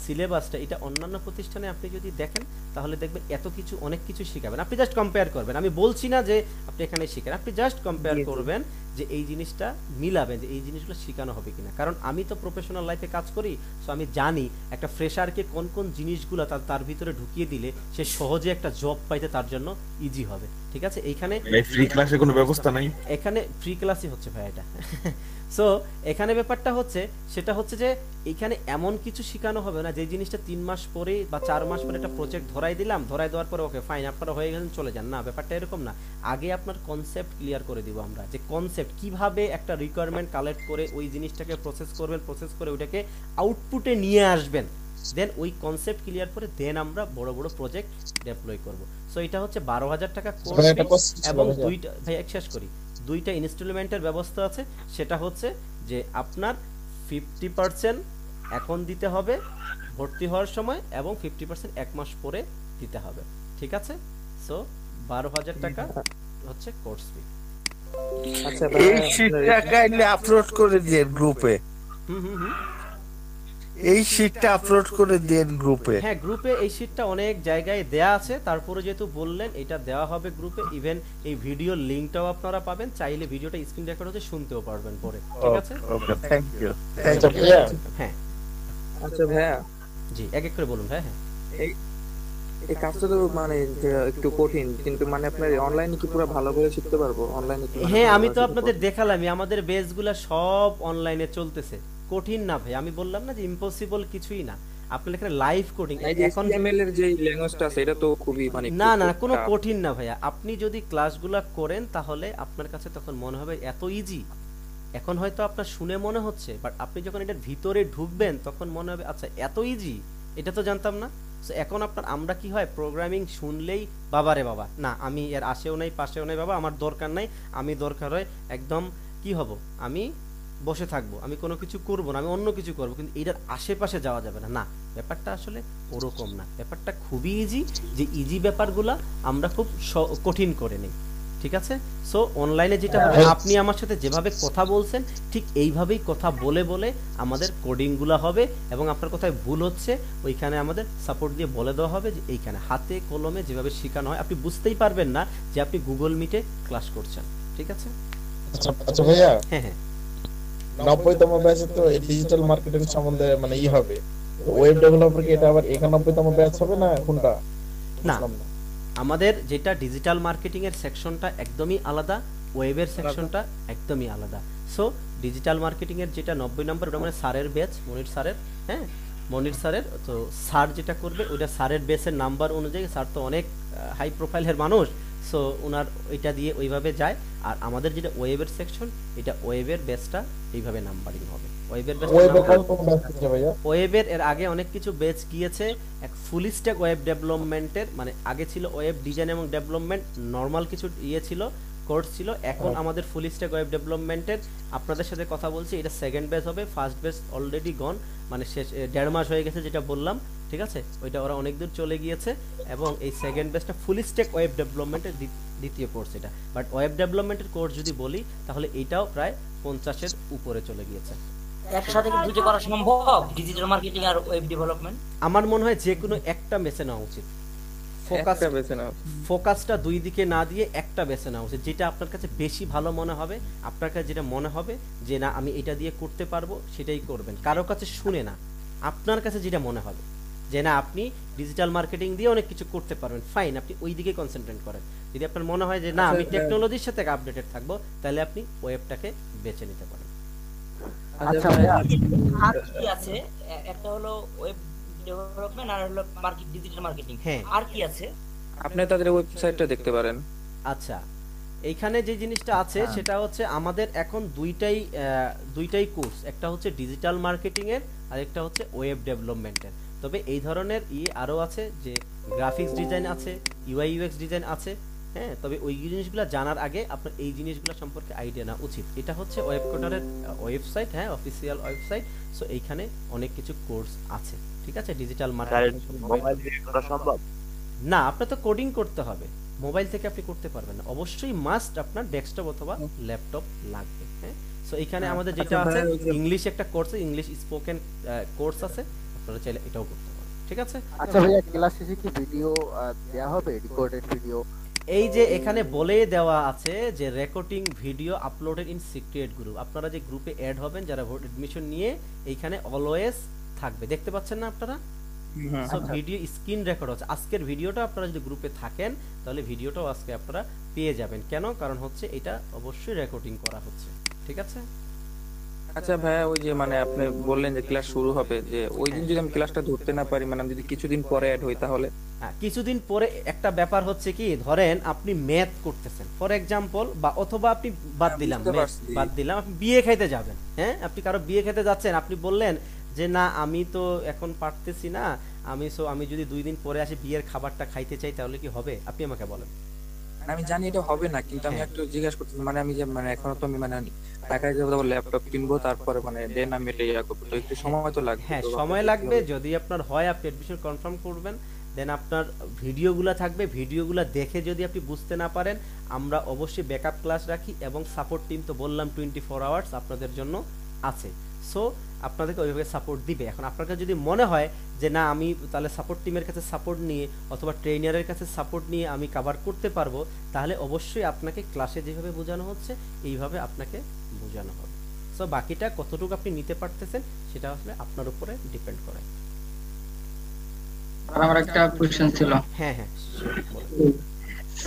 সিলেবাসটা এটা অন্যান্য প্রতিষ্ঠানে আপনি যদি দেখেন তাহলে দেখবেন এত কিছু অনেক কিছু শিখাবেন। আপনি জাস্ট কম্পেয়ার করবেন, আমি বলছি না যে আপনি এখানে শিখেন, আপনি জাস্ট কম্পেয়ার করবেন যে এই জিনিসটা মিলাবেন যে এই জিনিসগুলো শেখানো হবে কিনা। কারণ আমি তো প্রফেশনাল লাইফে কাজ করি, সো আমি জানি একটা ফ্রেশারকে কোন কোন জিনিসগুলো তার ভিতরে ঢুকিয়ে দিলে সে সহজে একটা জব পাইতে তার জন্য ইজি হবে। ঠিক আছে, এইখানে ফ্রি ক্লাসের কোনো ব্যবস্থা নাই, এখানে ফ্রি ক্লাসই হচ্ছে ভাই এটা। সো এখানে ব্যাপারটা হচ্ছে সেটা হচ্ছে যে এখানে এমন কিছু শেখানো হবে না যে জিনিসটা 3 মাস পরে বা 4 মাস পরে একটা প্রজেক্ট ধরাই দেওয়ার পরে ওকে ফাইন আপনারা হয়ে গেলেন চলে যান, না ব্যাপারটা এরকম না। আগে আপনার কনসেপ্ট ক্লিয়ার করে দিব আমরা, যে কনসেপ্ট কিভাবে একটা রিকোয়ারমেন্ট কালেক্ট করে ওই জিনিসটাকে প্রসেস করবেন, প্রসেস করে ওইটাকে আউটপুটে নিয়ে আসবেন, দেন ওই কনসেপ্ট ক্লিয়ার করে দেন আমরা বড় বড় প্রজেক্ট ডেপ্লয় করব। সো এটা হচ্ছে 12,000 টাকা কোর্স এবং দুইটা ভাই শেষ করি, দুইটা ইনস্টলমেন্টের ব্যবস্থা আছে। সেটা হচ্ছে যে আপনার 50% এখন দিতে হবে ভর্তি হওয়ার সময় এবং 50% এক মাস পরে দিতে হবে। ঠিক আছে, সো 12,000 টাকা হচ্ছে কোর্স ফি। আচ্ছা এই শীটটা কাইন্ডলি আপলোড করে দেন গ্রুপে। এই শীটটা আপলোড করে দেন গ্রুপে। হ্যাঁ গ্রুপে এই শীটটা অনেক জায়গায় দেয়া আছে, তারপরে যেহেতু বললেন এটা দেওয়া হবে গ্রুপে, ইভেন এই ভিডিও লিংকটাও আপনারা পাবেন, চাইলে ভিডিওটা স্ক্রিন রেকর্ড হচ্ছে শুনতেও পারবেন পরে। ঠিক আছে, ওকে থ্যাংক ইউ। হ্যাঁ আচ্ছা ভাইয়া জি এক এক করে বলুন। হ্যাঁ এই কাজটা তো মানে একটু কঠিন, কিন্তু মানে আপনার অনলাইনে কি পুরো ভালো করে শিখতে পারবো অনলাইনে? হ্যাঁ আমি তো আপনাদের দেখালামই, আমাদের বেসগুলো সব অনলাইনে চলতেছে। কঠিন না ভাই, আমি বললাম না যে ইম্পসিবল কিছুই না। আপনার এখানে লাইভ কোডিং এখন HTML এর যে ল্যাঙ্গুয়েজটা আছে এটা তো খুবই মানে না কোনো কঠিন না ভাইয়া। আপনি যদি ক্লাসগুলো করেন তাহলে আপনার কাছে তখন মনে হবে এত ইজি। এখন হয়তো আপনার শুনে মনে হচ্ছে, বাট আপনি যখন এটার ভিতরে ঢুকবেন তখন মনে হবে আচ্ছা এত ইজি, এটা তো জানতাম না। সো এখন আপনার আমরা কি হয় প্রোগ্রামিং শুনলেই বাবারে বাবা, না আমি এর আশেও নাই পাশেও নাই বাবা, আমার দরকার নাই, আমি দরকার হয় একদম কি হব, আমি বসে থাকবো, আমি কোনো কিছু করব না, আমি অন্য কিছু করব, কিন্তু এটার আশেপাশে যাওয়া যাবে না। না ব্যাপারটা আসলে ওরকম না, ব্যাপারটা খুবই ইজি। যে ইজি ব্যাপারগুলা আমরা খুব কঠিন করে নিই। ঠিক আছে, সো অনলাইনে যেটা হবে আপনি আমার সাথে যেভাবে কথা বলছেন ঠিক এইভাবেই কথা বলে বলে আমাদের কোডিংগুলা হবে, এবং আপনার কোথায় ভুল হচ্ছে ওইখানে আমাদের সাপোর্ট দিয়ে বলে দেওয়া হবে যে এইখানে হাতে কলমে যেভাবে শেখানো হয় আপনি বুঝতেই পারবেন না যে আপনি গুগল মিটে ক্লাস করছেন। ঠিক আছে, আচ্ছা ভাইয়া, হ্যাঁ 90তম ব্যাচে তো এই ডিজিটাল মার্কেটিং সম্বন্ধে মানে হবে, ওয়েব ডেভেলপার কি এটা আবার 91তম ব্যাচ হবে না কোনটা? না আমাদের যেটা ডিজিটাল মার্কেটিং এর সেকশনটা একদমই আলাদা, ওয়েবের সেকশনটা একদমই আলাদা। সো ডিজিটাল মার্কেটিং এর যেটা 90 নম্বর ওটা মানে স্যারের ব্যাচ, মনির স্যারের। হ্যাঁ মনির স্যারের, তো স্যার যেটা করবে ওইটা স্যারের ব্যাচের নাম্বার অনুযায়ী, স্যার তো অনেক হাই প্রোফাইলের মানুষ, সো ওনার ওইটা দিয়ে ওইভাবে যায়। আর আমাদের যেটা ওয়েবের সেকশন এটা ওয়েবের ব্যাচটা এইভাবে নাম্বারিং হবে। ওয়েবের এর আগে অনেক কিছু ব্যাচ গিয়েছে, এক ফুল স্ট্যাক ওয়েব ডেভেলপমেন্টের, মানে আগে ছিল ওয়েব ডিজাইন এবং ডেভেলপমেন্ট নরমাল কিছু ছিল কোর্স ছিল, এখন আমাদের ফুল স্ট্যাক ওয়েব ডেভেলপমেন্টের আপনাদের সাথে কথা বলছি এটা সেকেন্ড ব্যাচ হবে। ফার্স্ট ব্যাচ অলরেডি গন, মানে শেষ 1.5 মাস হয়ে গেছে যেটা বললাম। ঠিক আছে, ওইটা ওরা অনেক দূর চলে গিয়েছে, এবং এই সেকেন্ড ব্যাচটা ফুল স্ট্যাক ওয়েব ডেভেলপমেন্টের দ্বিতীয় কোর্স এটা। বাট ওয়েব ডেভেলপমেন্টের কোর্স যদি বলি তাহলে এটাও প্রায় 50-এর উপরে চলে গিয়েছে। একসাথে কি দুটো করা সম্ভব, ডিজিটাল মার্কেটিং আর ওয়েব ডেভেলপমেন্ট? আমার মনে হয় যে কোনো একটা বেছে নেওয়া উচিত, ফোকাসটা দুই দিকে না দিয়ে একটা বেছে নেওয়া উচিত, যেটা আপনার কাছে বেশি ভালো মনে হবে। আপনার কাছে যেটা মনে হবে যে না আমি এটা দিয়ে করতে পারবো সেটাই করবেন, কারো কাছে শুনে না। আপনার কাছে যেটা মনে হবে যে না আপনি ডিজিটাল মার্কেটিং দিয়ে অনেক কিছু করতে পারবেন, ফাইন, আপনি ওই দিকে কনসেন্ট্রেট করেন। যদি আপনার মনে হয় যে না আমি টেকনোলজির সাথে আপডেটেড থাকবো, তাহলে আপনি ওয়েবটাকে বেছে নিতে পারেন। আচ্ছা আর কি আছে? একটা হলো ওয়েব ডেভেলপমেন্ট আর হলো মার্কেট ডিজিটাল মার্কেটিং, আর কি আছে? আপনি তাদের ওয়েবসাইটটা দেখতে পারেন। আচ্ছা, এইখানে যে জিনিসটা আছে সেটা হচ্ছে আমাদের এখন দুইটাই কোর্স, একটা হচ্ছে ডিজিটাল মার্কেটিং এর আর একটা হচ্ছে ওয়েব ডেভেলপমেন্টের। তবে এই ধরনের আরো আছে যে গ্রাফিক্স ডিজাইন আছে, ইউআই ইউএক্স ডিজাইন আছে, হ্যাঁ। তবে ওই জিনিসগুলো জানার আগে আপনার এই জিনিসগুলো সম্পর্কে আইডিয়া না উচিত। এটা হচ্ছে ওয়েব কোডারের ওয়েবসাইট, হ্যাঁ, অফিসিয়াল ওয়েবসাইট। সো এইখানে অনেক কিছু কোর্স আছে, ঠিক আছে। ডিজিটাল মার্কেটিং মোবাইল দিয়ে করা সম্ভব না, আপনার তো কোডিং করতে হবে, মোবাইল থেকে আপনি করতে পারবেন না। অবশ্যই মাস্ট আপনার ডেস্কটপ অথবা ল্যাপটপ লাগবে, হ্যাঁ। সো এখানে আমাদের যেটা আছে ইংলিশ একটা কোর্স, ইংলিশ স্পোকেন কোর্স আছে, আপনারা চাইলে এটাও করতে পারেন, ঠিক আছে। আচ্ছা ভাইয়া, ক্লাস শেষে কি ভিডিও দেয়া হবে, রেকর্ডেড ভিডিও? এই যে এখানে বলে দেওয়া আছে যে recording video uploaded in secret group. আপনারা যে গ্রুপে অ্যাড হবেন যারা ভোট এডমিশন নিয়ে, এইখানে অলওয়েজ থাকবে, দেখতে পাচ্ছেন না আপনারা? সো ভিডিও স্ক্রিন রেকর্ড হচ্ছে আজকের ভিডিওটা। আপনারা যদি গ্রুপে থাকেন তাহলে ভিডিওটাও আজকে আপনারা পেয়ে যাবেন। কেন? কারণ হচ্ছে এটা অবশ্যই রেকর্ডিং করা হচ্ছে, ঠিক আছে। আচ্ছা ভাইয়া, ওই যে মানে আপনি বললেন যে ক্লাস শুরু হবে, যে ওই দিন যদি আমি ক্লাসটা ধরতে না পারি, মানে আমি যদি কিছুদিন পরে অ্যাড হই, তাহলে কিছুদিন পরে একটা ব্যাপার হচ্ছে কি, ধরেন আপনি ম্যাথ করতেছেন ফর এক্সাম্পল, বা অথবা আপনি বাদ দিলাম আপনি বিয়ে খাইতে যাবেন, হ্যাঁ, আপনি কারো বিয়ে খেতে যাচ্ছেন, আপনি বললেন যে না আমি তো এখন পারতেছি না, আমি যদি 2 দিন পরে আসি বিয়ের খাবারটা খাইতে চাই, তাহলে কি হবে? আপনি আমাকে বলেন। আমি জানি এটা হবে না, কিন্তু আমি একটু জিজ্ঞাসা করতেছি, মানে আমি যে মানে এখনো তো আমি মানে টাকা দিয়ে ল্যাপটপ কিনবো, তারপরে মানে দেন আমি এটা ইয়া করবো, তো একটু সময় তো লাগবে। হ্যাঁ, সময় লাগবে। যদি আপনার হয় আপনি এডমিশন কনফার্ম করবেন, দেন আপনার ভিডিওগুলো থাকবে, ভিডিওগুলো দেখে যদি আপনি বুঝতে না পারেন, আমরা অবশ্যই ব্যাকআপ ক্লাস রাখি এবং সাপোর্ট টিম তো বললাম 24 আওয়ার্স আপনাদের জন্য আছে। সো আপনাদেরকে ওইভাবে সাপোর্ট দিবে। এখন আপনার কাছে যদি মনে হয় যে না আমি তাহলে সাপোর্ট টিমের কাছে সাপোর্ট নিয়ে অথবা ট্রেনারের কাছে সাপোর্ট নিয়ে আমি কভার করতে পারবো, তাহলে অবশ্যই আপনাকে ক্লাসে যেভাবে বোঝানো হচ্ছে এইভাবে আপনাকে বোঝানো হবে। সো বাকিটা কতটুকু আপনি নিতে পারতেছেন সেটা আসলে আপনার উপরে ডিপেন্ড করে। আমার একটা কোশ্চেন ছিল। হ্যাঁ হ্যাঁ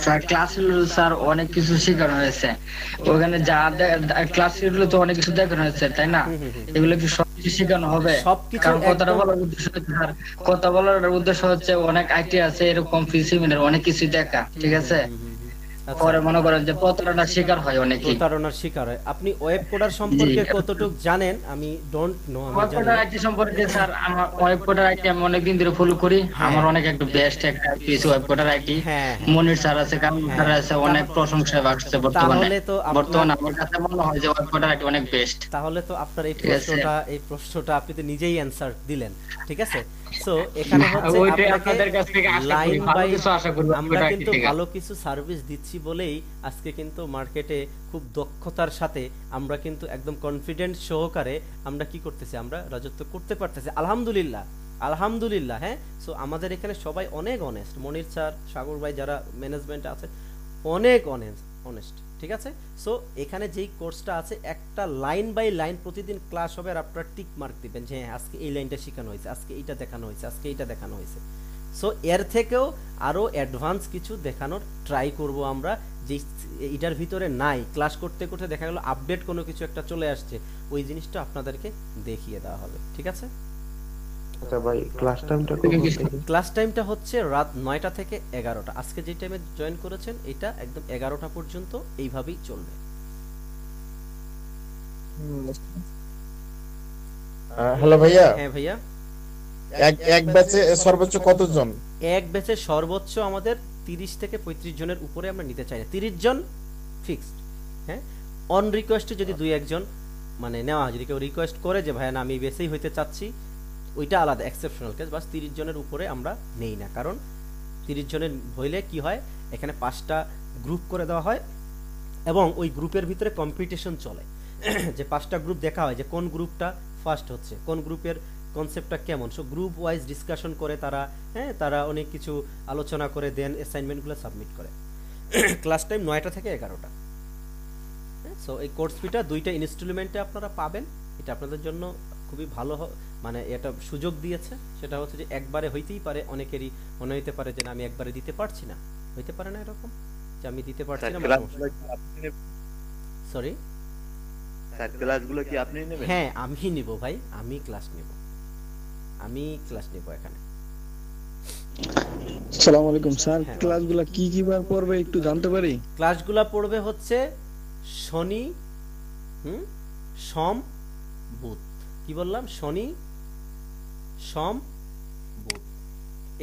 স্যার, ক্লাসগুলো স্যার অনেক কিছু শেখানো হয়েছে, ওখানে যা ক্লাসগুলো তো অনেক কিছু দেখানো হয়েছে, তাই না? এগুলো কি সবকিছু শেখানো হবে? কারণ কথা বলার উদ্দেশ্য হচ্ছে অনেক আইটি আছে এরকম ফিজিমিনের অনেক কিছু দেখা, ঠিক আছে। পরে মনে করেন যে প্রতারণার শিকার হয় অনেকেই। প্রতারণার শিকার হয়। আপনি ওয়েব কোডার সম্পর্কে কতটুকু জানেন? আমি ডোন্ট নো। আমি ওয়েব কোডার আইটি সম্পর্কে স্যার, আমার ওয়েব কোডার আইটি আমি অনেক দিন ধরে ফলো করি। আমার অনেক একটু বেস্ট একটা piece web coder IT. Monir sir আছে, কামরুল স্যার আছে, অনেক প্রশংসা পাচ্ছে বর্তমানে। বর্তমানে আমার কাছে মনে হয় যে ওয়েব কোডার আইটি অনেক বেস্ট। তাহলে তো আপনার এই প্রশ্নটা আপনি তো নিজেই অ্যানসার দিলেন, ঠিক আছে। সো এখানে হচ্ছে আপনাদের কাছ থেকে লাইন বাই আমরা কিন্তু ভালো কিছু সার্ভিস দিচ্ছি বলেই আজকে কিন্তু মার্কেটে খুব দক্ষতার সাথে আমরা কিন্তু একদম কনফিডেন্ট সহকারে আমরা কি করতেছি, আমরা রাজত্ব করতে পারতেছি, আলহামদুলিল্লাহ আলহামদুলিল্লাহ। হ্যাঁ, সো আমাদের এখানে সবাই অনেক অনেস্ট, মনির স্যার, সাগর ভাই যারা ম্যানেজমেন্টে আছে অনেক অনেস্ট, ঠিক আছে। সো এখানে যেই কোর্সটা আছে একটা লাইন বাই লাইন প্রতিদিন ক্লাস হবে, আর আপনারা টিক মার্ক দিবেন যে হ্যাঁ আজকে এই লাইনটা শেখানো হয়েছে, আজকে এইটা দেখানো হয়েছে, আজকে এইটা দেখানো হয়েছে। সো এর থেকেও আরো অ্যাডভান্স কিছু দেখানোর ট্রাই করব আমরা, যে এটার ভিতরে নাই। ক্লাস করতে করতে দেখা গেল আপডেট কোনো কিছু একটা চলে আসছে, ওই জিনিসটা আপনাদেরকে দেখিয়ে দেওয়া হবে, ঠিক আছে। আচ্ছা ভাই, ক্লাস টাইমটা হচ্ছে রাত 9টা থেকে 11টা। আজকে যে টাইমে জয়েন করেছেন এটা একদম 11টা পর্যন্ত এইভাবেই চলবে। হ্যালো ভাইয়া। হ্যাঁ ভাইয়া। এক ব্যাচে সর্বোচ্চ কতজন? এক ব্যাচে সর্বোচ্চ আমাদের 30 থেকে 35 জনের উপরে আমরা নিতে চাই না, 30 জন ফিক্সড। হ্যাঁ, অন রিকোয়েস্টে যদি 2-1 জন মানে নেওয়া হয়, যদি কেউ রিকোয়েস্ট করে যে ভাইয়া না আমি বেসেই হইতে চাচ্ছি, ওইটা আলাদা এক্সেপশনাল কেস। বাস 30 জনের উপরে আমরা নেই না, কারণ 30 জনের হইলে কি হয়, এখানে 5টা গ্রুপ করে দেওয়া হয় এবং ওই গ্রুপের ভিতরে কম্পিটিশন চলে যে 5টা গ্রুপ দেখা হয় যে কোন গ্রুপটা ফার্স্ট হচ্ছে, কোন গ্রুপের কনসেপ্টটা কেমন। সো গ্রুপ ওয়াইজ ডিসকাশন করে তারা, হ্যাঁ, তারা অনেক কিছু আলোচনা করে দেন অ্যাসাইনমেন্টগুলো সাবমিট করে। ক্লাস টাইম 9টা থেকে 11টা। সো এই কোর্স ফিটা 2টা ইনস্টলমেন্টে আপনারা পাবেন। এটা আপনাদের জন্য খুবই ভালো, মানে এটা সুযোগ দিয়েছে। সেটা হচ্ছে যে একবারে হইতেই পারে, অনেকেরই মনে হইতে পারে যে আমি একবারে দিতে পারছি না, হইতে পারে না এরকম যে আমি দিতে পারছি না। সরি স্যার, ক্লাসগুলো কি আপনি নেবেন? হ্যাঁ আমি নিব ভাই, আমি ক্লাস নেব এখানে। আসসালামু আলাইকুম স্যার, ক্লাসগুলো কি কি বার পড়বে একটু জানতে পারি? ক্লাসগুলো পড়বে হচ্ছে শনি, সোম, বুধ। কি বললাম? শনি, সোম, বুধ,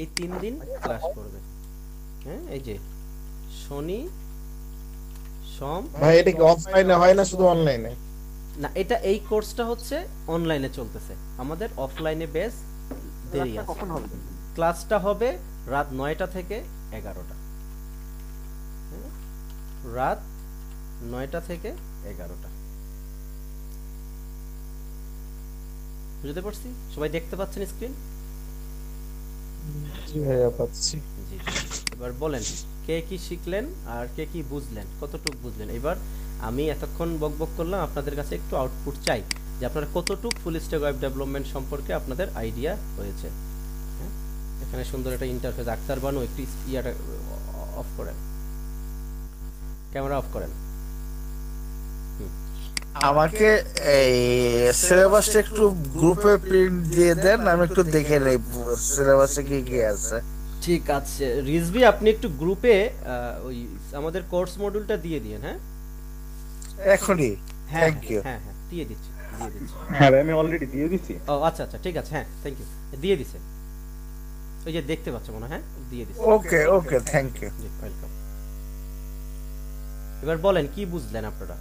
এই 3 দিন ক্লাস করবে। হ্যাঁ, এই যে শনি, সোম। ভাই এটা কি অফলাইনে হয় না শুধু অনলাইনে? না, এটা এই কোর্সটা হচ্ছে অনলাইনে চলতেছে, আমাদের অফলাইনে বেস দেরি আছে। কখন হবে? ক্লাসটা হবে রাত 9টা থেকে 11টা। রাত 9টা থেকে 11টা। বুঝতে পারছি? সবাই দেখতে পাচ্ছেন স্ক্রিন? জি ভাইয়া পাচ্ছি। জি, এবার বলেন কে কি শিখলেন আর কে কি বুঝলেন, কতটুকু বুঝলেন। এবার আমি এতক্ষণ বকবক করলাম, আপনাদের কাছে একটু আউটপুট চাই যে আপনারা কতটুকু ফুল স্ট্যাক ওয়েব ডেভেলপমেন্ট সম্পর্কে আপনাদের আইডিয়া হয়েছে। হ্যাঁ, এখানে সুন্দর একটা ইন্টারফেস। আক্তার বানু একটু ইয়াটা অফ করেন, ক্যামেরা অফ করেন। আমাকে এই সিলেবাসটা একটু গ্রুপে প্রিন্ট দিয়ে দেন, আমি একটু দেখে নেই সিলেবাসে কি কি আছে। ঠিক আছে রিজভি, আপনি একটু গ্রুপে ওই আমাদের কোর্স মডিউলটা দিয়ে দিন। হ্যাঁ এখনই? Thank you. হ্যাঁ হ্যাঁ, দিয়ে দিচ্ছি। হ্যাঁ ভাই, আমি অলরেডি দিয়ে দিছি। ও আচ্ছা আচ্ছা, ঠিক আছে, হ্যাঁ থ্যাংক ইউ। দিয়ে দিছে, ওই যে দেখতে পাচ্ছ মনে হয়। হ্যাঁ, দিয়ে দিছে। ওকে ওকে, থ্যাংক ইউ। G, welcome. এবার বলেন কি বুঝলেন আপনারা?